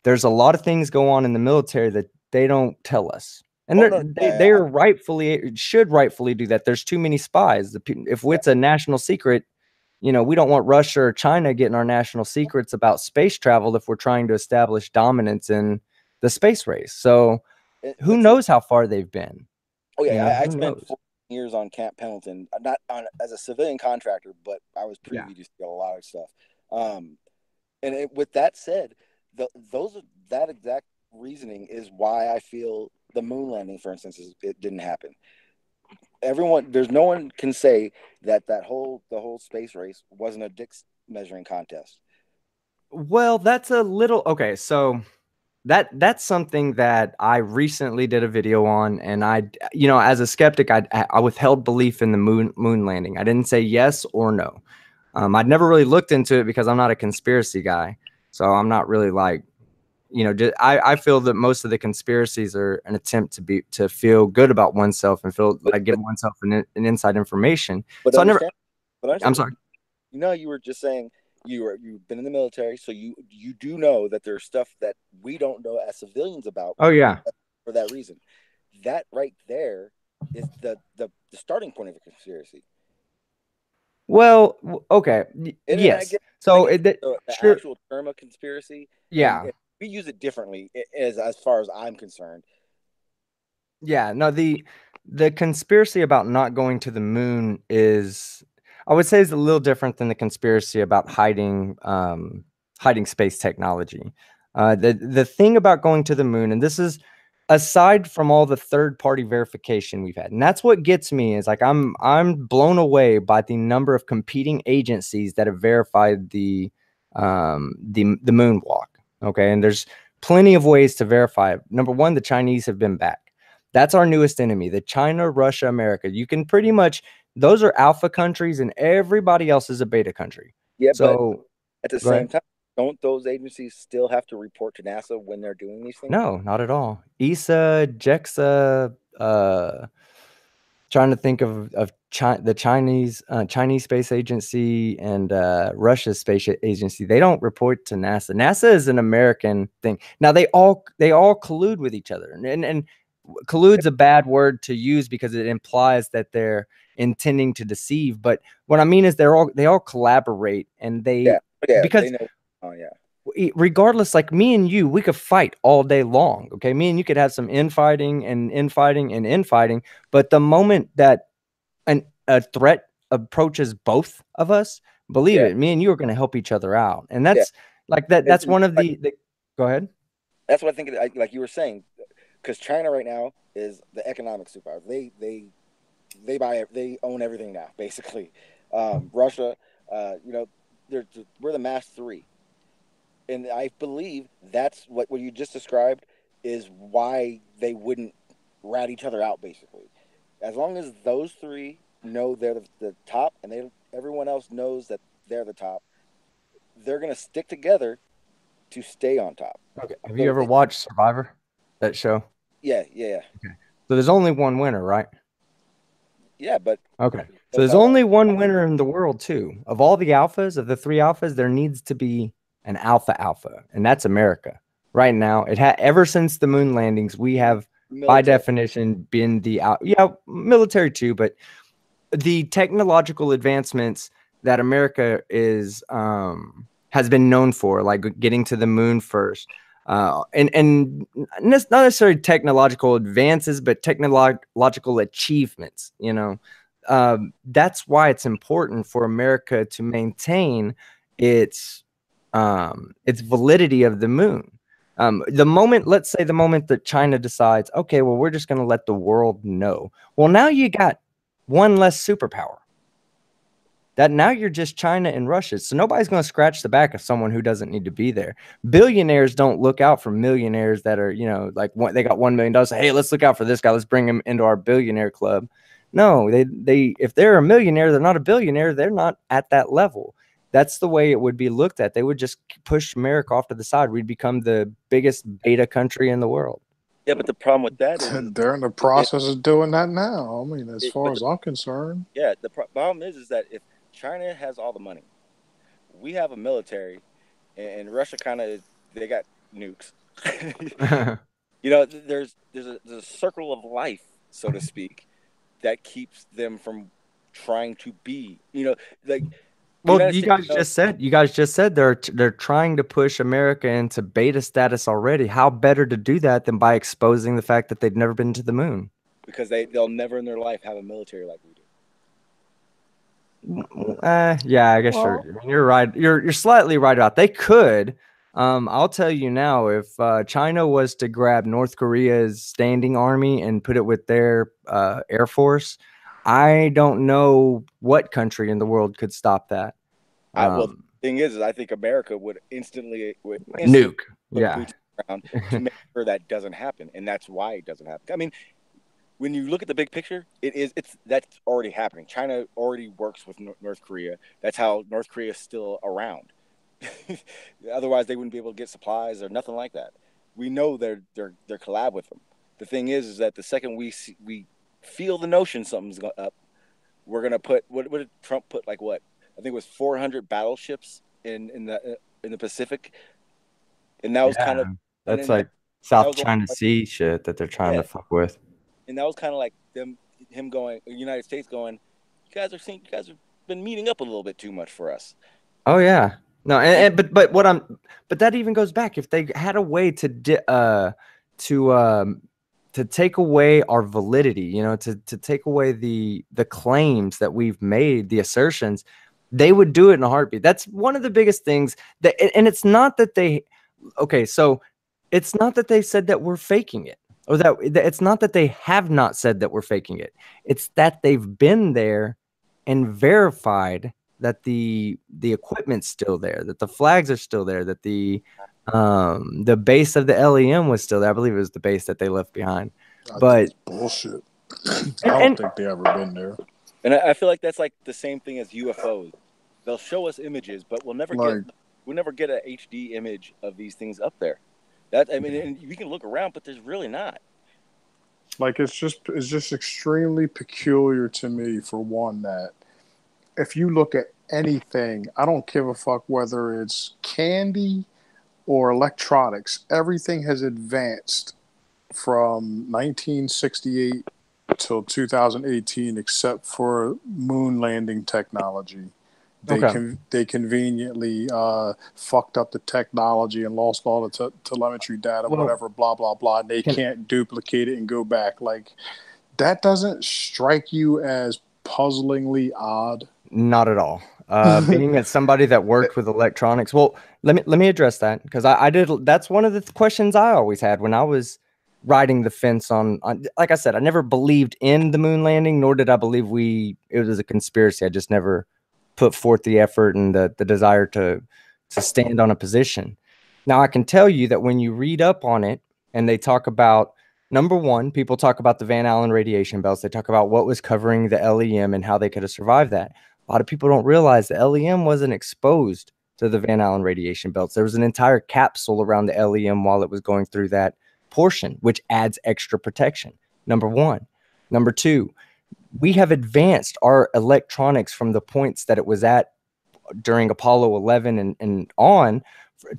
S6: there's a lot of things go on in the military that they don't tell us. And they should rightfully do that. There's too many spies. If it's a national secret, you know, we don't want Russia or China getting our national secrets about space travel if we're trying to establish dominance in the space race. So who knows how far they've been?
S3: Oh yeah, you know, I spent 4 years on Camp Pendleton, not as a civilian contractor, but I was privy to see a lot of stuff. With that said, that exact reasoning is why I feel the moon landing, for instance, it didn't happen. There's no one can say that the whole space race wasn't a dick measuring contest.
S6: Well, that's a little okay. So that's something that I recently did a video on, and you know, as a skeptic, I withheld belief in the moon landing. I didn't say yes or no. I'd never really looked into it because I'm not a conspiracy guy, so I'm not really like, you know, I feel that most of the conspiracies are an attempt to feel good about oneself and feel like give oneself an inside information.
S3: But
S6: so
S3: I'm sorry. You know, you were just saying you've been in the military, so you do know that there's stuff that we don't know as civilians about.
S6: Oh yeah,
S3: for that reason, that right there is the starting point of a conspiracy.
S6: Well, okay, yes.
S3: The
S6: sure.
S3: actual term of conspiracy,
S6: yeah.
S3: We use it differently as far as I'm concerned.
S6: Yeah, no, the conspiracy about not going to the moon is, I would say, is a little different than the conspiracy about hiding space technology. The thing about going to the moon, and this is aside from all the third-party verification we've had, and that's what gets me, is like I'm blown away by the number of competing agencies that have verified the moonwalk. Okay, and there's plenty of ways to verify it. Number one, the Chinese have been back. That's our newest enemy, the China, Russia, America. You can pretty much, those are alpha countries, and everybody else is a beta country.
S3: Yeah,
S6: so
S3: but at the
S6: go
S3: same
S6: ahead.
S3: time, don't those agencies still have to report to NASA when they're doing these things?
S6: No, not at all. ESA, JEXA, trying to think of the Chinese Space Agency and Russia's Space Agency. They don't report to NASA. NASA is an American thing. Now they all collude with each other, and collude's a bad word to use because it implies that they're intending to deceive. But what I mean is they all collaborate, and because
S3: they know. Oh yeah.
S6: Regardless, like me and you, we could fight all day long. Okay, me and you could have some infighting and infighting, but the moment that a threat approaches both of us, believe it, me and you are going to help each other out, and that's like that. That's one of the. Go ahead.
S3: That's what I think. Like you were saying, because China right now is the economic superpower. They own everything now, basically. Russia, we're the mass three. And I believe that's what you just described is why they wouldn't rat each other out, basically. As long as those three know they're the top and everyone else knows that they're the top, they're going to stick together to stay on top.
S6: Okay. Have you ever watched Survivor, that show?
S3: Yeah.
S6: Okay. So there's only one winner, right?
S3: Yeah, but...
S6: Okay. So there's only one winner in the world, too. Of all the alphas, of the three alphas, there needs to be an alpha, and that's America right now. Ever since the moon landings, we have military, by definition, been the military too, but the technological advancements that America has been known for, like getting to the moon first, and not necessarily technological advances, but technological achievements. That's why it's important for America to maintain its validity of the moon. Let's say the moment that China decides, okay, well, we're just going to let the world know. Well, now you got one less superpower. That now you're just China and Russia. So nobody's going to scratch the back of someone who doesn't need to be there. Billionaires don't look out for millionaires that are, like they got $1 million. Hey, let's look out for this guy. Let's bring him into our billionaire club. No, they if they're a millionaire, they're not a billionaire. They're not at that level. That's the way it would be looked at. They would just push America off to the side. We'd become the biggest beta country in the world.
S3: Yeah, but the problem with that is
S2: they're in the process of doing that now. I mean, as far as I'm concerned.
S3: Yeah, the problem is that if China has all the money, we have a military, and Russia they got nukes. There's a circle of life, so to speak, that keeps them from trying to be,
S6: Well, you guys just said they're trying to push America into beta status already. How better to do that than by exposing the fact that they've never been to the moon?
S3: Because they'll never in their life have a military like we do.
S6: Yeah, I guess you're right. You're slightly right about. They could. I'll tell you now, if China was to grab North Korea's standing army and put it with their air force, I don't know what country in the world could stop that.
S3: Well, the thing is I think America would instantly
S6: nuke.
S3: Around to make sure that doesn't happen, and that's why it doesn't happen. I mean, when you look at the big picture, that's already happening. China already works with North Korea. That's how North Korea is still around. Otherwise, they wouldn't be able to get supplies or nothing like that. We know they're collab with them. The thing is that the second we feel the notion something's up, we're gonna put what did Trump put, like what? I think it was 400 battleships in the Pacific, and that was kind of
S6: that's like South China Sea shit that they're trying to fuck with.
S3: And that was kind of like him going, the United States going, you guys have been meeting up a little bit too much for us.
S6: Oh yeah, no, but that even goes back. If they had a way to take away our validity, to take away the claims that we've made, the assertions, they would do it in a heartbeat. That's one of the biggest things and it's not that they said that we're faking it. or that it's not that they have not said that we're faking it. It's that they've been there and verified that the equipment's still there, that the flags are still there, that the base of the LEM was still there. I believe it was the base that they left behind. But
S2: bullshit. I don't think they ever been there.
S3: And I feel like that's like the same thing as UFOs. They'll show us images, but we'll never get an HD image of these things up there. That, I mean, and we can look around, but there's really not.
S2: Like, it's just extremely peculiar to me, for one, that if you look at anything, I don't give a fuck whether it's candy or electronics, everything has advanced from 1968 till 2018, except for moon landing technology. They conveniently fucked up the technology and lost all the telemetry data, whatever, blah, blah, blah. And they can't duplicate it and go back. Like, that doesn't strike you as puzzlingly odd?
S6: Not at all. Being as somebody that worked with electronics, well, let me address that, because I did. That's one of the questions I always had when I was riding the fence on. Like I said, I never believed in the moon landing, nor did I believe it was a conspiracy. I just never put forth the effort and the desire to stand on a position. Now, I can tell you that when you read up on it and they talk about, number one, people talk about the Van Allen radiation belts. They talk about what was covering the LEM and how they could have survived that. A lot of people don't realize the LEM wasn't exposed to the Van Allen radiation belts. There was an entire capsule around the LEM while it was going through that portion, which adds extra protection. Number one. Number two, we have advanced our electronics from the points that it was at during Apollo 11 and on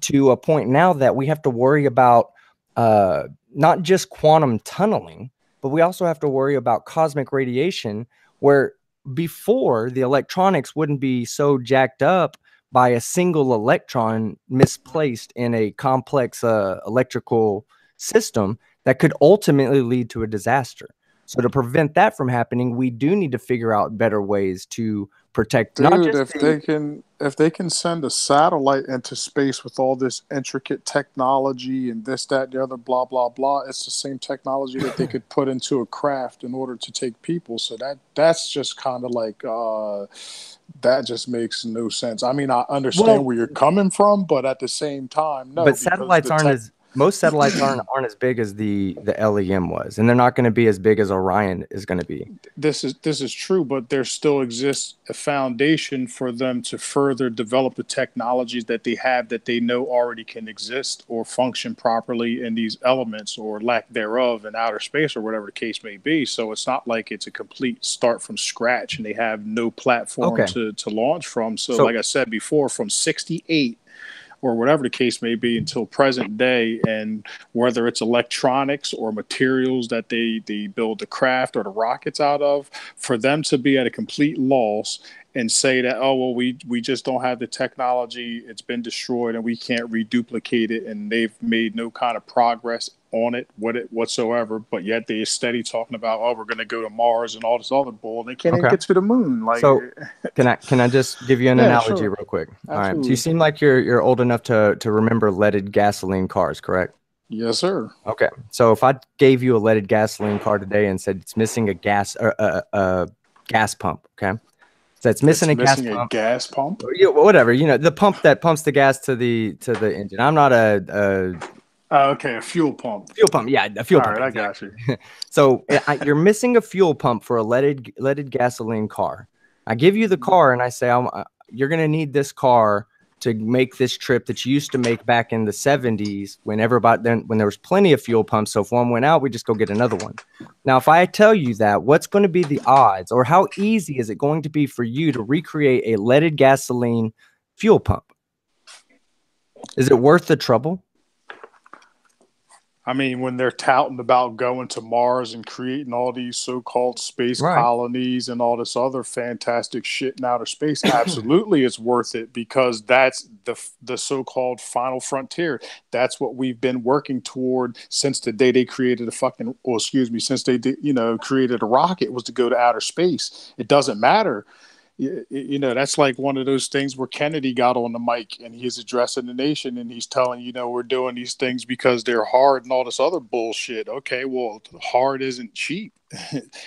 S6: to a point now that we have to worry about not just quantum tunneling, but we also have to worry about cosmic radiation, where before the electronics wouldn't be so jacked up by a single electron misplaced in a complex electrical system that could ultimately lead to a disaster. So to prevent that from happening, we do need to figure out better ways to protect.
S2: Dude,
S6: not just
S2: if they can send a satellite into space with all this intricate technology and this, that, the other, blah, blah, blah, it's the same technology that they could put into a craft in order to take people. So that's just kind of like that just makes no sense. I mean, I understand where you're coming from, but at the same time, no.
S6: But satellites aren't most satellites aren't as big as the LEM was, and they're not going to be as big as Orion is going to be.
S2: This is true, but there still exists a foundation for them to further develop the technologies that they have that they know already can exist or function properly in these elements or lack thereof in outer space or whatever the case may be. So it's not like it's a complete start from scratch and they have no platform to launch from. So like I said before, from 68 or whatever the case may be until present day, and whether it's electronics or materials that they build the craft or the rockets out of, for them to be at a complete loss and say that, oh, well, we just don't have the technology, it's been destroyed and we can't reduplicate it, and they've made no kind of progress on it whatsoever, but yet they're steady talking about, oh, we're going to go to Mars and all this other bull. They can't even get to the moon. Like,
S6: so can I just give you an analogy real quick?
S2: Absolutely.
S6: All right. So you seem like you're old enough to remember leaded gasoline cars, correct?
S2: Yes, sir.
S6: Okay. So if I gave you a leaded gasoline car today and said it's missing a gas pump, okay? So it's missing a
S2: gas pump.
S6: Yeah, whatever. You know, the pump that pumps the gas to the engine. I'm not a
S2: fuel pump.
S6: Fuel pump, yeah, a fuel pump.
S2: All right, exactly. I got you.
S6: So you're missing a fuel pump for a leaded gasoline car. I give you the car and I say, you're going to need this car to make this trip that you used to make back in the 70s when there was plenty of fuel pumps. So if one went out, we just go get another one. Now, if I tell you that, what's going to be the odds, or how easy is it going to be for you to recreate a leaded gasoline fuel pump? Is it worth the trouble?
S2: I mean, when they're touting about going to Mars and creating all these so-called space colonies and all this other fantastic shit in outer space, absolutely it's worth it, because that's the so-called final frontier. That's what we've been working toward since the day they created since they created a rocket, was to go to outer space. It doesn't matter You know, that's like one of those things where Kennedy got on the mic and he's addressing the nation and he's telling, you know, we're doing these things because they're hard and all this other bullshit. Okay, well, hard isn't cheap.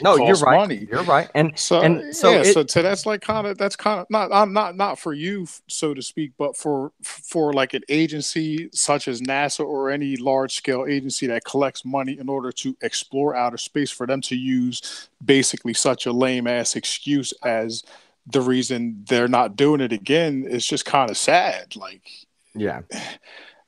S6: No, you're
S2: Costs
S6: right.
S2: money.
S6: You're right. And
S2: So
S6: so
S2: so that's like that's kind of not for you, so to speak, but for like an agency such as NASA or any large scale agency that collects money in order to explore outer space, for them to use basically such a lame ass excuse as the reason they're not doing it again is just kind of sad. Like,
S6: yeah.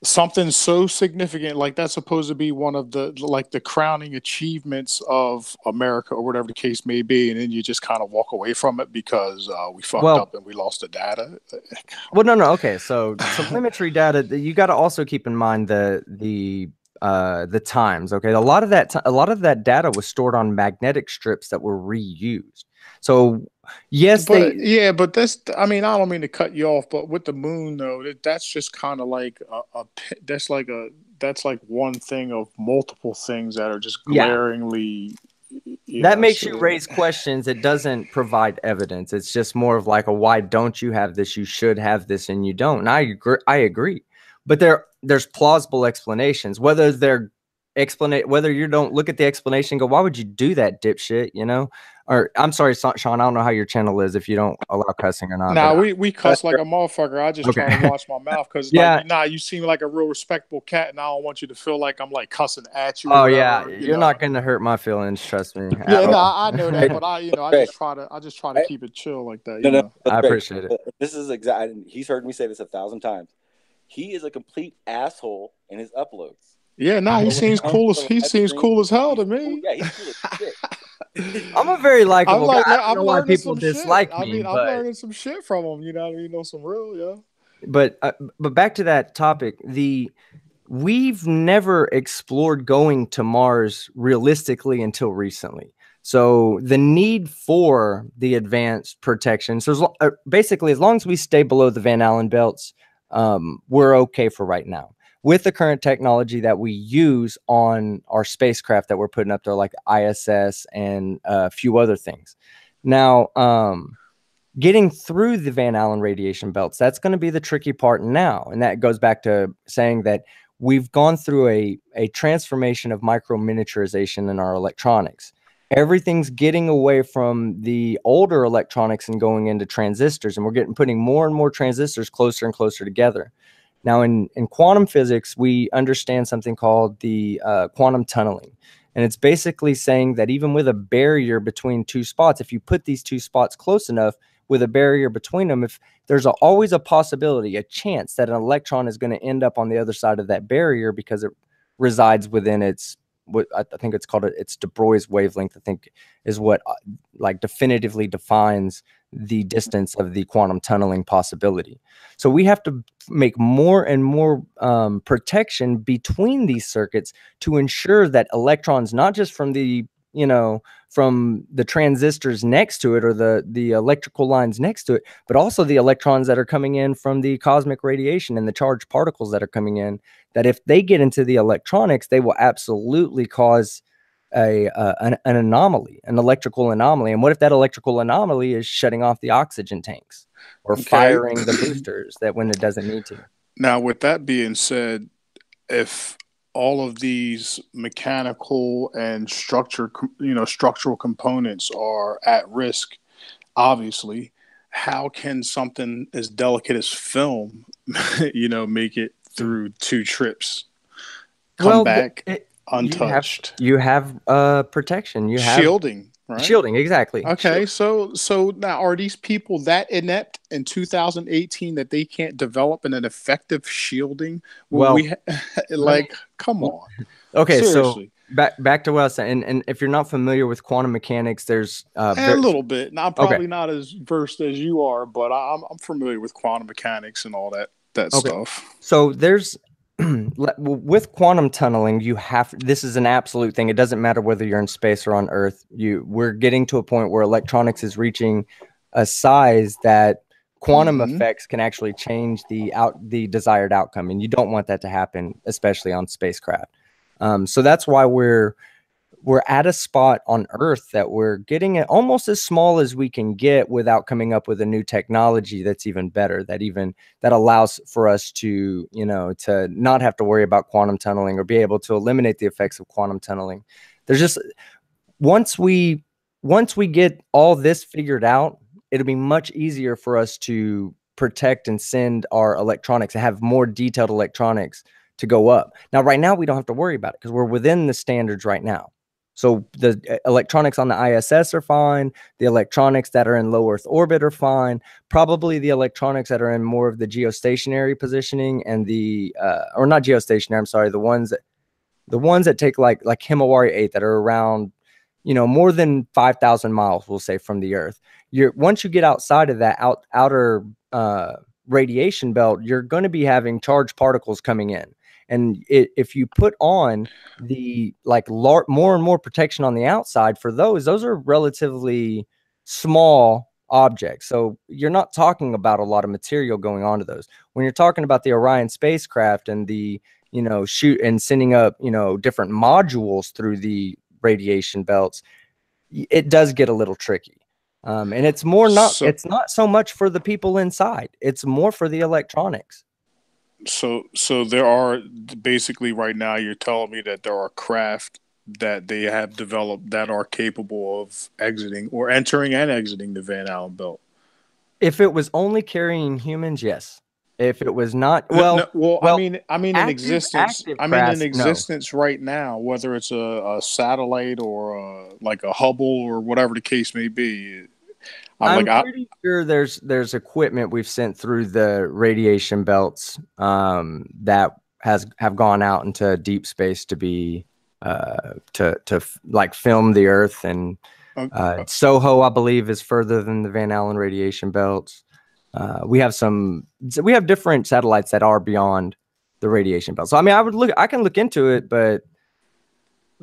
S2: something so significant like that's supposed to be one of the crowning achievements of America or whatever the case may be, and then you just kind of walk away from it because we fucked up and we lost the data.
S6: Well, no, okay. So telemetry data, you got to also keep in mind the times. Okay, a lot of that data was stored on magnetic strips that were reused. So yes,
S2: but that's, I mean, I don't mean to cut you off, but with the moon though, that's just kind of like that's like one thing of multiple things that are just glaringly.
S6: That makes you raise questions. It doesn't provide evidence. It's just more of like a, why don't you have this? You should have this, and you don't. And I agree. But there's plausible explanations. Whether you don't look at the explanation and go, why would you do that, dipshit? You know? Or I'm sorry, Sean, I don't know how your channel is, if you don't allow cussing or not.
S2: Nah, we cuss like a motherfucker. I just try to watch my mouth because you seem like a real respectable cat, and I don't want you to feel like I'm like cussing at you.
S6: Oh yeah, you're not gonna hurt my feelings, trust me.
S2: Yeah, no, I know that, but I just try to keep it chill like that.
S3: No,
S6: I appreciate it.
S3: This is exactly. He's heard me say this 1,000 times. He is a complete asshole in his uploads.
S2: Yeah, he seems cool as hell to me.
S3: Yeah, he's cool as shit.
S6: I'm a very likable guy. I don't know why people dislike me.
S2: I mean, I'm learning some shit from him. You know what I mean? Know some real,
S6: But back to that topic, we've never explored going to Mars realistically until recently. So the need for the advanced protection. So basically, as long as we stay below the Van Allen belts, we're okay for right now. With the current technology that we use on our spacecraft that we're putting up there, like ISS and a few other things. Now, getting through the Van Allen radiation belts, that's going to be the tricky part now. And that goes back to saying that we've gone through a transformation of micro miniaturization in our electronics. Everything's getting away from the older electronics and going into transistors, and we're putting more and more transistors closer and closer together. Now, in quantum physics, we understand something called the quantum tunneling. And it's basically saying that even with a barrier between two spots, if you put these two spots close enough with a barrier between them, if there's always a possibility, a chance that an electron is going to end up on the other side of that barrier because it resides within what I think it's called its de Broglie's wavelength, I think is what like definitively defines the distance of the quantum tunneling possibility. So we have to make more and more protection between these circuits to ensure that electrons, not just from the from the transistors next to it or the electrical lines next to it, but also the electrons that are coming in from the cosmic radiation and the charged particles that are coming in, that if they get into the electronics, they will absolutely cause an anomaly, an electrical anomaly. And what if that electrical anomaly is shutting off the oxygen tanks or firing the boosters that when it doesn't need to?
S2: Now, with that being said, if all of these mechanical and structural components are at risk, obviously, how can something as delicate as film, make it through 2 trips, come back untouched?
S6: You have protection. You have
S2: shielding. Right?
S6: Shielding, exactly.
S2: Okay, so now are these people that inept in 2018 that they can't develop an effective shielding? Well, come on.
S6: Okay,
S2: seriously.
S6: So back to what I was saying, and if you're not familiar with quantum mechanics, there's
S2: a little bit. Now, I'm probably not as versed as you are, but I'm familiar with quantum mechanics and all that stuff.
S6: So there's with quantum tunneling, this is an absolute thing. It doesn't matter whether you're in space or on Earth. We're getting to a point where electronics is reaching a size that quantum effects can actually change the desired outcome, and you don't want that to happen, especially on spacecraft. So that's why we're at a spot on Earth that we're getting it almost as small as we can get without coming up with a new technology that's even better, that allows for us to, you know, to not have to worry about quantum tunneling or be able to eliminate the effects of quantum tunneling. There's just, once we get all this figured out, it'll be much easier for us to protect and send our electronics, and have more detailed electronics to go up. Now, right now, we don't have to worry about it because we're within the standards right now. So the electronics on the ISS are fine. The electronics that are in low Earth orbit are fine. Probably the electronics that are in more of the geostationary positioning and the, or not geostationary, I'm sorry, the ones that take like Himawari 8 that are around, you know, more than 5,000 miles, we'll say, from the Earth. Once you get outside of that outer radiation belt, you're going to be having charged particles coming in. And if you put on the more and more protection on the outside for those are relatively small objects. So you're not talking about a lot of material going onto those. When you're talking about the Orion spacecraft and the, you know, shoot and sending up, you know, different modules through the radiation belts, it does get a little tricky. And it's more it's not so much for the people inside. It's more for the electronics.
S2: So there are basically right now you're telling me that there are craft that they have developed that are capable of exiting or entering and exiting the Van Allen belt.
S6: If it was only carrying humans, yes. If it was not,
S2: I mean in existence.
S6: Active
S2: I mean in
S6: crafts,
S2: existence right now, whether it's a satellite or like a Hubble or whatever the case may be.
S6: I'm pretty sure there's equipment we've sent through the radiation belts that have gone out into deep space to be to like film the Earth, and SOHO, I believe, is further than the Van Allen radiation belts. We have different satellites that are beyond the radiation belt. So I mean, I can look into it, but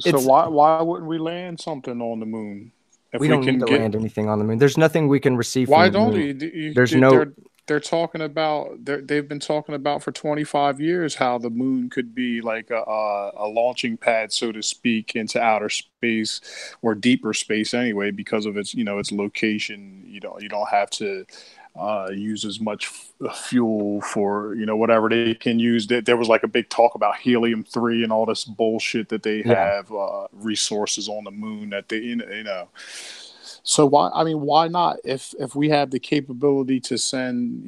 S2: why wouldn't we land something on the moon?
S6: We don't need to land anything on the moon. There's nothing we can receive from the moon.
S2: Why don't they? They're talking about. They've been talking about for 25 years how the moon could be like a launching pad, so to speak, into outer space or deeper space anyway, because of its its location. You don't have to use as much fuel for whatever they can use. There was like a big talk about helium-3 and all this bullshit that they have resources on the moon that they So why not? If we have the capability to send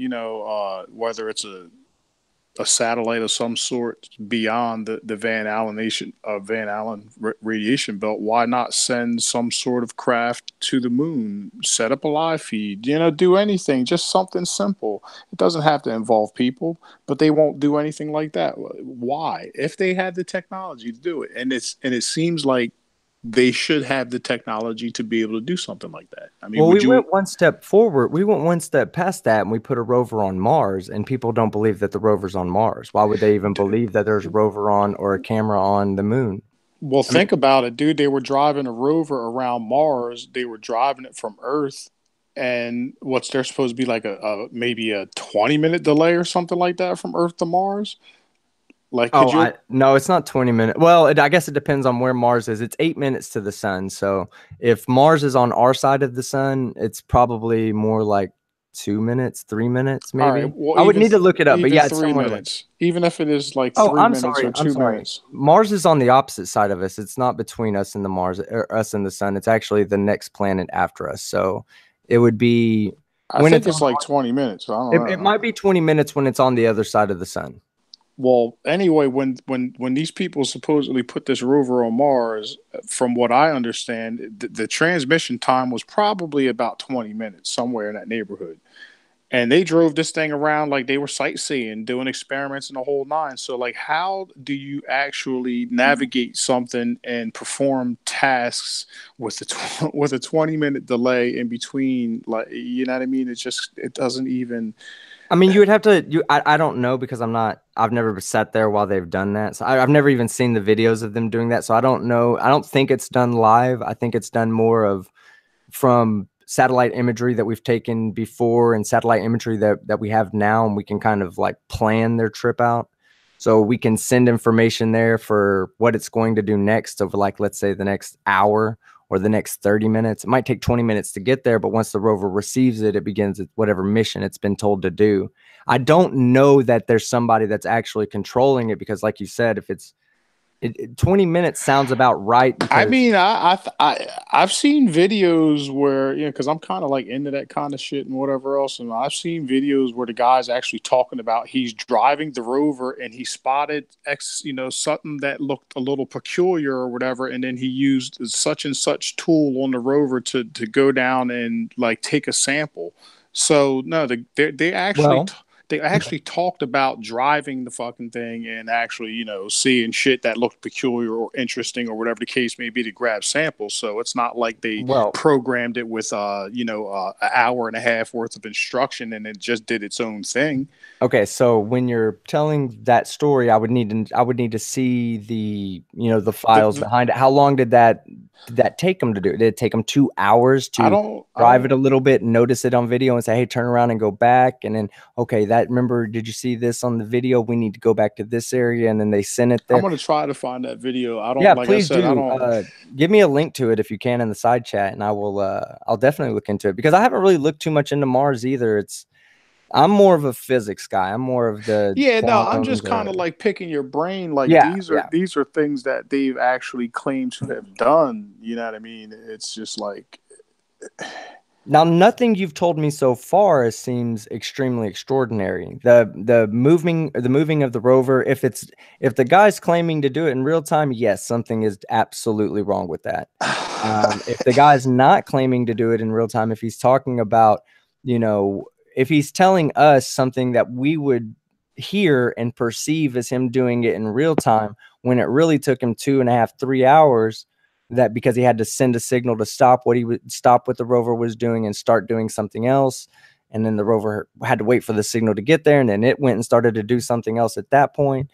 S2: whether it's a satellite of some sort beyond the Van Allen radiation belt, why not send some sort of craft to the moon, set up a live feed, do anything, just something simple. It doesn't have to involve people, but they won't do anything like that. Why? If they had the technology to do it, and it seems like they should have the technology to be able to do something like that. I mean,
S6: we went one step forward. We went one step past that, and we put a rover on Mars, and people don't believe that the rover's on Mars. Why would they even believe that there's a rover on or a camera on the moon?
S2: Well, think about it, dude. They were driving a rover around Mars. They were driving it from Earth, and they're supposed to be like maybe a 20-minute delay or something like that from Earth to Mars. Like,
S6: no, it's not 20 minutes. Well, I guess it depends on where Mars is. It's 8 minutes to the sun. So if Mars is on our side of the sun, it's probably more like 2 minutes, 3 minutes, maybe.
S2: Right, well,
S6: I would need to look it up, but yeah, it's
S2: 3 minutes. Even if it is like 3 minutes or 2 minutes.
S6: Mars is on the opposite side of us. It's not between us and the Mars, or us and the sun. It's actually the next planet after us. So it would be.
S2: I think it's like 20 minutes. I don't know.
S6: It might be 20 minutes when it's on the other side of the sun.
S2: Well, anyway, when these people supposedly put this rover on Mars, from what I understand, the transmission time was probably about 20 minutes, somewhere in that neighborhood. And they drove this thing around like they were sightseeing, doing experiments in the whole nine. So, like, how do you actually navigate something and perform tasks with a 20-minute delay in between? Like, you know what I mean? It doesn't even.
S6: I mean, you would have to. I don't know, because I've never sat there while they've done that. So I've never even seen the videos of them doing that. So I don't know. I don't think it's done live. I think it's done more from satellite imagery that we've taken before and satellite imagery that we have now, and we can kind of like plan their trip out. So we can send information there for what it's going to do next over, like, let's say the next hour or the next 30 minutes. It might take 20 minutes to get there, but once the rover receives it, it begins whatever mission it's been told to do. I don't know that there's somebody that's actually controlling it, because like you said, if it's 20 minutes sounds about right.
S2: I mean, I've seen videos where, you know, because I'm kind of like into that kind of shit and whatever else, and I've seen videos where the guy's actually talking about he's driving the rover and he spotted something that looked a little peculiar or whatever, and then he used such and such tool on the rover to go down and like take a sample. So no, they actually. They actually talked about driving the fucking thing and actually, you know, seeing shit that looked peculiar or interesting or whatever the case may be to grab samples. So it's not like they programmed it with, an hour and a half worth of instruction and it just did its own thing.
S6: Okay, so when you're telling that story, I would need to see the, you know, the files behind it. How long did that take them to do? Did it take them 2 hours to drive it a little bit and notice it on video and say, hey, turn around and go back? And then, okay, remember, did you see this on the video? We need to go back to this area. And then they send it there.
S2: I'm going to try to find that video.
S6: Please do. Give me a link to it if you can in the side chat, and I will, I'll definitely look into it, because I haven't really looked too much into Mars either. I'm more of a physics guy. I'm more of the
S2: I'm just kind of like picking your brain. Like these are things that they've actually claimed to have done. You know what I mean? It's just like,
S6: now nothing you've told me so far seems extremely extraordinary. The moving of the rover. If the guy's claiming to do it in real time, yes, something is absolutely wrong with that. If the guy's not claiming to do it in real time, if he's talking about, you know, if he's telling us something that we would hear and perceive as him doing it in real time, when it really took him 2.5, 3 hours, that because he had to send a signal to stop what the rover was doing and start doing something else. And then the rover had to wait for the signal to get there. And then it went and started to do something else at that point.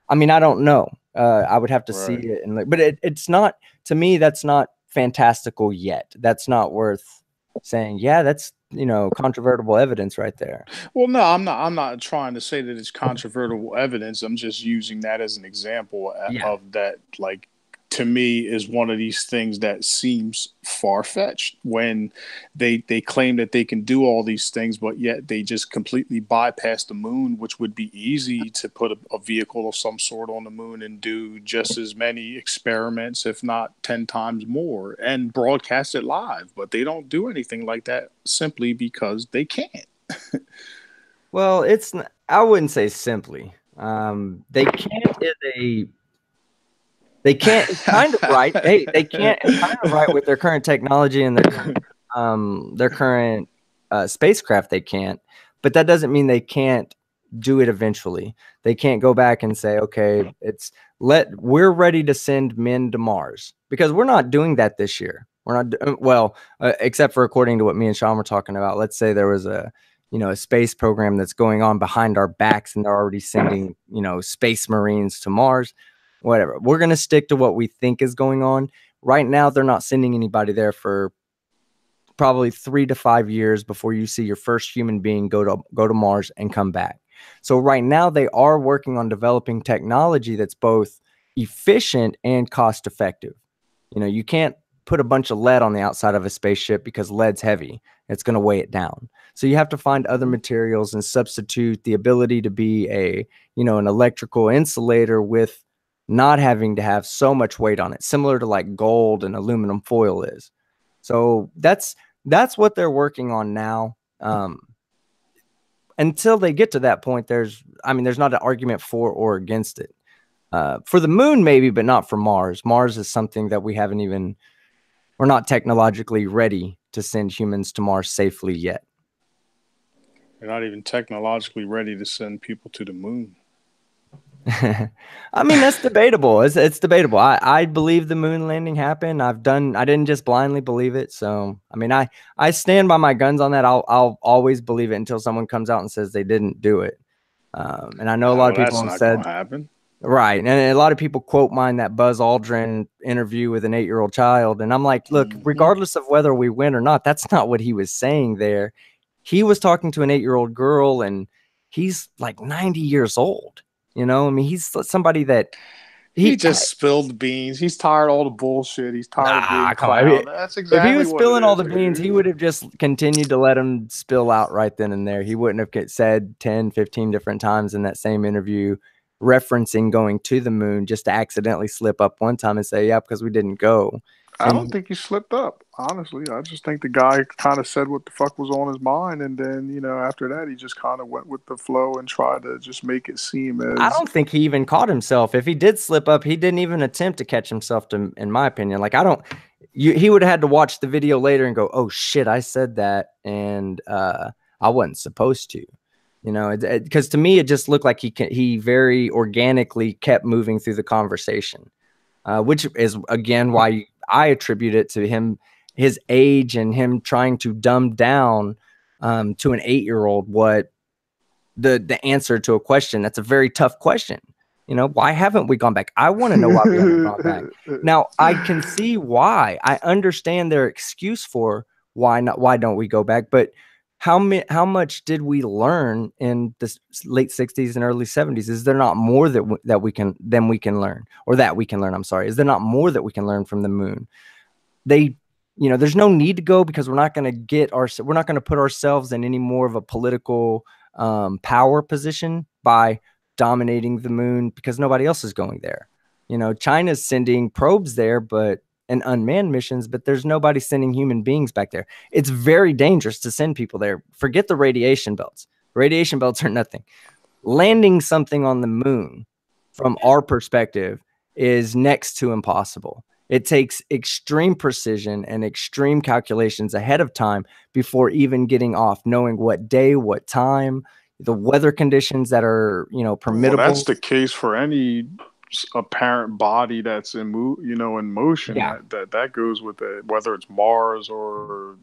S6: I mean, I don't know. I would have to see it. But it's not, to me, that's not fantastical yet. That's not worth saying, yeah, that's, you know, controvertible evidence right there.
S2: Well, no, I'm not trying to say that it's controvertible evidence. I'm just using that as an example of that, like, to me, is one of these things that seems far-fetched when they claim that they can do all these things, but yet they just completely bypass the moon, which would be easy to put a vehicle of some sort on the moon and do just as many experiments, if not 10 times more, and broadcast it live. But they don't do anything like that simply because they can't.
S6: Well, I wouldn't say simply. They can't They can't. It's kind of right. Hey, they can't. It's kind of right with their current technology and their current spacecraft. They can't. But that doesn't mean they can't do it eventually. They can't go back and say, okay, we're ready to send men to Mars, because we're not doing that this year. We're not except for according to what me and Sean were talking about. Let's say there was a space program that's going on behind our backs, and they're already sending, space Marines to Mars. Whatever. We're going to stick to what we think is going on. Right now, they're not sending anybody there for probably 3 to 5 years before you see your first human being go to Mars and come back. So right now, they are working on developing technology that's both efficient and cost effective. You can't put a bunch of lead on the outside of a spaceship because lead's heavy. It's going to weigh it down. So you have to find other materials and substitute the ability to be an electrical insulator with not having to have so much weight on it, similar to like gold and aluminum foil is. So that's what they're working on now. Until they get to that point, there's not an argument for or against it. For the moon, maybe, but not for Mars. Mars is something that we're not technologically ready to send humans to Mars safely yet.
S2: They're not even technologically ready to send people to the moon.
S6: That's debatable. It's debatable. I believe the moon landing happened. I didn't just blindly believe it. So, I stand by my guns on that. I'll always believe it until someone comes out and says they didn't do it. And I know a lot of people have said,
S2: happen.
S6: Right. And a lot of people quote mine that Buzz Aldrin interview with an 8-year-old child. And I'm like, look, regardless of whether we win or not, that's not what he was saying there. He was talking to an 8-year-old girl, and he's like 90 years old. You know, I mean, he's somebody that
S2: he just spilled beans. He's tired of all the bullshit. He's tired of being
S6: come on.
S2: clowned. That's exactly
S6: if he was
S2: what
S6: spilling
S2: it
S6: all
S2: is,
S6: the beans, he would have just continued to let them spill out right then and there. He wouldn't have said 10, 15 different times in that same interview referencing going to the moon just to accidentally slip up one time and say, yeah, because we didn't go.
S2: I don't think he slipped up, honestly. I just think the guy kind of said what the fuck was on his mind, and then, you know, after that, he just kind of went with the flow and tried to just make it seem as...
S6: I don't think he even caught himself. If he did slip up, he didn't even attempt to catch himself, in my opinion. Like, he would have had to watch the video later and go, oh, shit, I said that, and I wasn't supposed to. You know, because to me, it just looked like he very organically kept moving through the conversation, which is, again, why I attribute it to him, his age, and him trying to dumb down to an 8-year-old what the answer to a question. That's a very tough question. You know, why haven't we gone back? I want to know why we haven't gone back. Now, I can see why. I understand their excuse for why don't we go back, but how much did we learn in the late 60s and early 70s? Is there not more that we can learn, or that we can learn? I'm sorry. Is there not more that we can learn from the moon? There's no need to go because we're not going to put ourselves in any more of a political power position by dominating the moon because nobody else is going there. You know, China's sending probes there, and unmanned missions, but there's nobody sending human beings back there. It's very dangerous to send people there. Forget the radiation belts. Radiation belts are nothing. Landing something on the moon, from our perspective, is next to impossible. It takes extreme precision and extreme calculations ahead of time before even getting off, knowing what day, what time, the weather conditions that are, permittable.
S2: Well, that's the case for any apparent body that's in motion.
S6: Yeah.
S2: That goes with it, whether it's Mars or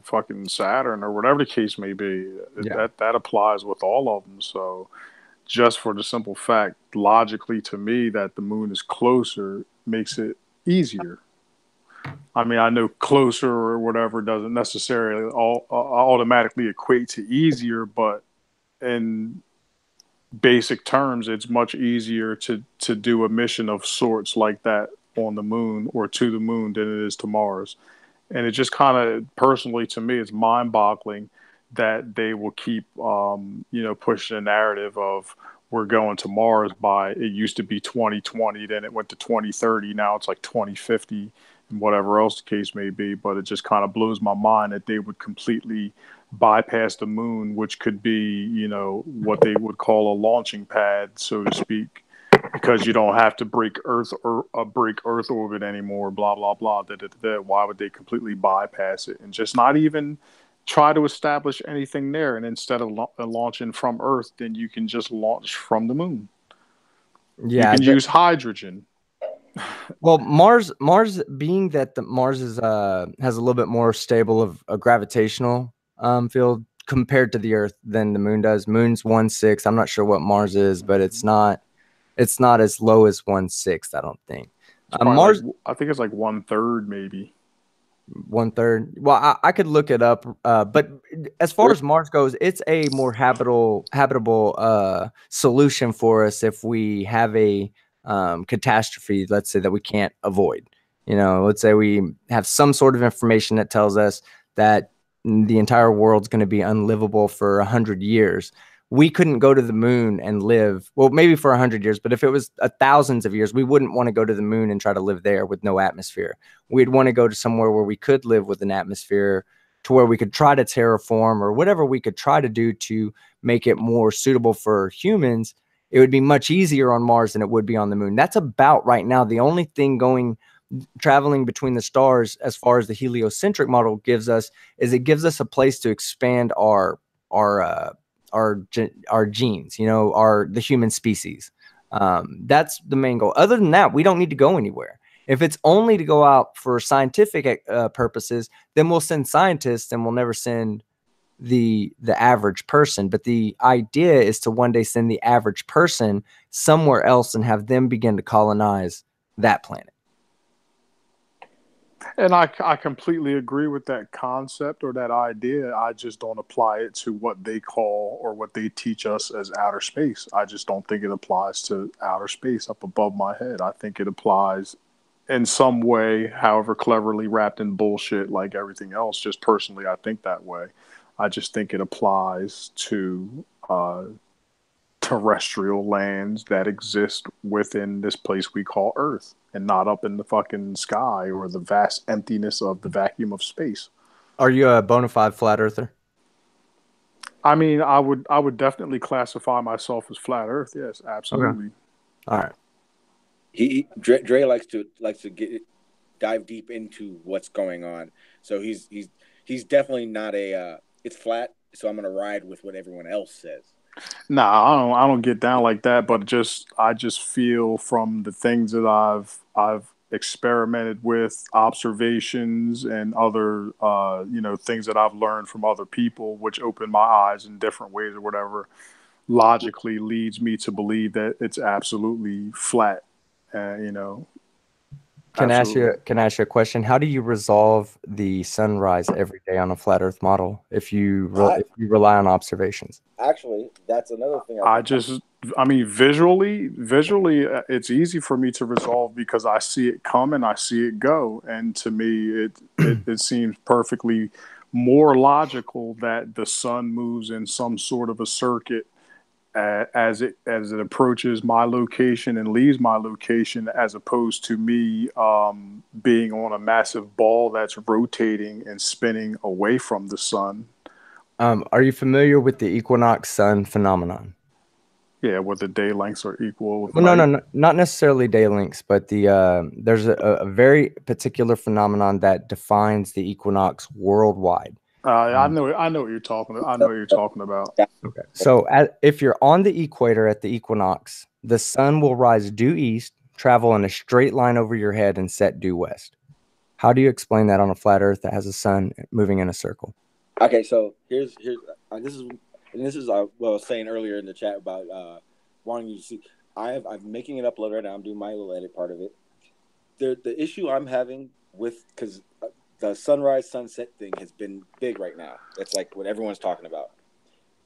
S2: fucking Saturn or whatever the case may be.
S6: Yeah.
S2: That applies with all of them. So just for the simple fact, logically, to me, that the moon is closer makes it easier. I mean, I know closer or whatever doesn't necessarily automatically equate to easier, but in basic terms, it's much easier to do a mission of sorts like that on the moon or to the moon than it is to Mars. And it just kind of, personally to me, it's mind-boggling that they will keep pushing a narrative of we're going to Mars by, it used to be 2020, then it went to 2030, now it's like 2050 and whatever else the case may be. But it just kind of blows my mind that they would completely bypass the moon, which could be, what they would call a launching pad, so to speak, because you don't have to break Earth orbit anymore, blah, blah, blah. Why would they completely bypass it and just not even try to establish anything there? And instead of launching from Earth, then you can just launch from the moon. Yeah, you can use hydrogen.
S6: Well, Mars, being that Mars is has a little bit more stable of a gravitational field compared to the Earth than the moon does. Moon's 1/6. I'm not sure what Mars is, but it's not as low as 1/6. I don't think. Mars,
S2: I think it's like 1/3, maybe.
S6: 1/3. Well, I could look it up. But as far as Mars goes, it's a more habitable solution for us if we have a catastrophe, let's say, that we can't avoid. Let's say we have some sort of information that tells us that the entire world's going to be unlivable for 100 years. We couldn't go to the moon and live, well, maybe for 100 years, but if it was thousands of years, we wouldn't want to go to the moon and try to live there with no atmosphere. We'd want to go to somewhere where we could live with an atmosphere, to where we could try to terraform or whatever we could try to do to make it more suitable for humans. It would be much easier on Mars than it would be on the moon. That's about right now the only thing traveling between the stars, as far as the heliocentric model gives us, is it gives us a place to expand our genes, the human species. That's the main goal. Other than that, we don't need to go anywhere. If it's only to go out for scientific purposes, then we'll send scientists and we'll never send the average person. But the idea is to one day send the average person somewhere else and have them begin to colonize that planet.
S2: And I completely agree with that concept or that idea. I just don't apply it to what they call or what they teach us as outer space. I just don't think it applies to outer space up above my head. I think it applies in some way, however cleverly wrapped in bullshit like everything else. Just personally, I think that way. I just think it applies to terrestrial lands that exist within this place we call Earth and not up in the fucking sky or the vast emptiness of the vacuum of space.
S6: Are you a bona fide flat earther?
S2: I mean, I would definitely classify myself as flat Earth. Yes, absolutely.
S6: All right.
S3: Dre likes to dive deep into what's going on. So he's definitely not a it's flat, so I'm gonna ride with what everyone else says.
S2: Nah, I don't get down like that, but I just feel from the things that I've experimented with, observations and other things that I've learned from other people, which open my eyes in different ways or whatever, logically leads me to believe that it's absolutely flat.
S6: Can I
S2: Absolutely.
S6: ask you a question? How do you resolve the sunrise every day on a flat Earth model if you rely on observations?
S3: Actually, that's another thing.
S2: I mean, visually, it's easy for me to resolve because I see it come and I see it go, and to me, it seems perfectly more logical that the sun moves in some sort of a circuit as it approaches my location and leaves my location, as opposed to me being on a massive ball that's rotating and spinning away from the sun.
S6: Are you familiar with the equinox sun phenomenon?
S2: Yeah, where the day lengths are equal with
S6: Well,
S2: night.
S6: no, not necessarily day lengths, but there's a very particular phenomenon that defines the equinox worldwide.
S2: I know what you're talking about. I know what you're talking about.
S6: Okay. So if you're on the equator at the equinox, the sun will rise due east, travel in a straight line over your head, and set due west. How do you explain that on a flat Earth that has a sun moving in a circle?
S3: Okay, so here's this is what I was saying earlier in the chat about wanting you to see. I'm making an upload right now. I'm doing my little edit part of it. The issue I'm having with, because the sunrise sunset thing has been big right now. That's like what everyone's talking about.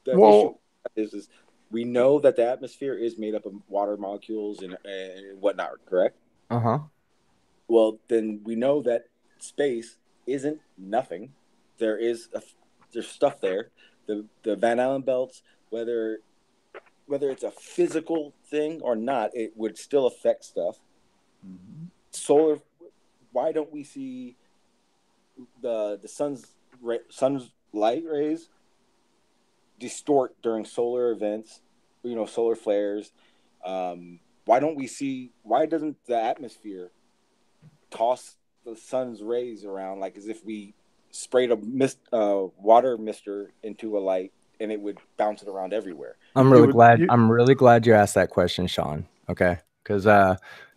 S3: The issue is we know that the atmosphere is made up of water molecules and whatnot, correct?
S6: Uh-huh.
S3: Well, then we know that space isn't nothing. There's stuff there. The Van Allen belts, whether it's a physical thing or not, it would still affect stuff. Mm-hmm. Solar. Why don't we see the sun's light rays distort during solar events? Solar flares. Why doesn't the atmosphere toss the sun's rays around like as if we sprayed a water mister into a light and it would bounce it around everywhere?
S6: I'm really glad you asked that question, Sean. Okay, because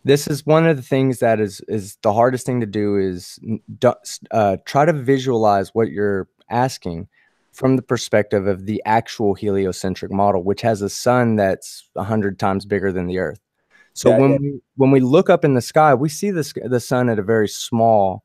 S6: this is one of the things that is the hardest thing to do is try to visualize what you're asking from the perspective of the actual heliocentric model, which has a sun that's 100 times bigger than the Earth. So when we look up in the sky, we see the sun at a very small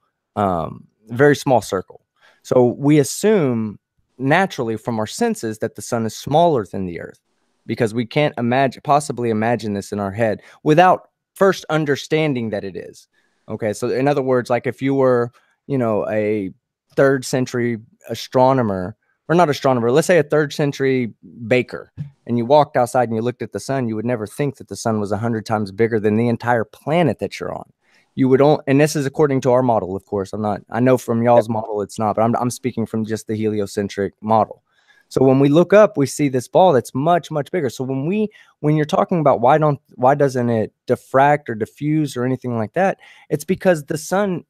S6: circle. So we assume naturally from our senses that the sun is smaller than the Earth, because we can't possibly imagine this in our head without first understanding that it is. Okay, so in other words, like if you were, a 3rd century astronomer, or not astronomer, let's say a 3rd century baker, and you walked outside and you looked at the sun, you would never think that the sun was 100 times bigger than the entire planet that you're on. You would and this is according to our model, of course. I know from y'all's model it's not, but I'm speaking from just the heliocentric model. So when we look up, we see this ball that's much, much bigger. So when you're talking about why doesn't it diffract or diffuse or anything like that, it's because the sun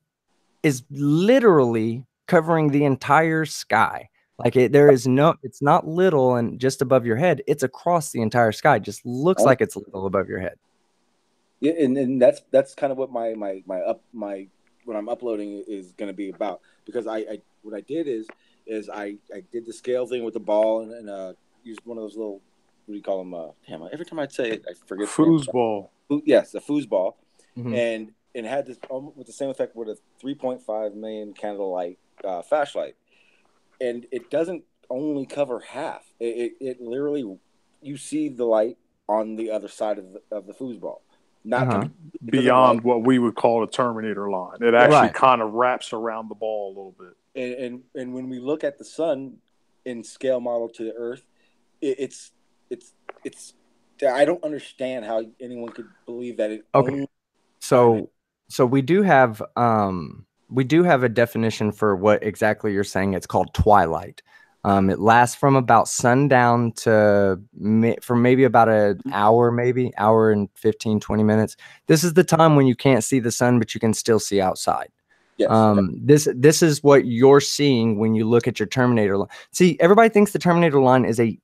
S6: is literally covering the entire sky. Like it's not little and just above your head. It's across the entire sky. It just looks like it's little above your head.
S3: Yeah, and that's kind of what my what I'm uploading is going to be about, because what I did is I did the scale thing with the ball and used one of those little, what do you call them? Damn, every time I say it, I forget.
S2: Foosball.
S3: Yes, the foosball.
S6: Mm-hmm.
S3: And and had this with the same effect with a 3.5 million candle light flashlight, and it doesn't only cover half. It literally, you see the light on the other side of the foosball, not
S2: beyond what we would call a Terminator line. It actually kind of wraps around the ball a little bit.
S3: And when we look at the sun in scale model to the Earth, it's I don't understand how anyone could believe that it.
S6: Okay, so we do have a definition for what exactly you're saying. It's called twilight. It lasts from about sundown to for maybe about an hour, maybe hour and 15, 20 minutes. This is the time when you can't see the sun, but you can still see outside. Yes. This is what you're seeing when you look at your Terminator line. See, everybody thinks the Terminator line is a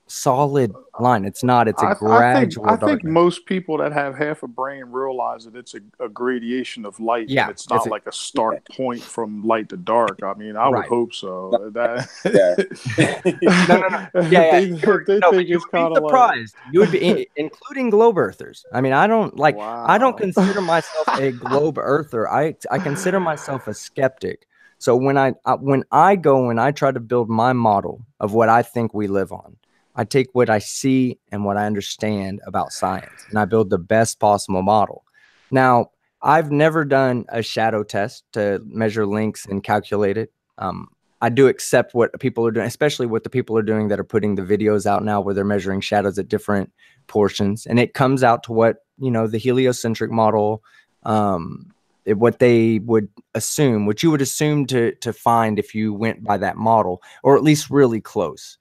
S6: solid line. It's not. It's a gradual
S2: I think most people that have half a brain realize that it's a gradation of light.
S6: Yeah,
S2: and it's not like a start point from light to dark. I mean, I would hope so.
S6: No. Yeah.
S2: They think it's kind of
S6: surprised. You would be, including globe earthers. I mean, I don't consider myself a globe earther. I consider myself a skeptic. So when I go and I try to build my model of what I think we live on, I take what I see and what I understand about science, and I build the best possible model. Now, I've never done a shadow test to measure links and calculate it. I do accept what people are doing, especially what the people are doing that are putting the videos out now where they're measuring shadows at different portions. And it comes out to what, the heliocentric model, what they would assume, what you would assume to find if you went by that model, or at least really close.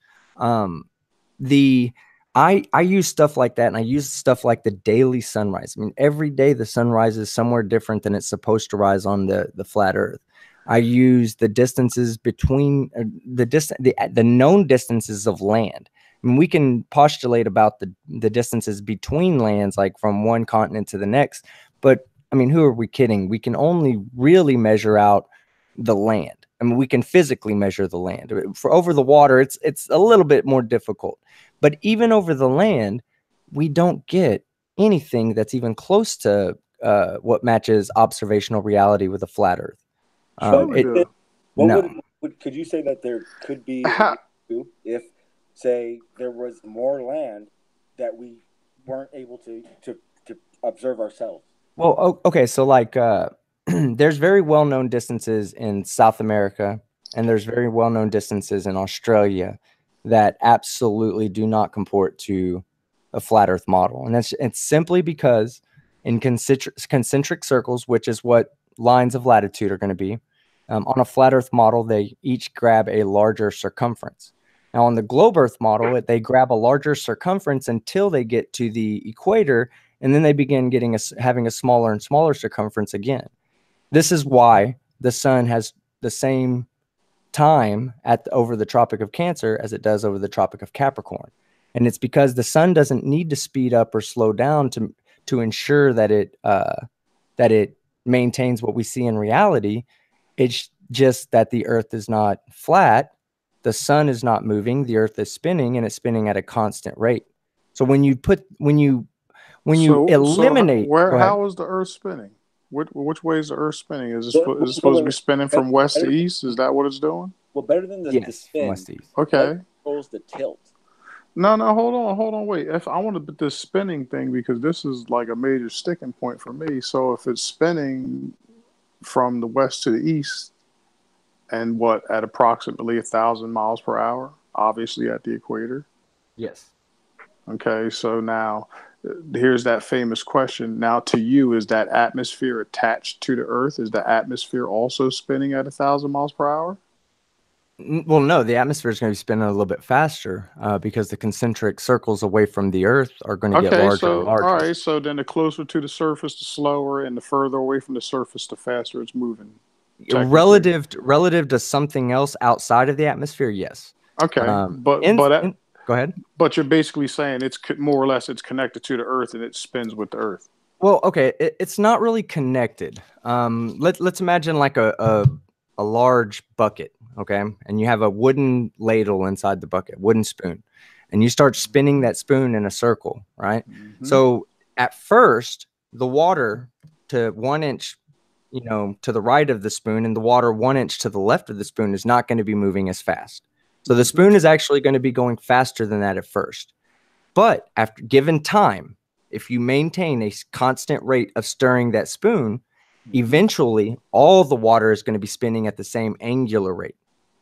S6: I use stuff like that, and I use stuff like the daily sunrise. I mean, every day the sun rises somewhere different than it's supposed to rise on the flat Earth. I use the distances between the known distances of land. I mean, we can postulate about the distances between lands, like from one continent to the next. But I mean, who are we kidding? We can only really measure out the land. I mean, we can physically measure the land. For over the water, it's a little bit more difficult. But even over the land, we don't get anything that's even close to what matches observational reality with a flat Earth.
S3: Could you say that there could be if, say, there was more land that we weren't able to observe ourselves?
S6: Well, okay, so like there's very well-known distances in South America, and there's very well-known distances in Australia that absolutely do not comport to a flat Earth model. And it's simply because in concentric circles, which is what lines of latitude are going to be, on a flat Earth model, they each grab a larger circumference. Now, on the globe Earth model, they grab a larger circumference until they get to the equator, and then they begin having a smaller and smaller circumference again. This is why the sun has the same time over the Tropic of Cancer as it does over the Tropic of Capricorn. And it's because the sun doesn't need to speed up or slow down to ensure that it maintains what we see in reality. It's just that the Earth is not flat, the sun is not moving, the Earth is spinning, and it's spinning at a constant rate. So when you eliminate,
S2: how is the Earth spinning? Which way is the Earth spinning? Is it supposed to be spinning from west to east? Is that what it's doing?
S3: Well, better than the spin.
S6: West to east.
S2: Okay.
S3: Controls the tilt.
S2: No, hold on, wait. If I want to put this spinning thing, because this is like a major sticking point for me. So if it's spinning from the west to the east, and at approximately 1,000 miles per hour, obviously at the equator.
S6: Yes.
S2: Okay, so now here's that famous question. Now, to you, is that atmosphere attached to the Earth? Is the atmosphere also spinning at 1,000 miles per hour?
S6: Well, no, the atmosphere is going to be spinning a little bit faster because the concentric circles away from the Earth are going to get larger and larger.
S2: All right, so then the closer to the surface, the slower, and the further away from the surface, the faster it's moving.
S6: Relative to something else outside of the atmosphere, yes.
S2: Okay,
S6: go ahead.
S2: But you're basically saying it's more or less it's connected to the Earth and it spins with the Earth.
S6: Well, okay, it's not really connected. Let's imagine like a large bucket, okay, and you have a wooden ladle inside the bucket, wooden spoon, and you start spinning that spoon in a circle, right? Mm-hmm. So at first, the water to 1 inch, you know, to the right of the spoon, and the water 1 inch to the left of the spoon is not going to be moving as fast. So the spoon is actually going to be going faster than that at first. But after given time, if you maintain a constant rate of stirring that spoon, eventually all the water is going to be spinning at the same angular rate.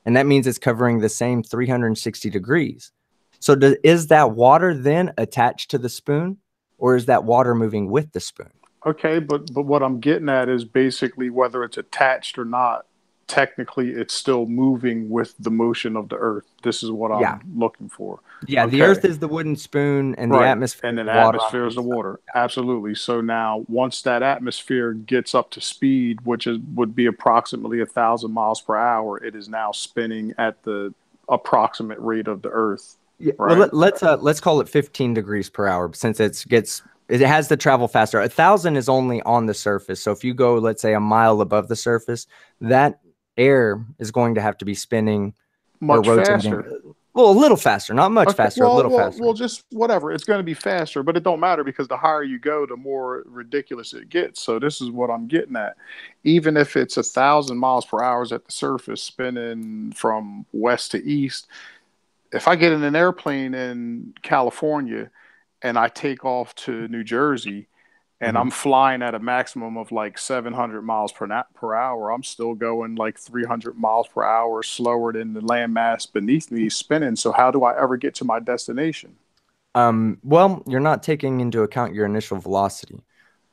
S6: And that means it's covering the same 360 degrees. So is that water then attached to the spoon, or is that water moving with the spoon?
S2: Okay, but what I'm getting at is basically whether it's attached or not, technically it's still moving with the motion of the earth. This is what I'm looking for.
S6: Yeah,
S2: okay.
S6: The earth is the wooden spoon, and the atmosphere,
S2: and then the
S6: water
S2: atmosphere is the water. Absolutely. So now, once that atmosphere gets up to speed, which would be approximately 1,000 miles per hour, it is now spinning at the approximate rate of the earth.
S6: Yeah,
S2: right?
S6: Well, let's call it 15 degrees per hour, since it has to travel faster. 1,000 is only on the surface. So if you go, let's say, a mile above the surface, that air is going to have to be spinning
S2: much faster.
S6: Well, a little faster, not much faster, a little faster.
S2: Well, just whatever. It's going to be faster, but it don't matter because the higher you go, the more ridiculous it gets. So this is what I'm getting at. Even if it's 1,000 miles per hour at the surface, spinning from west to east, if I get in an airplane in California and I take off to New Jersey and I'm flying at a maximum of like 700 miles per hour, I'm still going like 300 miles per hour slower than the landmass beneath me spinning. So how do I ever get to my destination?
S6: Well, you're not taking into account your initial velocity.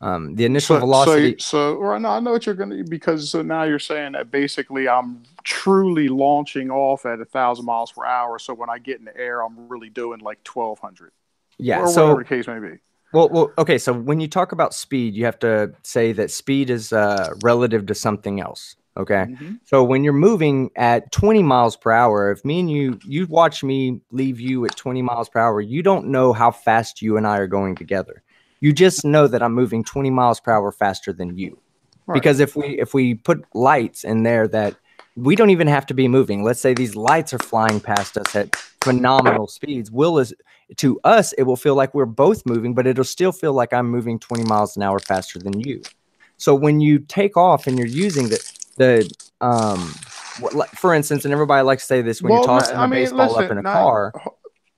S6: The initial velocity.
S2: I know what you're going to, because so now you're saying that basically I'm truly launching off at 1,000 miles per hour. So when I get in the air, I'm really doing like 1,200.
S6: Yeah.
S2: Or whatever the case may be.
S6: Well, okay. So when you talk about speed, you have to say that speed is relative to something else. Okay. So when you're moving at 20 miles per hour, if me and you watch me leave you at 20 miles per hour, you don't know how fast you and I are going together. You just know that I'm moving 20 miles per hour faster than you. Right. Because if we put lights in there that we don't even have to be moving, let's say these lights are flying past us at phenomenal speeds, to us, it will feel like we're both moving, but it'll still feel like I'm moving 20 miles an hour faster than you. So when you take off and you're using for instance, and everybody likes to say this when you're tossing a baseball up in a car.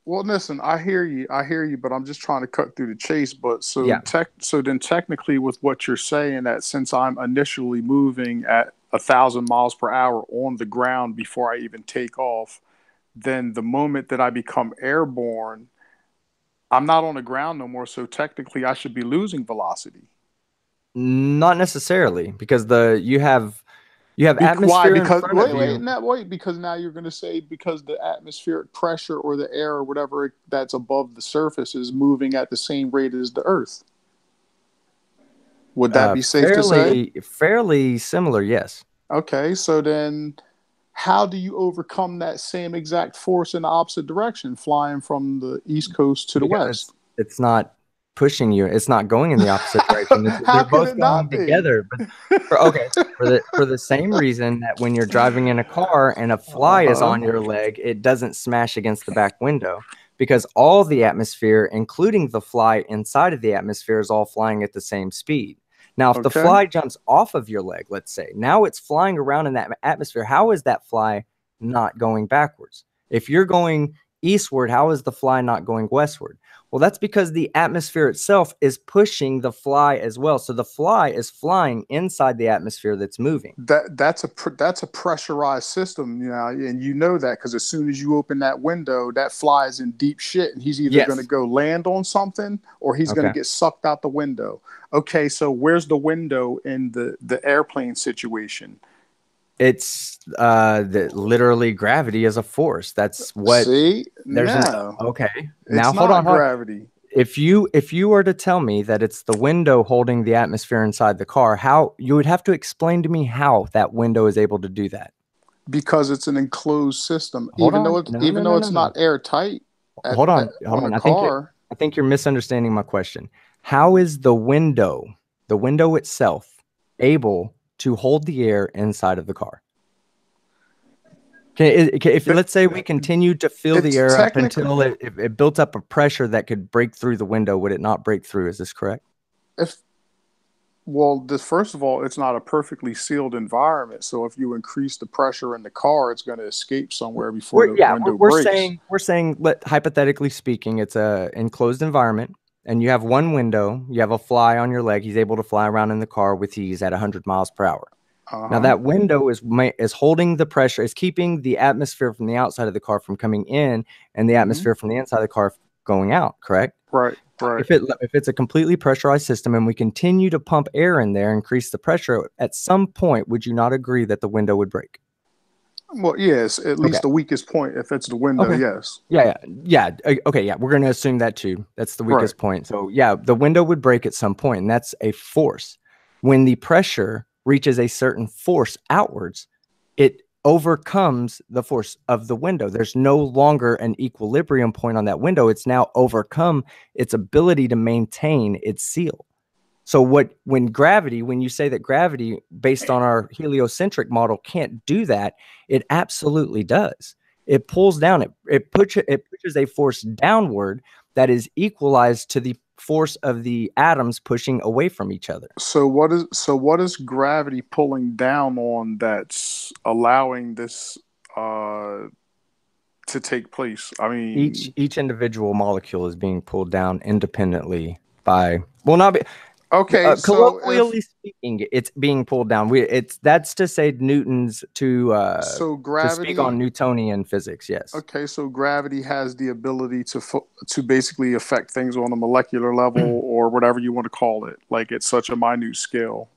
S2: Well, listen, I hear you, but I'm just trying to cut through the chase. But so then technically with what you're saying, that since I'm initially moving at 1,000 miles per hour on the ground before I even take off, then the moment that I become airborne, I'm not on the ground no more. So technically I should be losing velocity.
S6: Not necessarily, because you have atmosphere.
S2: Why? Because
S6: in front of you.
S2: wait, because now you're going to say because the atmospheric pressure or the air or whatever that's above the surface is moving at the same rate as the Earth. Would that be safe to say?
S6: Fairly similar, yes.
S2: Okay, so then how do you overcome that same exact force in the opposite direction, flying from the East Coast to the West?
S6: It's not pushing you. It's not going in the opposite direction.
S2: How could it not be?
S6: Together. But for the same reason that when you're driving in a car and a fly is on your leg, it doesn't smash against the back window, because all the atmosphere, including the fly inside of the atmosphere, is all flying at the same speed. Now, if the fly jumps off of your leg, let's say, now it's flying around in that atmosphere. How is that fly not going backwards? If you're going eastward, how is the fly not going westward? Well, that's because the atmosphere itself is pushing the fly as well. So the fly is flying inside the atmosphere that's moving.
S2: That's a pressurized system, you know, and you know that because as soon as you open that window, that fly is in deep shit, and he's either going to go land on something or he's going to get sucked out the window. Okay, so where's the window in the airplane situation?
S6: It's literally gravity as a force. That's what.
S2: See,
S6: okay.
S2: Now
S6: hold on.
S2: Gravity.
S6: If you were to tell me that it's the window holding the atmosphere inside the car, how you would have to explain to me how that window is able to do that?
S2: Because it's an enclosed system, even though it's not airtight.
S6: Hold on. I think you're misunderstanding my question. How is the window itself, able to hold the air inside of the car? If let's say we continued to fill the air up until it built up a pressure that could break through the window, would it not break through? Is this correct?
S2: Well, this first of all, it's not a perfectly sealed environment. So if you increase the pressure in the car, it's going to escape somewhere before the window breaks.
S6: We're saying, hypothetically speaking, it's a enclosed environment, and you have one window. You have a fly on your leg. He's able to fly around in the car with ease at 100 miles per hour. Now that window is holding the pressure, is keeping the atmosphere from the outside of the car from coming in, and the atmosphere from the inside of the car going out. Correct?
S2: Right.
S6: If it's a completely pressurized system and we continue to pump air in there, increase the pressure, at some point, would you not agree that the window would break?
S2: Well, yes, at least the weakest point. If it's the window, yes.
S6: Yeah. Okay, yeah. We're going to assume that too. That's the weakest point. So yeah, the window would break at some point, and that's a force. When the pressure reaches a certain force outwards, it overcomes the force of the window. There's no longer an equilibrium point on that window. It's now overcome its ability to maintain its seal. So when you say that gravity, based on our heliocentric model, can't do that, it absolutely does. It pulls down, it pushes a force downward that is equalized to the force of the atoms pushing away from each other.
S2: So what is gravity pulling down on that's allowing this to take place? I mean,
S6: each individual molecule is being pulled down independently by colloquially speaking, it's being pulled down. That's to say Newton's to speak on Newtonian physics. Yes.
S2: Okay, so gravity has the ability to basically affect things on a molecular level or whatever you want to call it. Like it's such a minute scale.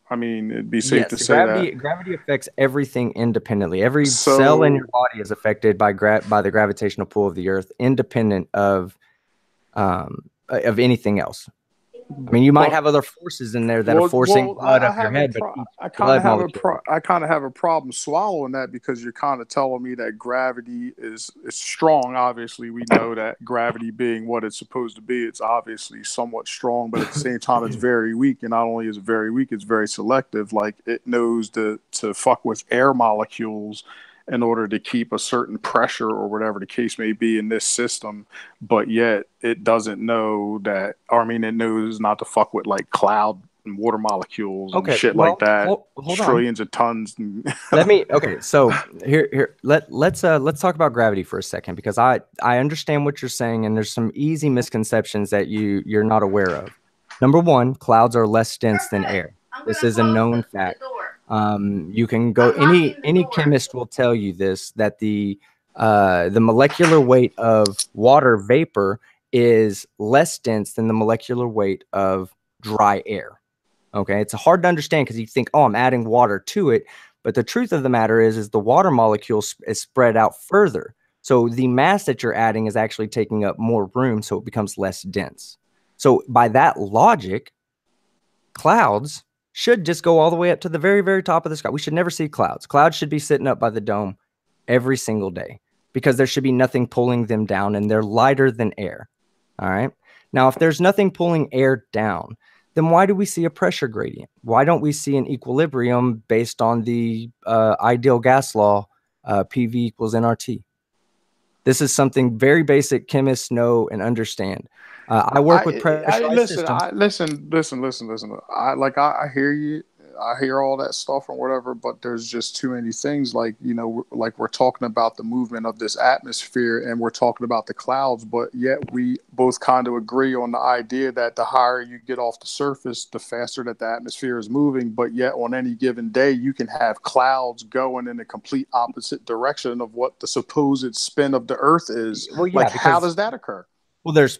S2: I mean, it'd be safe to say that
S6: gravity affects everything independently. Every cell in your body is affected by the gravitational pull of the Earth, independent of anything else. I mean, you might have other forces in there that are forcing blood up your head, but
S2: I kind of have a problem swallowing that, because you're kind of telling me that gravity is strong. Obviously, we know that gravity being what it's supposed to be, it's obviously somewhat strong, but at the same time, it's very weak. And not only is it very weak, it's very selective. Like it knows to fuck with air molecules in order to keep a certain pressure or whatever the case may be in this system, but yet it doesn't know that, or I mean, it knows not to fuck with like cloud and water molecules and shit like that. Hold trillions of tons.
S6: So let's talk about gravity for a second, because I understand what you're saying, and there's some easy misconceptions that you're not aware of. Number one, clouds are less dense than air. This is a known fact. You can go, any chemist will tell you this, that the molecular weight of water vapor is less dense than the molecular weight of dry air. Okay, it's hard to understand because you think, oh, I'm adding water to it, but the truth of the matter is the water molecule is spread out further. So the mass that you're adding is actually taking up more room, so it becomes less dense. So by that logic, clouds should just go all the way up to the very, very top of the sky. We should never see clouds. Clouds should be sitting up by the dome every single day, because there should be nothing pulling them down, and they're lighter than air. All right. Now, if there's nothing pulling air down, then why do we see a pressure gradient? Why don't we see an equilibrium based on the ideal gas law, PV equals nRT? This is something very basic chemists know and understand. I work with pressurized systems.
S2: Listen. I hear you. I hear all that stuff and whatever, but there's just too many things. Like, you know, like we're talking about the movement of this atmosphere, and we're talking about the clouds, but yet we both kind of agree on the idea that the higher you get off the surface, the faster that the atmosphere is moving. But yet on any given day, you can have clouds going in a complete opposite direction of what the supposed spin of the Earth is. Well, yeah, how does that occur?
S6: Well, there's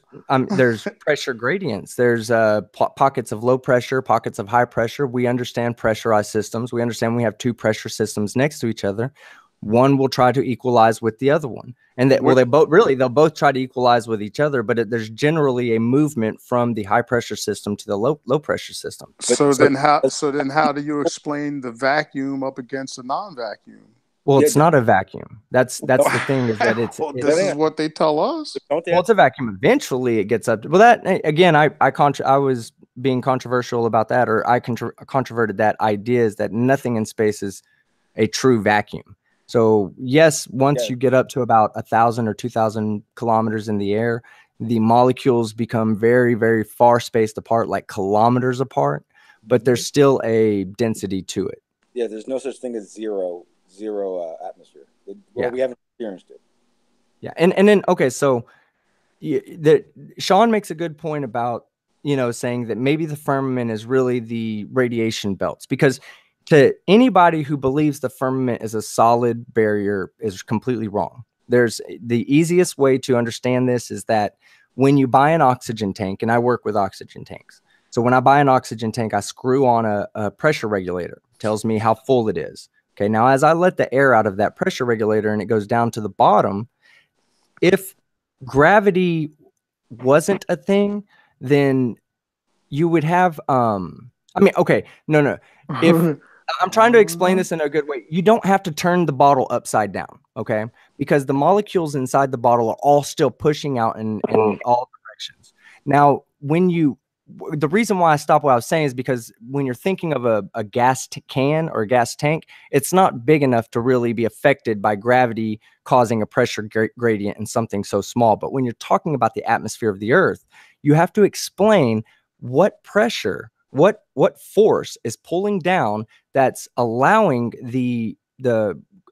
S6: pressure gradients. There's pockets of low pressure, pockets of high pressure. We understand pressurized systems. We understand we have two pressure systems next to each other. One will try to equalize with the other one, and they'll both try to equalize with each other. But there's generally a movement from the high pressure system to the low pressure system.
S2: So then how do you explain the vacuum up against the non-vacuum?
S6: Well, it's not a vacuum. That's the thing, is that it's
S2: this is what they tell us.
S6: Well, it's a vacuum. Eventually, it gets up to, well, that again, I was being controversial about that, or I controverted that idea, is that nothing in space is a true vacuum. So yes, once you get up to about 1,000 or 2,000 kilometers in the air, the molecules become very, very far spaced apart, like kilometers apart. but there's still a density to it.
S3: Yeah, there's no such thing as zero atmosphere. Well, we haven't experienced it.
S6: Yeah, and then okay, so Sean makes a good point about, you know, saying that maybe the firmament is really the radiation belts, because to anybody who believes the firmament is a solid barrier is completely wrong. There's the easiest way to understand this is that when you buy an oxygen tank, and I work with oxygen tanks. So when I buy an oxygen tank, I screw on a pressure regulator. It tells me how full it is. Okay, now as I let the air out of that pressure regulator and it goes down to the bottom, if gravity wasn't a thing, then you would have I mean, okay, no. If I'm trying to explain this in a good way, you don't have to turn the bottle upside down, okay? Because the molecules inside the bottle are all still pushing out in all directions. Now, the reason why I stopped what I was saying is because when you're thinking of a gas can or a gas tank, it's not big enough to really be affected by gravity causing a pressure gradient in something so small. But when you're talking about the atmosphere of the Earth, you have to explain what pressure, what force is pulling down that's allowing the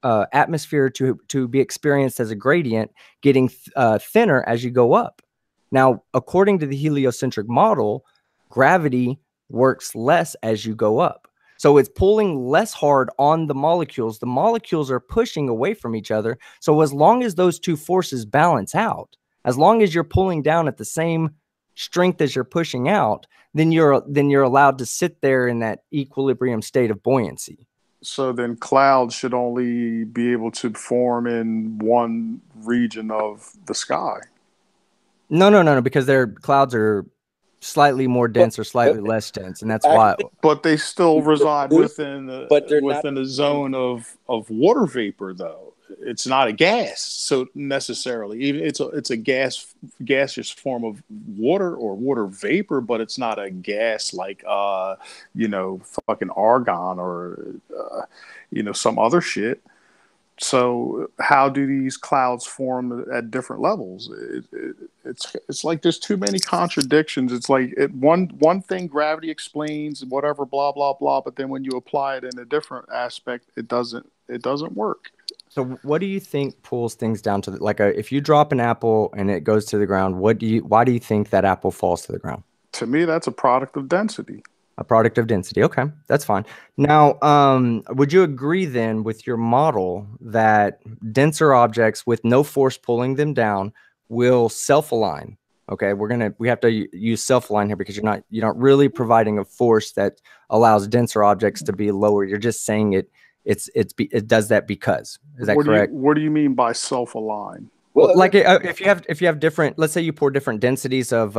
S6: atmosphere to be experienced as a gradient, getting thinner as you go up. Now, according to the heliocentric model, gravity works less as you go up. So it's pulling less hard on the molecules. The molecules are pushing away from each other. So as long as those two forces balance out, as long as you're pulling down at the same strength as you're pushing out, then you're allowed to sit there in that equilibrium state of buoyancy.
S2: So then clouds should only be able to form in one region of the sky.
S6: No, because their clouds are slightly more dense or slightly less dense, and that's why.
S2: But they still reside within
S3: a
S2: zone of water vapor, though. It's not a gas, so necessarily. Even it's a gaseous form of water or water vapor, but it's not a gas like fucking argon or some other shit. So how do these clouds form at different levels? It's like there's too many contradictions. It's like one thing gravity explains whatever blah blah blah, but then when you apply it in a different aspect, it doesn't work.
S6: So what do you think pulls things down to if you drop an apple and it goes to the ground, why do you think that apple falls to the ground?
S2: To me, that's a product of density.
S6: A product of density. Okay, that's fine. Now, would you agree then with your model that denser objects with no force pulling them down will self-align? Okay, we have to use self-align here because you're not really providing a force that allows denser objects to be lower. You're just saying it does that because. Is that correct?
S2: What do you mean by self-align?
S6: Well, like if you have different, let's say you pour different densities of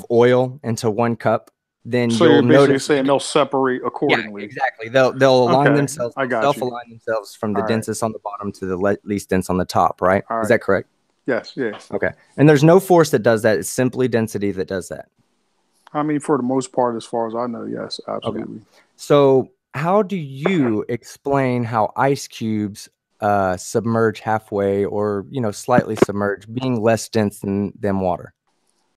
S6: oil into one cup. Then
S2: so you're basically saying they'll separate accordingly.
S6: Yeah, exactly. They'll align themselves.
S2: Self-align
S6: themselves from the densest on the bottom to the least dense on the top. Right? Is that correct?
S2: Yes.
S6: Okay. And there's no force that does that. It's simply density that does that.
S2: I mean, for the most part, as far as I know, yes, absolutely.
S6: Okay. So how do you explain how ice cubes submerge halfway or slightly submerge, being less dense than water?